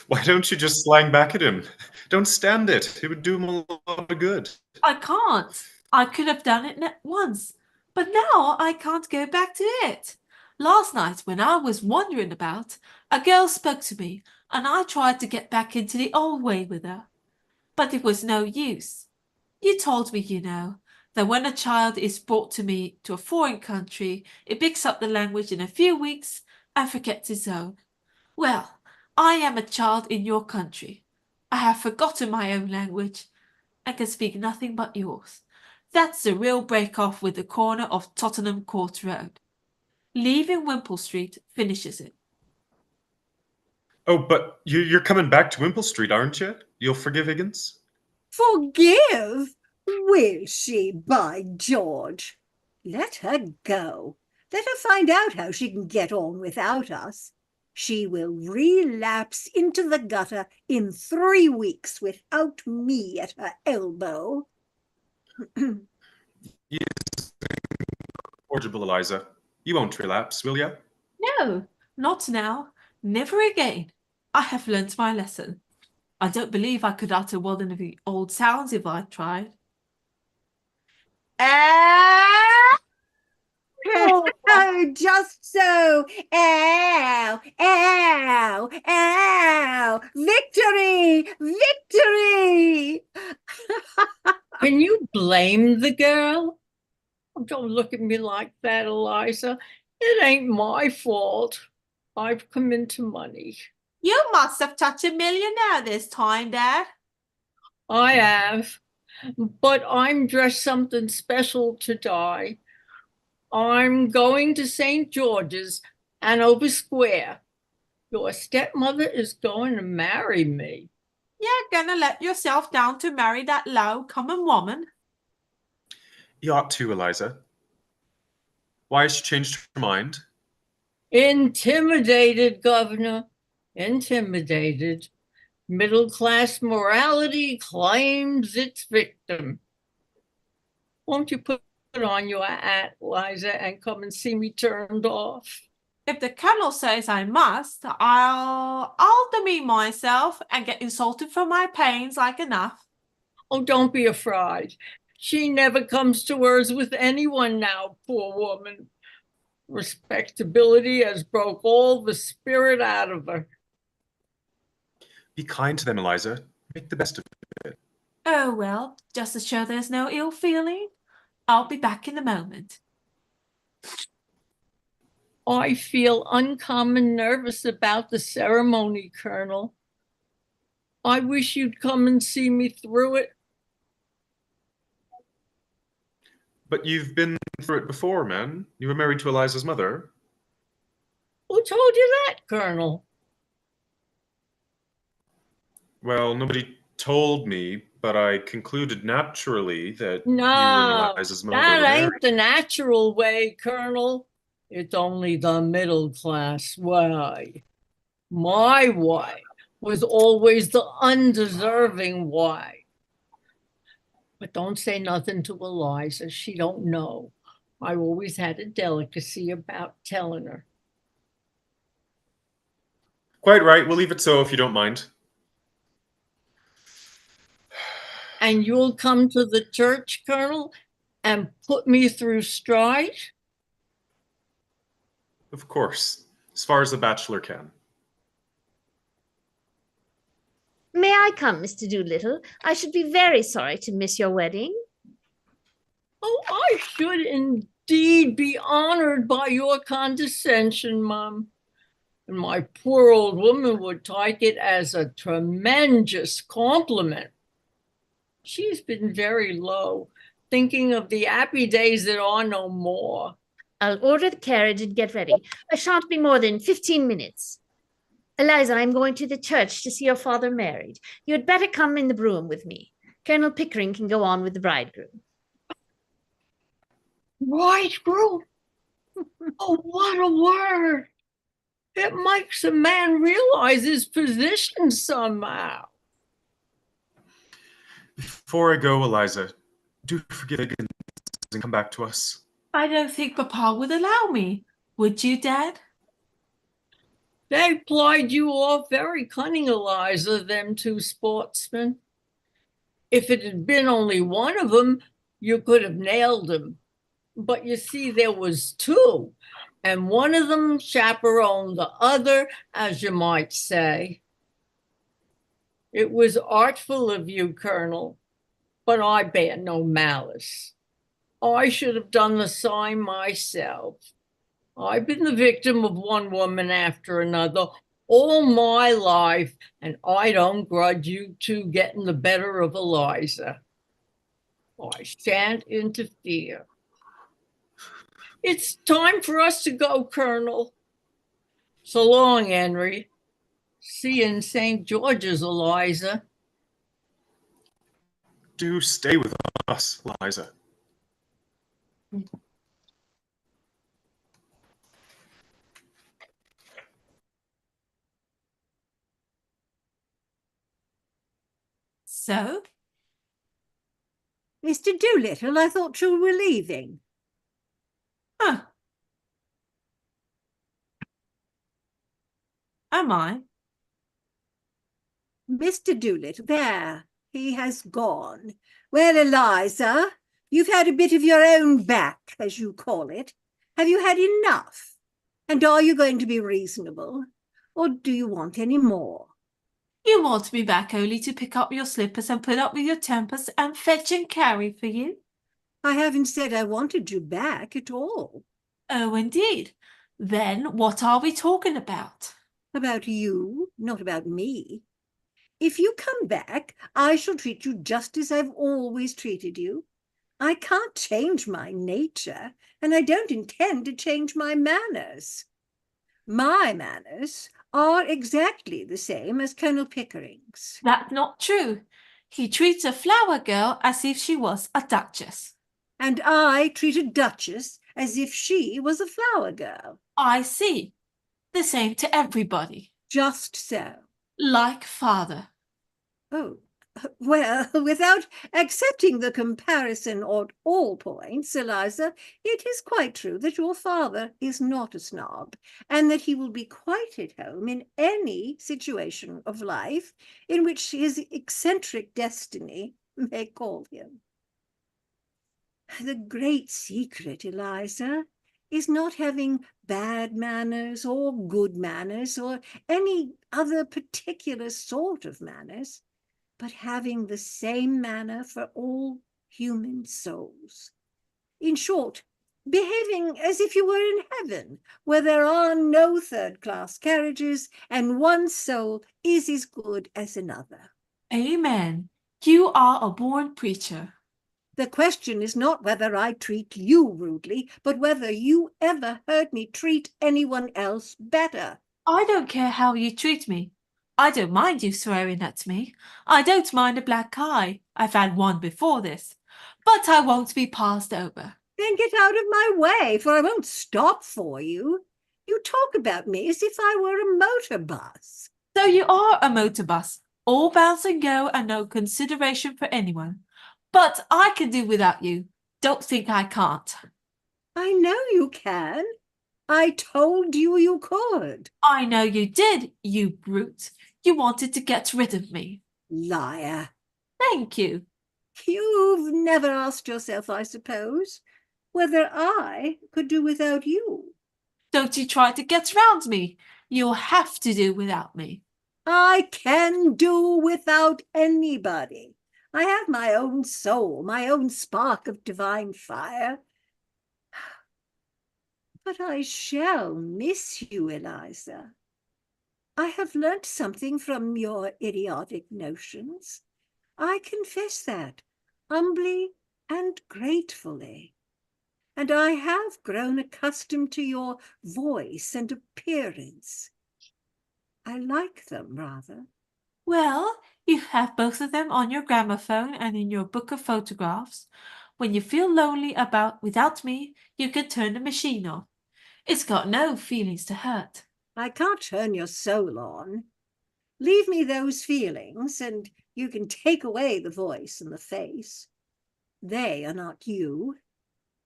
Why don't you just slang back at him? Don't stand it. It would do him a lot of good. I can't. I could have done it once, but now I can't go back to it. Last night, when I was wandering about, a girl spoke to me, and I tried to get back into the old way with her. But it was no use. You told me, you know, that when a child is brought to me to a foreign country, it picks up the language in a few weeks and forgets its own. Well, I am a child in your country. I have forgotten my own language and can speak nothing but yours. That's the real break-off with the corner of Tottenham Court Road. Leaving Wimpole Street finishes it. Oh, but you're coming back to Wimple Street, aren't you? You'll forgive Higgins? Forgive? Will she, by George? Let her go. Let her find out how she can get on without us. She will relapse into the gutter in 3 weeks without me at her elbow. Yes, incorrigible, Eliza. You won't relapse, will you? No, not now. Never again. I have learnt my lesson. I don't believe I could utter one of the old sounds if I tried. Oh, just so. Ow, ow, ow. Victory, victory. Can you blame the girl? Oh, don't look at me like that, Eliza. It ain't my fault. I've come into money. You must have touched a millionaire this time, Dad. I have, but I'm dressed something special to die. I'm going to St. George's, Hanover Square. Your stepmother is going to marry me. You're gonna let yourself down to marry that low, common woman? You ought to, Eliza. Why has she changed her mind? Intimidated, Governor. Intimidated. Middle-class morality claims its victim. Won't you put on your hat, Liza, and come and see me turned off? If the Colonel says I must, I'll demean myself and get insulted for my pains like enough. Oh, don't be afraid. She never comes to words with anyone now, poor woman. Respectability has broke all the spirit out of her. Be kind to them, Eliza. Make the best of it. Oh, well, just to show there's no ill feeling, I'll be back in a moment. I feel uncommon nervous about the ceremony, Colonel. I wish you'd come and see me through it. But you've been through it before, man. You were married to Eliza's mother. Who told you that, Colonel? Well, nobody told me, but I concluded naturally that you No, and Eliza's mother were that married. ain't the natural way, Colonel. It's only the middle class way. My way was always the undeserving way. But don't say nothing to Eliza. She don't know. I always had a delicacy about telling her. Quite right. We'll leave it so if you don't mind. And you'll come to the church, Colonel, and put me through stride? Of course. As far as a bachelor can. May I come, Mr. Doolittle? I should be very sorry to miss your wedding. Oh, I should indeed be honored by your condescension, Mum. And my poor old woman would take it as a tremendous compliment. She's been very low, thinking of the happy days that are no more. I'll order the carriage and get ready. I shan't be more than 15 minutes. Eliza, I'm going to the church to see your father married. You had better come in the brougham with me. Colonel Pickering can go on with the bridegroom. Bridegroom? Oh, what a word! It makes a man realize his position somehow. Before I go, Eliza, do forgive Higgins and come back to us. I don't think Papa would allow me. Would you, Dad? They plied you off very cunning, Eliza, them two sportsmen. If it had been only one of them, you could have nailed him. But you see, there was two, and one of them chaperoned the other, as you might say. It was artful of you, Colonel, but I bear no malice. I should have done the same myself. I've been the victim of one woman after another all my life, and I don't grudge you two getting the better of Eliza. I shan't interfere. It's time for us to go, Colonel. So long, Henry. See you in St. George's, Eliza. Do stay with us, Eliza. So? Mr. Doolittle, I thought you were leaving. Huh. Am I? Mr. Doolittle, there, he has gone. Well, Eliza, you've had a bit of your own back, as you call it. Have you had enough? And are you going to be reasonable? Or do you want any more? You want me back only to pick up your slippers and put up with your tempers and fetch and carry for you? I haven't said I wanted you back at all. Oh, indeed. Then what are we talking about? About you, not about me. If you come back, I shall treat you just as I've always treated you. I can't change my nature, and I don't intend to change my manners. My manners are exactly the same as Colonel Pickering's. That's not true. He treats a flower girl as if she was a duchess. And I treat a duchess as if she was a flower girl. I see. The same to everybody. Just so. Like father. Oh, well, without accepting the comparison at all points, Eliza, it is quite true that your father is not a snob, and that he will be quite at home in any situation of life in which his eccentric destiny may call him. The great secret, Eliza, is not having bad manners or good manners or any other particular sort of manners, but having the same manner for all human souls. In short, behaving as if you were in heaven, where there are no third-class carriages, and one soul is as good as another. Amen. You are a born preacher. The question is not whether I treat you rudely, but whether you ever heard me treat anyone else better. I don't care how you treat me. I don't mind you swearing at me. I don't mind a black eye. I've had one before this. But I won't be passed over. Then get out of my way, for I won't stop for you. You talk about me as if I were a motor bus. So you are a motor bus, all bounce and go and no consideration for anyone. But I can do without you. Don't think I can't. I know you can. I told you you could. I know you did, you brute. You wanted to get rid of me. Liar. Thank you. You've never asked yourself, I suppose, whether I could do without you. Don't you try to get round me. You'll have to do without me. I can do without anybody. I have my own soul, my own spark of divine fire. But I shall miss you, Eliza. I have learnt something from your idiotic notions. I confess that, humbly and gratefully. And I have grown accustomed to your voice and appearance. I like them, rather. Well, You have both of them on your gramophone and in your book of photographs. When you feel lonely without me, you can turn the machine on. It's got no feelings to hurt. I can't turn your soul on. Leave me those feelings, and you can take away the voice and the face. They are not you.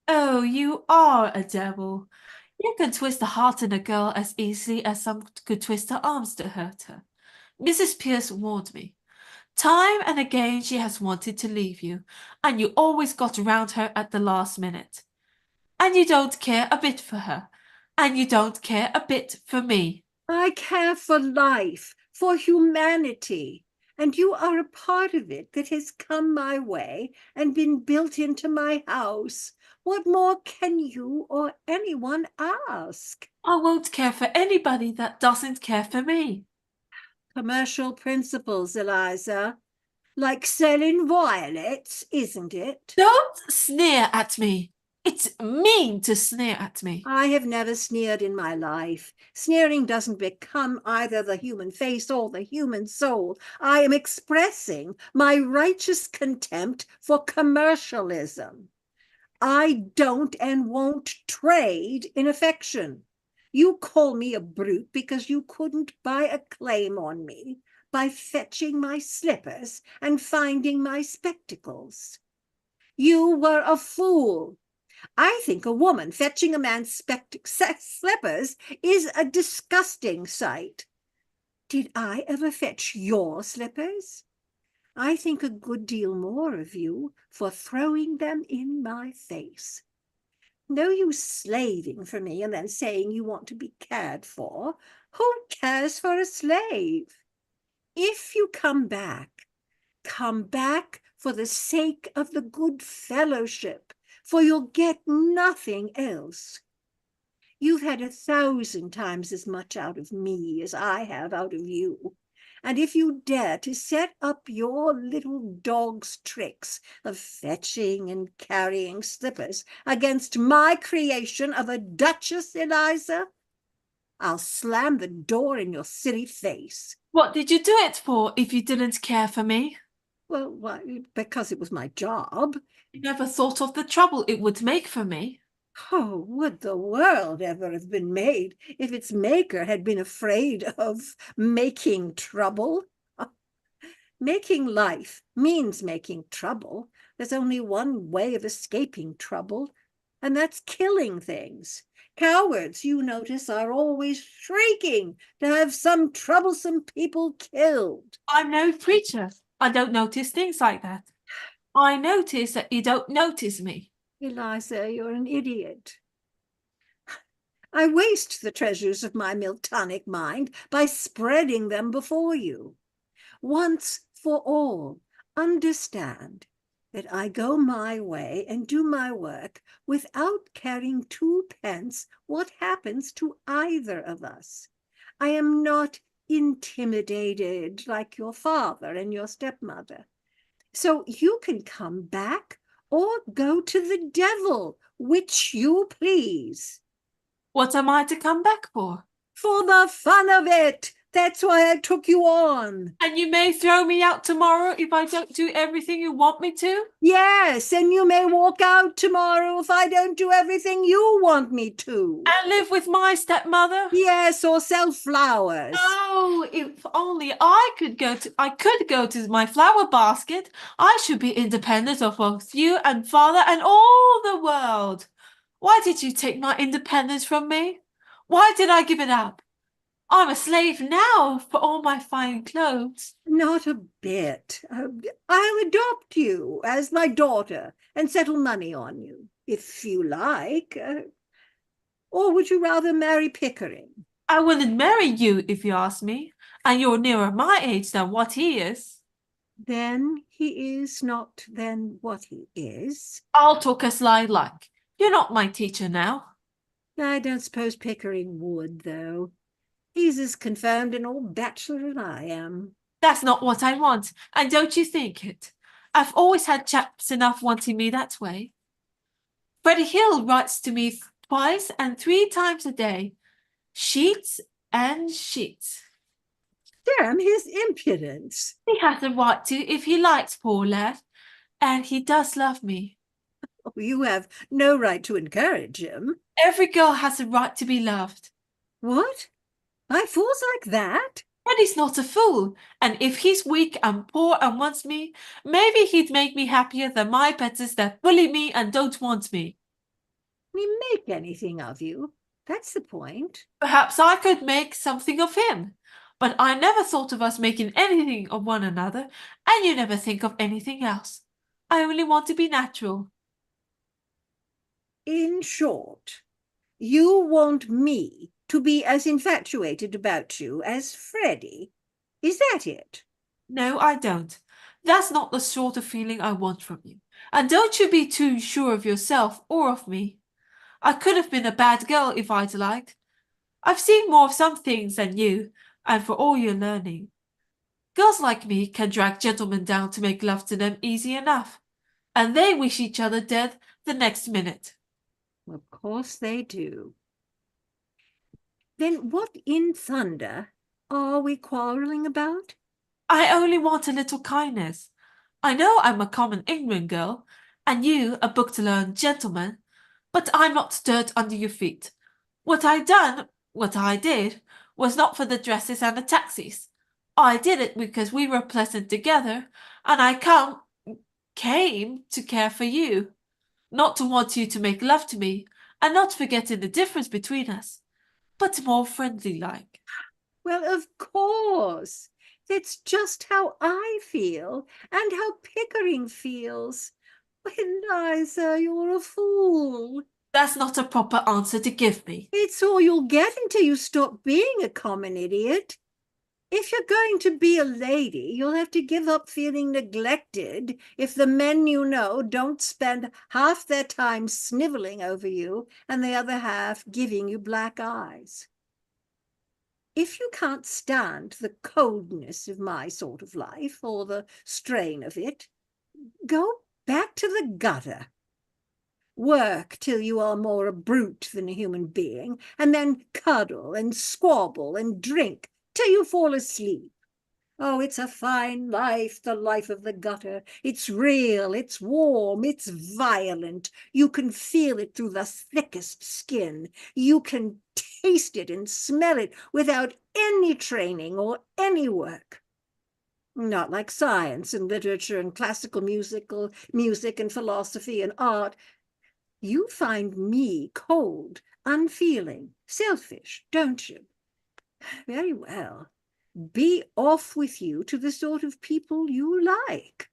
Oh, you are a devil. You can twist the heart in a girl as easily as some could twist her arms to hurt her. Mrs. Pierce warned me. Time and again she has wanted to leave you, and you always got around her at the last minute. And you don't care a bit for her, and you don't care a bit for me. I care for life, for humanity, and you are a part of it that has come my way and been built into my house. What more can you or anyone ask? I won't care for anybody that doesn't care for me. Commercial principles, Eliza. Like selling violets, isn't it? Don't sneer at me. It's mean to sneer at me. I have never sneered in my life. Sneering doesn't become either the human face or the human soul. I am expressing my righteous contempt for commercialism. I don't and won't trade in affection. You call me a brute because you couldn't buy a claim on me by fetching my slippers and finding my spectacles. You were a fool. I think a woman fetching a man's slippers is a disgusting sight. Did I ever fetch your slippers? I think a good deal more of you for throwing them in my face. No use slaving for me and then saying you want to be cared for. Who cares for a slave? If you come back for the sake of the good fellowship, for you'll get nothing else. You've had 1,000 times as much out of me as I have out of you. And if you dare to set up your little dog's tricks of fetching and carrying slippers against my creation of a duchess, Eliza, I'll slam the door in your silly face. What did you do it for if you didn't care for me? Well, why, because it was my job. You never thought of the trouble it would make for me. Oh, would the world ever have been made if its maker had been afraid of making trouble? Making life means making trouble. There's only one way of escaping trouble, and that's killing things. Cowards, you notice, are always shrieking to have some troublesome people killed. I'm no preacher. I don't notice things like that. I notice that you don't notice me. Eliza, you're an idiot. I waste the treasures of my Miltonic mind by spreading them before you. Once for all, understand that I go my way and do my work without caring 2 pence what happens to either of us. I am not intimidated like your father and your stepmother. So you can come back or go to the devil, which you please. What am I to come back for? For the fun of it. That's why I took you on. And you may throw me out tomorrow if I don't do everything you want me to? Yes, and you may walk out tomorrow if I don't do everything you want me to. And live with my stepmother? Yes, or sell flowers. Oh, if only I could go to my flower basket. I should be independent of both you and father and all the world. Why did you take my independence from me? Why did I give it up? I'm a slave now for all my fine clothes. Not a bit. I'll adopt you as my daughter and settle money on you, if you like. Or would you rather marry Pickering? I wouldn't marry you if you ask me, and you're nearer my age than what he is. Then he is not then what he is. I'll talk as I like. You're not my teacher now. I don't suppose Pickering would, though. He's as confirmed an old bachelor as I am. That's not what I want, and don't you think it? I've always had chaps enough wanting me that way. Freddie Hill writes to me twice and 3 times a day. Sheets and sheets. Damn his impudence. He has a right to if he likes, poor lad. And he does love me. Oh, you have no right to encourage him. Every girl has a right to be loved. What? By fools like that? Freddie's not a fool, and if he's weak and poor and wants me, maybe he'd make me happier than my betters that bully me and don't want me. We make anything of you. That's the point. Perhaps I could make something of him. But I never thought of us making anything of one another, and you never think of anything else. I only want to be natural. In short, you want me to be as infatuated about you as Freddie. Is that it? No, I don't. That's not the sort of feeling I want from you. And don't you be too sure of yourself or of me. I could have been a bad girl if I'd liked. I've seen more of some things than you, and for all your learning. Girls like me can drag gentlemen down to make love to them easy enough, and they wish each other dead the next minute. Of course they do. Then what in thunder are we quarrelling about? I only want a little kindness. I know I'm a common England girl, and you a book-to-learn gentleman, but I'm not dirt under your feet. What I did, was not for the dresses and the taxis. I did it because we were pleasant together, and I came to care for you, not to want you to make love to me, and not forgetting the difference between us, but more friendly-like. Well, of course. That's just how I feel, and how Pickering feels. Eliza, you're a fool. That's not a proper answer to give me. It's all you'll get until you stop being a common idiot. If you're going to be a lady, you'll have to give up feeling neglected if the men you know don't spend half their time sniveling over you and the other half giving you black eyes. If you can't stand the coldness of my sort of life or the strain of it, go back to the gutter. Work till you are more a brute than a human being, and then cuddle and squabble and drink till you fall asleep. Oh, it's a fine life, the life of the gutter. It's real, it's warm, it's violent. You can feel it through the thickest skin. You can taste it and smell it without any training or any work. Not like science and literature and classical music and philosophy and art. You find me cold, unfeeling, selfish, don't you? Very well. Be off with you to the sort of people you like.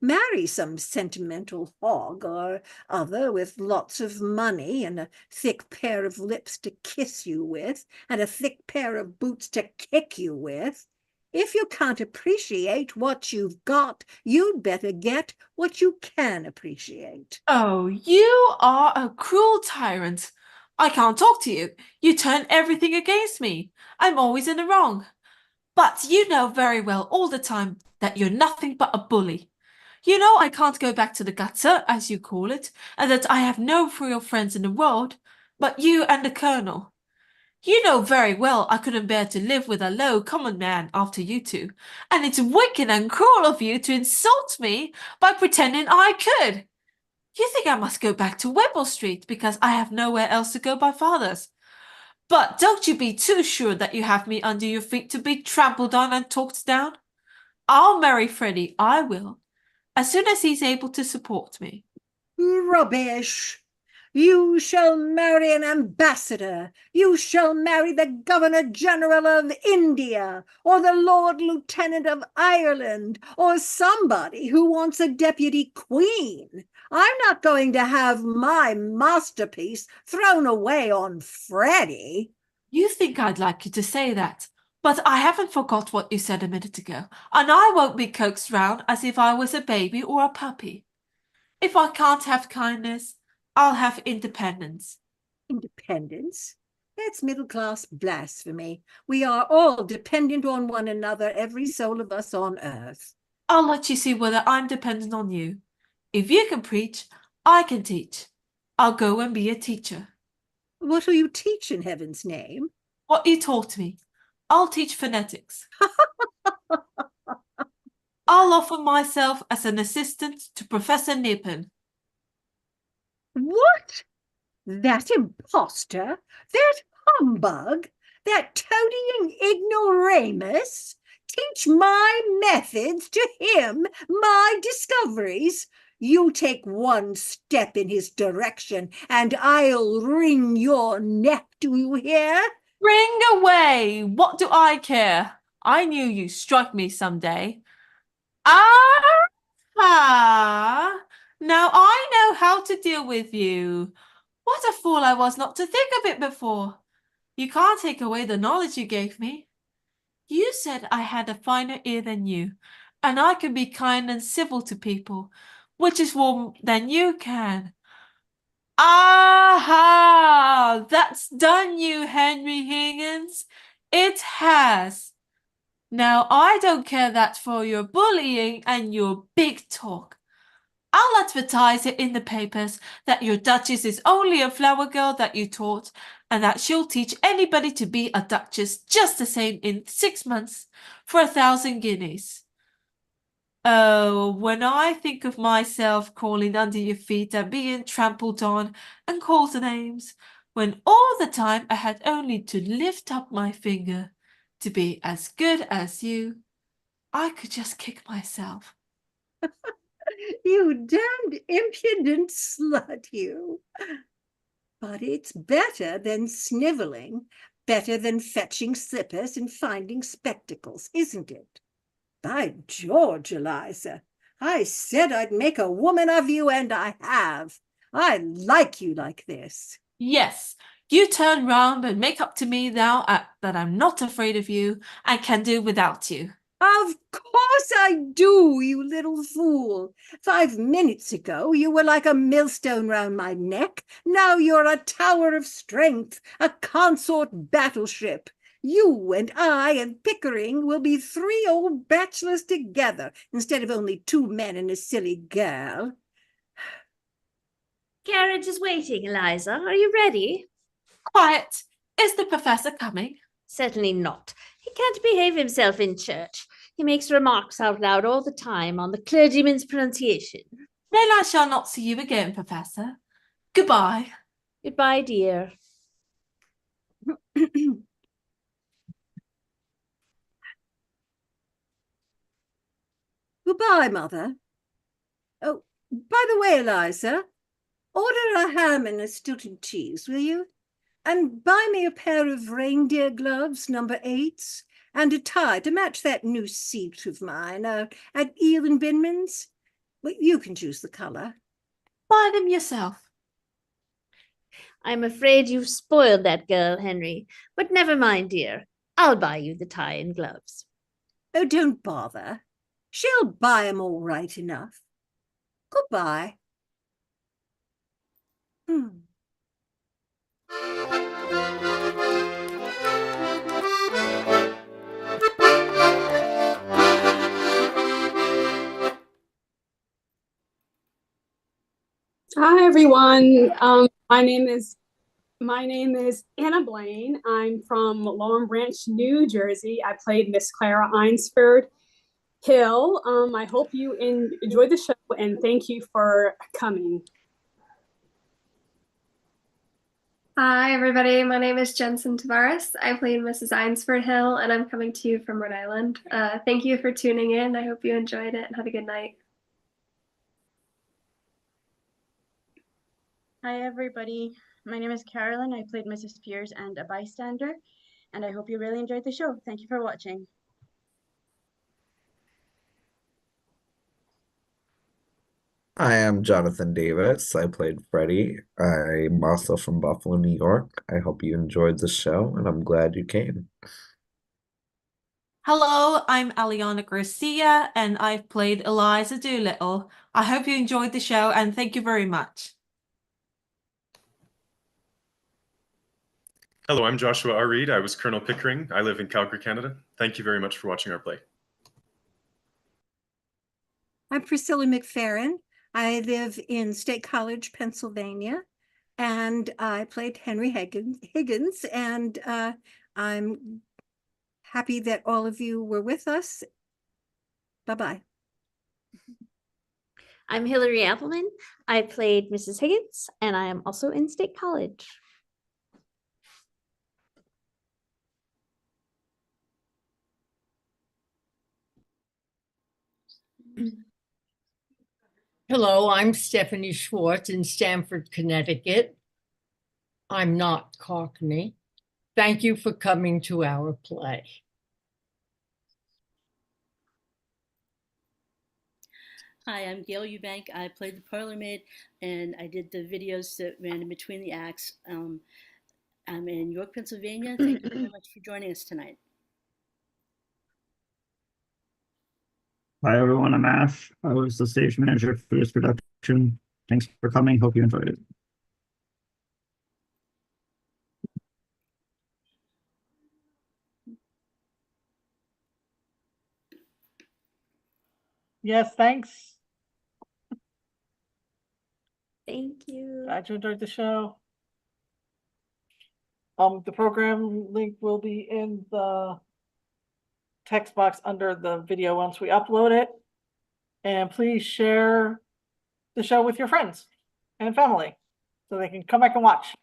Marry some sentimental hog or other with lots of money and a thick pair of lips to kiss you with and a thick pair of boots to kick you with. If you can't appreciate what you've got, you'd better get what you can appreciate. Oh, you are a cruel tyrant. I can't talk to you. You turn everything against me. I'm always in the wrong. But you know very well all the time that you're nothing but a bully. You know I can't go back to the gutter, as you call it, and that I have no real friends in the world but you and the Colonel. You know very well I couldn't bear to live with a low common man after you two, and it's wicked and cruel of you to insult me by pretending I could. You think I must go back to Whipple Street because I have nowhere else to go but father's. But don't you be too sure that you have me under your feet to be trampled on and talked down. I'll marry Freddie, I will, as soon as he's able to support me. Rubbish! You shall marry an ambassador. You shall marry the Governor-General of India, or the Lord Lieutenant of Ireland, or somebody who wants a deputy queen. I'm not going to have my masterpiece thrown away on Freddie. You think I'd like you to say that, but I haven't forgot what you said a minute ago, and I won't be coaxed round as if I was a baby or a puppy. If I can't have kindness, I'll have independence. Independence? That's middle-class blasphemy. We are all dependent on one another, every soul of us on earth. I'll let you see whether I'm dependent on you. If you can preach, I can teach. I'll go and be a teacher. What will you teach in heaven's name? What you taught me. I'll teach phonetics. I'll offer myself as an assistant to Professor Nippon. What? That impostor? That humbug? That toadying ignoramus? Teach my methods to him, my discoveries? You take one step in his direction, and I'll wring your neck, do you hear? Ring away! What do I care? I knew you'd strike me someday. Ah! Now I know how to deal with you. What a fool I was not to think of it before. You can't take away the knowledge you gave me. You said I had a finer ear than you, and I can be kind and civil to people, which is more than you can. Aha! That's done you, Henry Higgins. It has. Now I don't care that for your bullying and your big talk. I'll advertise it in the papers that your Duchess is only a flower girl that you taught, and that she'll teach anybody to be a Duchess just the same in 6 months for 1,000 guineas. Oh, when I think of myself crawling under your feet and being trampled on and called names, when all the time I had only to lift up my finger to be as good as you, I could just kick myself. You damned impudent slut, you. But it's better than sniveling, better than fetching slippers and finding spectacles, isn't it? By George, Eliza, I said I'd make a woman of you, and I have. I like you like this. Yes, you turn round and make up to me now that I'm not afraid of you and can do without you. Of course I do, you little fool. 5 minutes ago you were like a millstone round my neck. Now you're a tower of strength, a consort battleship. You and I and Pickering will be 3 old bachelors together instead of only 2 men and a silly girl. Carriage is waiting, Eliza. Are you ready? Quiet. Is the professor coming? Certainly not. He can't behave himself in church. He makes remarks out loud all the time on the clergyman's pronunciation. Then I shall not see you again, Professor. Goodbye. Goodbye, dear. Goodbye, Mother. Oh, by the way, Eliza, order a ham and a Stilton cheese, will you? And buy me a pair of reindeer gloves, No. 8s, and a tie to match that new suit of mine at Eel and Binman's. Well, you can choose the colour. Buy them yourself. I'm afraid you've spoiled that girl, Henry. But never mind, dear. I'll buy you the tie and gloves. Oh, don't bother. She'll buy 'em all right enough. Goodbye. Hi everyone. My name is Anna Blaine. I'm from Long Branch, New Jersey. I played Miss Clara Einsford Hill. I hope you enjoy the show and thank you for coming. Hi, everybody. My name is Jensen Tavares. I played Mrs. Einsford Hill, and I'm coming to you from Rhode Island. Thank you for tuning in. I hope you enjoyed it and have a good night. Hi, everybody. My name is Carolyn. I played Mrs. Pierce and a bystander, and I hope you really enjoyed the show. Thank you for watching. I am Jonathan Davis. I played Freddie. I'm also from Buffalo, New York. I hope you enjoyed the show, and I'm glad you came. Hello, I'm Aliana Garcia, and I've played Eliza Doolittle. I hope you enjoyed the show, and thank you very much. Hello, I'm Joshua R. Reed. I was Colonel Pickering. I live in Calgary, Canada. Thank you very much for watching our play. I'm Priscilla McFerrin. I live in State College, Pennsylvania, and I played Henry Higgins, and I'm happy that all of you were with us. Bye-bye. I'm Hillary Appleman. I played Mrs. Higgins, and I am also in State College. Hello, I'm Stephanie Schwartz in Stamford, Connecticut. I'm not Cockney. Thank you for coming to our play. Hi, I'm Gail Eubank. I played the parlor maid, and I did the videos that ran in between the acts. I'm in York, Pennsylvania. Thank you very much for joining us tonight. Hi everyone, I'm Ash. I was the stage manager for this production. Thanks for coming. Hope you enjoyed it. Yes, thanks. Thank you. Glad you enjoyed the show. The program link will be in the text box under the video once we upload it. And please share the show with your friends and family so they can come back and watch.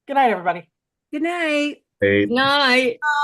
Good night, everybody. Good night. Hey. Night.